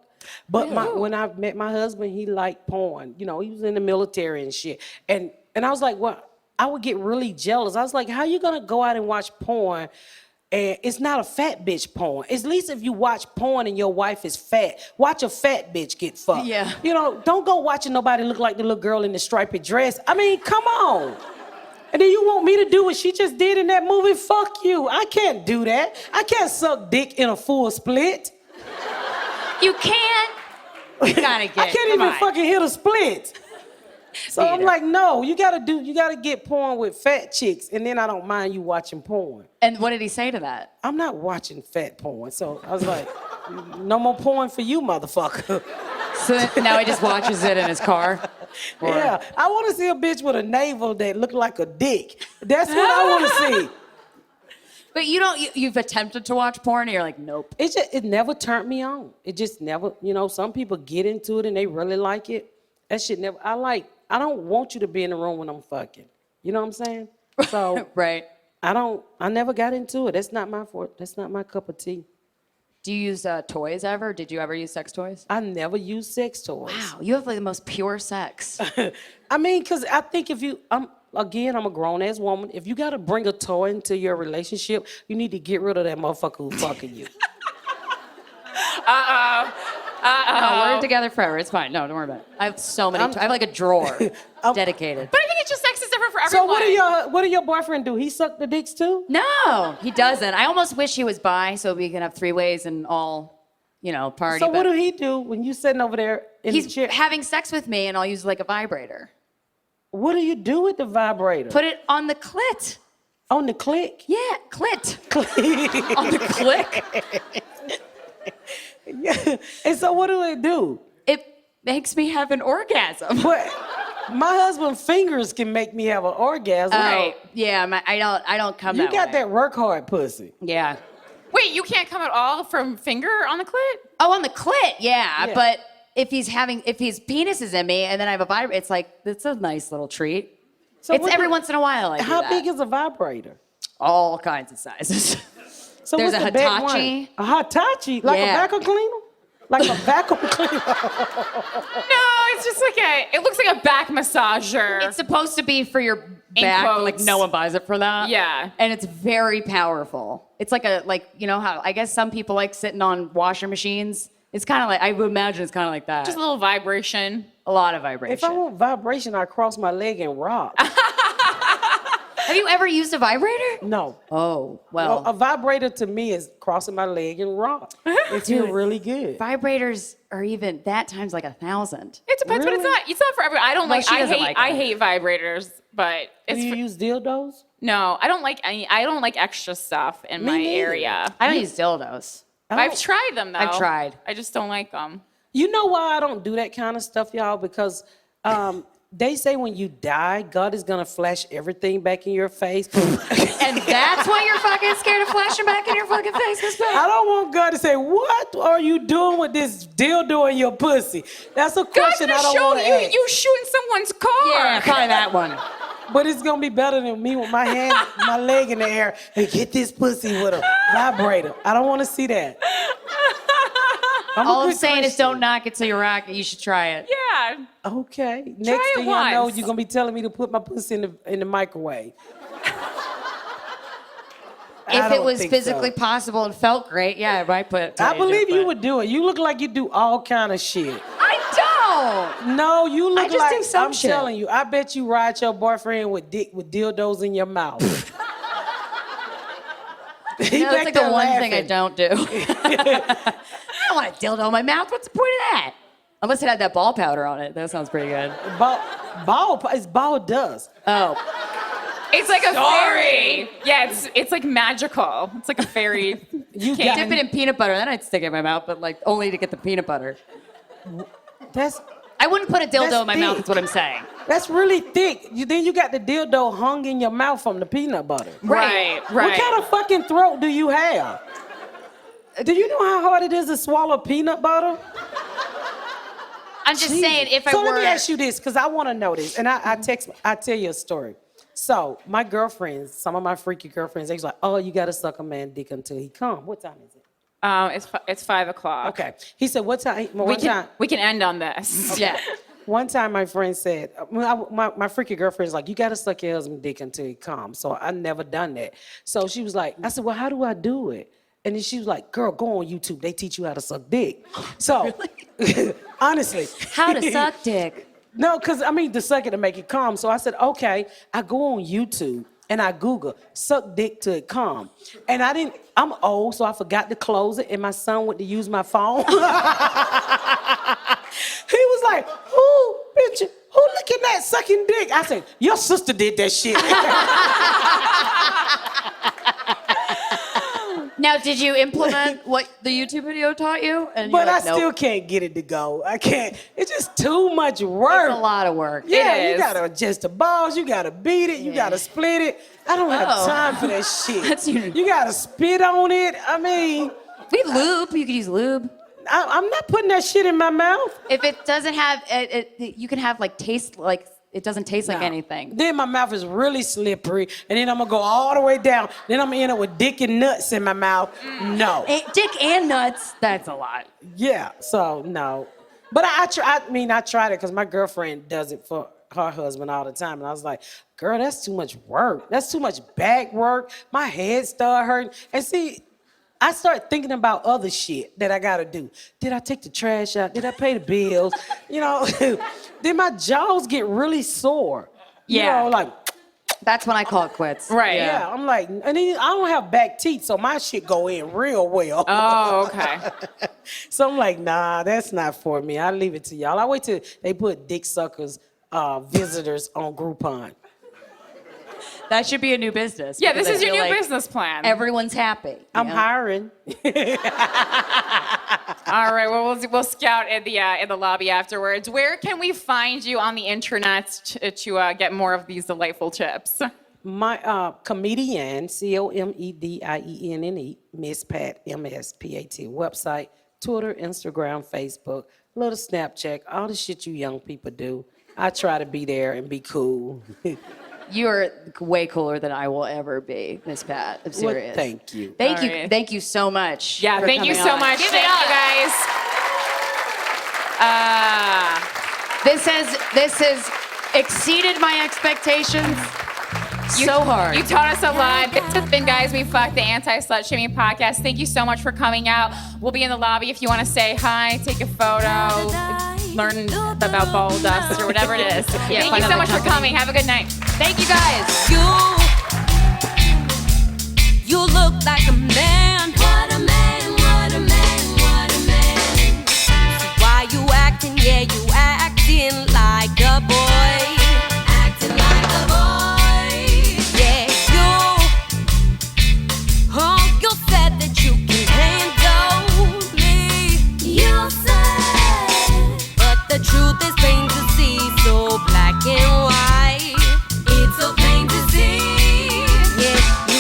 But when I met my husband, he liked porn. He was in the military and shit. And I was like, well, I would get really jealous. I was like, how you gonna go out and watch porn? And it's not a fat bitch porn. At least if you watch porn and your wife is fat, watch a fat bitch get fucked. Yeah. Don't go watching nobody look like the little girl in the striped dress. I mean, come on. And then you want me to do what she just did in that movie? Fuck you. I can't do that. I can't suck dick in a full split. You can't. You gotta get. I can't come even on. fucking hit a split. So I'm Neither. like, no, you gotta get porn with fat chicks, and then I don't mind you watching porn. And what did he say to that? I'm not watching fat porn. So I was like, no more porn for you, motherfucker. So now he just watches it in his car. Yeah, I want to see a bitch with a navel that look like a dick. That's what I want to see. But you've attempted to watch porn and you're like, nope. It never turned me on. It just never, some people get into it and they really like it. That shit never, I don't want you to be in the room when I'm fucking. You know what I'm saying? So Right. I never got into it. That's not my cup of tea. Do you use toys ever? Did you ever use sex toys? I never use sex toys. Wow, you have like the most pure sex. I mean, because I think I'm a grown-ass woman. If you got to bring a toy into your relationship, you need to get rid of that motherfucker who's fucking you. No, we're together forever. It's fine. No, don't worry about it. I have so many. I have like a drawer dedicated. But I think it's just sex is different for everyone. So what do your boyfriend do? He suck the dicks too? No, he doesn't. I almost wish he was bi so we can have 3 ways and all, party. So what but do he do when you sitting over there in the he's chair? having sex with me and I'll use like a vibrator. What do you do with the vibrator? Put it on the clit. On the click? Yeah, clit. On the click. Yeah. And so what do it do? It makes me have an orgasm. But my husband's fingers can make me have an orgasm. Right. Yeah, I don't come You that got way. that work hard pussy. Yeah. Wait, you can't come at all from finger on the clit? Oh, on the clit, yeah. Yeah. But if his penis is in me and then I have a vibrator, it's a nice little treat. So It's what every do- once in a while I do How that. big is a vibrator? All kinds of sizes. So There's what's a the big one? Hitachi. A Hitachi? Like Yeah. a vacuum cleaner? Like a vacuum cleaner? No, it's just like it looks like a back massager. It's supposed to be for your back, but like quotes. no one buys it for that. Yeah. And it's very powerful. It's like you know how I guess some people like sitting on washer machines. It's kind of like, I would imagine it's kind of like that. just a little vibration. a lot of vibration. If I want vibration, I cross my leg and rock. Have you ever used a vibrator? No. Oh, Well, well. a vibrator to me is crossing my leg and rock. It feels really good. Vibrators are even that times like 1,000. It depends, but Really? it's not for everyone. I don't No, like. she I doesn't hate. like I it. hate vibrators, but Do it's you use dildos? no. I don't like any. I don't like extra stuff in my neither. area. I don't use dildos. I've tried them though. I've tried. I just don't like them. You know why I don't do that kind of stuff, y'all? Because they say when you die, God is gonna flash everything back in your face. And that's why you're fucking scared of flashing back in your fucking face, Miss I don't want God to say, "What are you doing with this dildo in your pussy?" That's a God's question gonna I don't show want to you ask. you shooting someone's car. Yeah, probably that one. But it's gonna be better than me with my hand, my leg in the air, and get this pussy with a vibrator. I don't want to see that. All I'm saying is don't knock it till you rock it. You should try it. Yeah. Okay. Next it thing I know, once. you're gonna be telling me to put my pussy in the microwave. I If it don't was think physically so. possible and felt great, yeah, I might put it. I believe you would do it. You look like you do all kind of shit. I don't. No, you look I just like do some I'm shit. telling you. I bet you ride your boyfriend with dildos in your mouth. He No, back it's like the there one thing I laughing. don't do. I don't want a dildo in my mouth. What's the point of that? Unless it had that ball powder on it. That sounds pretty good. It's ball dust. Oh. It's like a fairy. Yeah, it's like magical. It's like a fairy. You Can't got Dip it in peanut butter, then I'd stick it in my mouth, but like only to get the peanut butter. That's I wouldn't put a dildo That's in my mouth, thick. is what I'm saying. That's really thick. Then you got the dildo hung in your mouth from the peanut butter. Right. What kind of fucking throat do you have? Do you know how hard it is to swallow peanut butter? I'm just saying, if I So were. let me ask you this, because I want to know this, and I tell you a story. So my girlfriends, some of my freaky girlfriends, they was like, "Oh, you gotta suck a man dick until he come." What time is it? It's 5 o'clock. Okay. He said, "What time?" We can end on this. Yeah. One time my friend said, my freaky girlfriend's like, "You gotta suck your husband's dick until he comes." So I never done that. So she was like, I said, "Well, how do I do it?" And then she was like, "Girl, go on YouTube. They teach you how to suck dick." So honestly. How to suck dick. No, because I mean to suck it to make it calm. So I said, okay, I go on YouTube and I Google suck dick till it calm. And I'm old, so I forgot to close it, and my son went to use my phone. He was like, who looking at sucking dick? I said, your sister did that shit. Now, did you implement what the YouTube video taught you? And But you're I like, nope. still can't get it to go. I can't. It's just too much work. It's a lot of work. Yeah, It you is. gotta adjust the balls, you gotta beat it, you gotta split it. I don't have Oh. time for that shit. That's your- You gotta spit on it. I mean, We lube. You could use lube. I'm not putting that shit in my mouth. If it doesn't have, you can have like taste, like it doesn't taste like anything. Then my mouth is really slippery, and then I'm gonna go all the way down. Then I'm gonna end up with dick and nuts in my mouth. No. Dick and nuts, that's a lot. Yeah, so no. But I tried it because my girlfriend does it for her husband all the time. And I was like, girl, that's too much work. That's too much back work. My head started hurting. And see, I started thinking about other shit that I gotta do. Did I take the trash out? Did I pay the bills? You know, then my jaws get really sore. Yeah. You know, like, That's when I call it quits. Right. yeah, I'm like, and then I don't have back teeth, so my shit go in real well. Oh, okay. So I'm like, nah, that's not for me. I leave it to y'all. I wait till they put dick suckers visitors on Groupon. That should be a new business. Yeah, because this I is your feel new like business plan. Everyone's happy. I'm you know? hiring. All right. Well, we'll scout in the lobby afterwards. Where can we find you on the internet to get more of these delightful tips? My comedian, COMEDIENNE, Miss Pat, MSPAT website, Twitter, Instagram, Facebook, little Snapchat, all the shit you young people do. I try to be there and be cool. You're way cooler than I will ever be, Miss Pat. I'm serious. Well, thank you. Thank All you. right. Thank you so much. Yeah, for thank you coming so on. much. Give Thank it you, up. This has exceeded my expectations so hard. You taught us a lot. This has been Guys We Fuck, the Anti-Slut Shaming Podcast. Thank you so much for coming out. We'll be in the lobby if you want to say hi, take a photo, learn about ball dust or whatever it is. Yeah, Thank you so much for coming. Have a good night. Thank you guys. You look like a man. What a man, what a man, what a man. So why you acting? Yeah, you acting like a boy. Acting like a boy. Yeah, you said that you can handle me. You said. But the truth is plain to see, so black and white. It's so plain to see. Yeah, you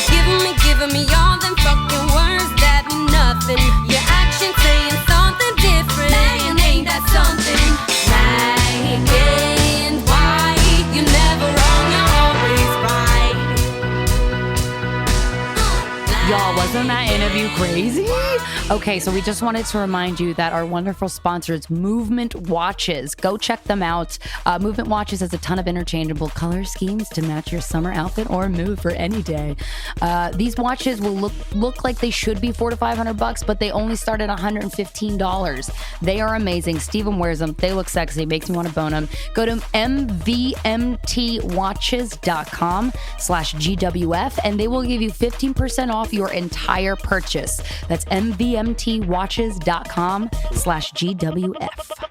giving me all them fucking words that mean nothing. Your actions saying something different. Man, ain't that something? Black and white. You're never wrong, you're always right. Y'all, wasn't that interview crazy? Okay, so we just wanted to remind you that our wonderful sponsors, Movement Watches, go check them out. Movement Watches has a ton of interchangeable color schemes to match your summer outfit or move for any day. These watches will look like they should be $400 to $500, but they only start at $115. They are amazing. Steven wears them. They look sexy. Makes me want to bone them. Go to mvmtwatches.com/GWF and they will give you 15% off your entire purchase. That's mvmtwatches.com/GWF.